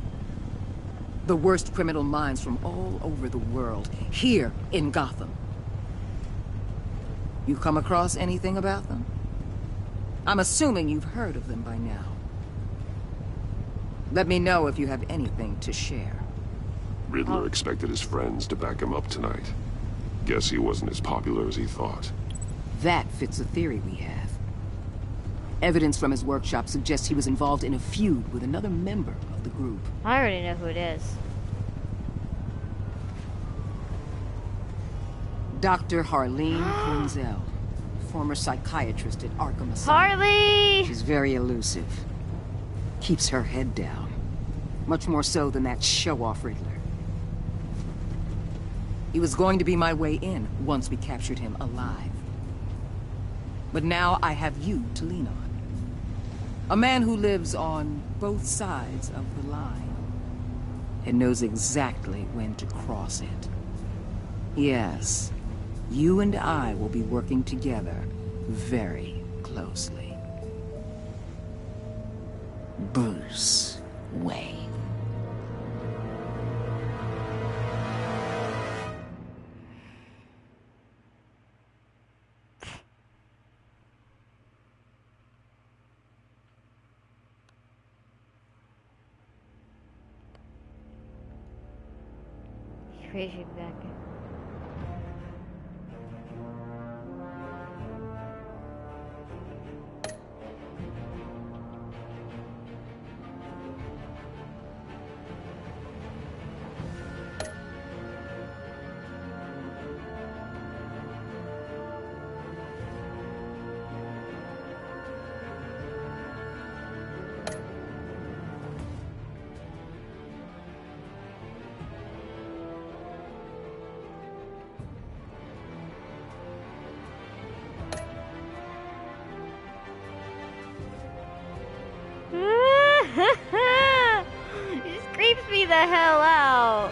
S14: The worst criminal minds from all over the world, here in Gotham. You come across anything about them? I'm assuming you've heard of them by now. Let me know if you have anything to share.
S16: Riddler expected his friends to back him up tonight. Guess he wasn't as popular as he thought.
S14: That fits a theory we have. Evidence from his workshop suggests he was involved in a feud with another member of the group.
S1: I already know who it is.
S14: Dr. Harleen Quinzel, former psychiatrist at Arkham Asylum.
S1: Harley!
S14: She's very elusive. Keeps her head down. Much more so than that show-off Riddler. He was going to be my way in once we captured him alive. But now I have you to lean on. A man who lives on both sides of the line and knows exactly when to cross it. Yes, you and I will be working together very closely. Bruce Wayne.
S1: Crazy back. the hell out.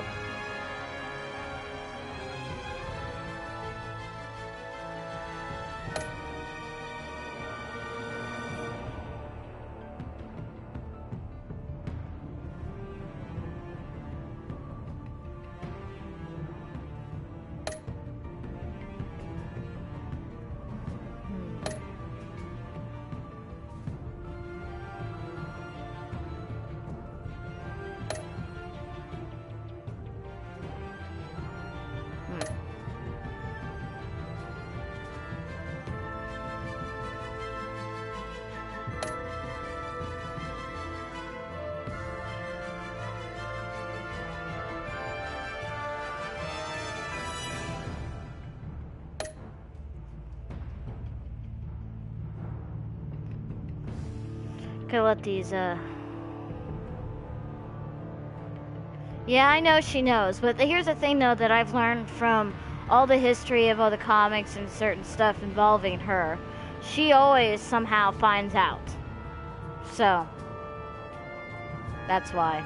S1: Gonna let these, Yeah, I know she knows, but here's the thing, though, that I've learned from all the history of all the comics and certain stuff involving her. She always somehow finds out. So, that's why.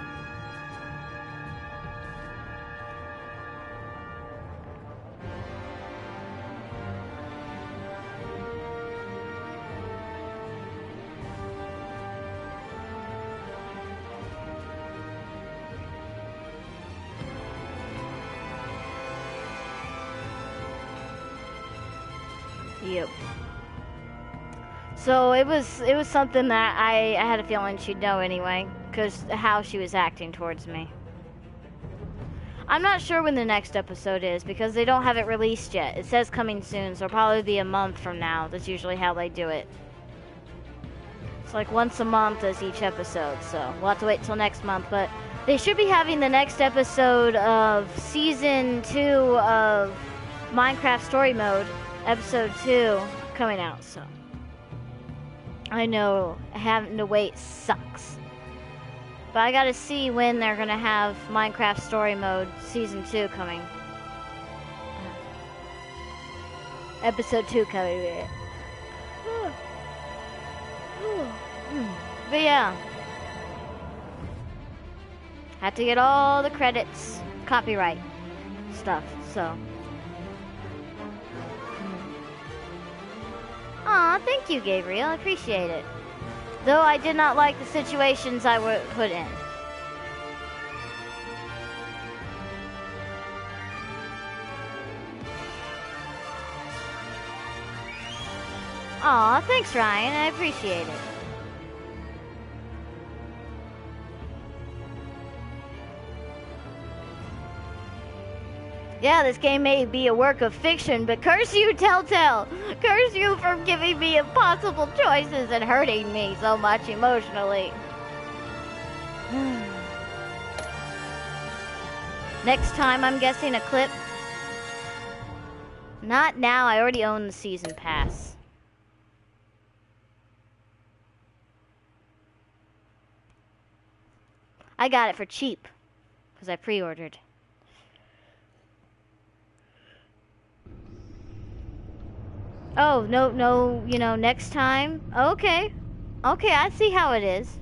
S1: Yep. So it was something that I had a feeling she'd know anyway, because how she was acting towards me. I'm not sure when the next episode is, because they don't have it released yet. It says coming soon, so it'll probably be a month from now. That's usually how they do it. It's like once a month is each episode, so we'll have to wait till next month, but they should be having the next episode of Season 2 of Minecraft Story Mode, Episode 2, coming out, so. I know having to wait sucks. But I gotta see when they're gonna have Minecraft Story Mode Season 2 coming. Episode 2 coming. But yeah. Had to get all the credits, copyright stuff, so. Aw, thank you, Gabriel. I appreciate it. Though I did not like the situations I were put in. Aw, thanks, Ryan. I appreciate it. Yeah, this game may be a work of fiction, but curse you, Telltale! Curse you for giving me impossible choices and hurting me so much emotionally. Next time, I'm guessing a clip. Not now, I already own the season pass. I got it for cheap, because I pre-ordered. Oh, no, you know, next time? Okay. Okay, I see how it is.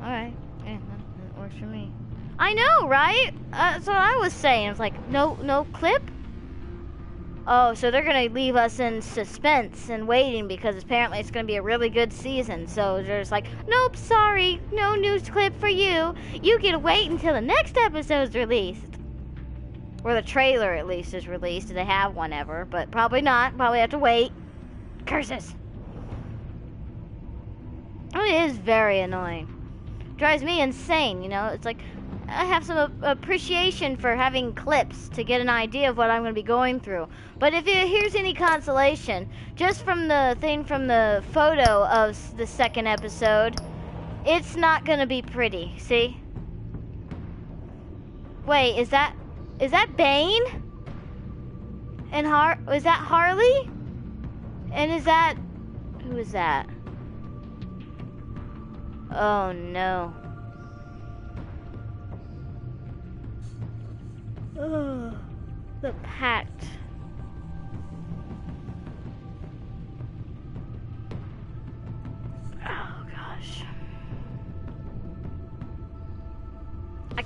S1: Alright. Yeah, that works for me. I know, right? That's what I was saying. It's like, no clip? Oh, so they're gonna leave us in suspense and waiting because apparently it's gonna be a really good season. So they're just like, nope, sorry, no news clip for you. You get to wait until the next episode's released. Or the trailer, at least, is released. Do they have one ever? But probably not. Probably have to wait. Curses. Oh, it is very annoying. Drives me insane, you know? It's like, I have some appreciation for having clips to get an idea of what I'm going to be going through. But if here's any consolation, just from the thing from the photo of the second episode, it's not going to be pretty. See? Wait, is that Bane? And is that Harley? And is that... Who is that? Oh, no. Oh, the Pact. Oh, gosh.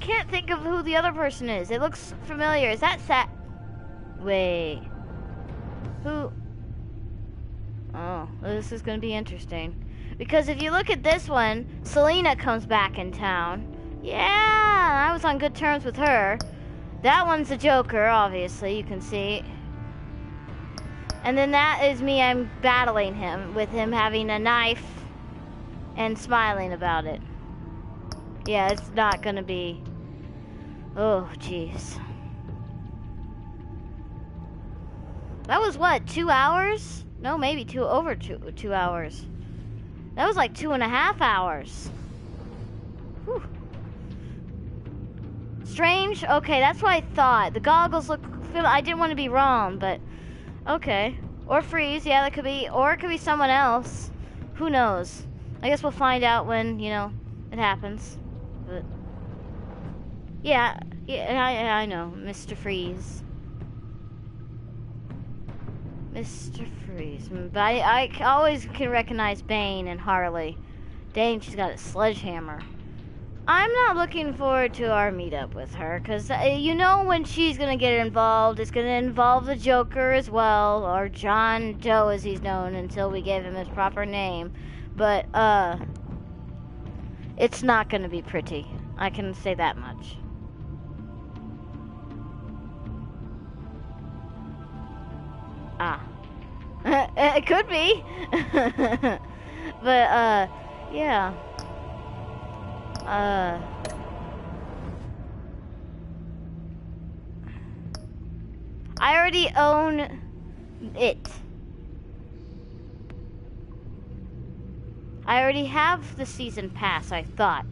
S1: can't think of who the other person is. It looks familiar. Is that Wait. Who? Oh, this is gonna be interesting. Because if you look at this one, Selena comes back in town. Yeah, I was on good terms with her. That one's the Joker, obviously, you can see. And then that is me, I'm battling him, with him having a knife and smiling about it. Yeah, it's not gonna be... Oh, jeez. That was what, 2 hours? No, maybe over two hours. That was like 2.5 hours. Whew. Strange? Okay, that's what I thought. The goggles look... I didn't want to be wrong, but... Okay. Or Freeze, yeah, that could be... Or it could be someone else. Who knows? I guess we'll find out when, you know, it happens. But... Yeah, I know. Mr. Freeze. Mr. Freeze. But I always can recognize Bane and Harley. Dang, she's got a sledgehammer. I'm not looking forward to our meetup with her, because you know when she's going to get involved, it's going to involve the Joker as well, or John Doe as he's known until we gave him his proper name. But, it's not going to be pretty. I can say that much. Ah. It could be. But, yeah. I already own it. I already have the season pass, I thought.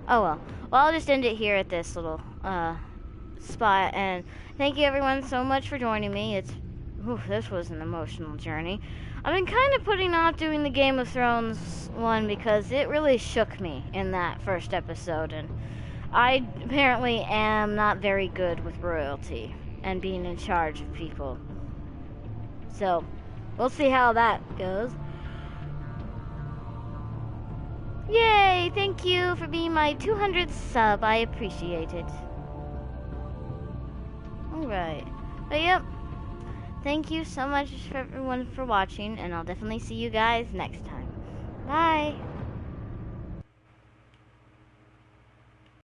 S1: Oh well. Well, I'll just end it here at this little spot, and thank you everyone so much for joining me. This was an emotional journey. I've been kind of putting off doing the Game of Thrones one because it really shook me in that first episode, and I apparently am not very good with royalty and being in charge of people. So, we'll see how that goes. Yay! Thank you for being my 200th sub. I appreciate it. Alright. But yep. Thank you so much for everyone for watching, and I'll definitely see you guys next time. Bye!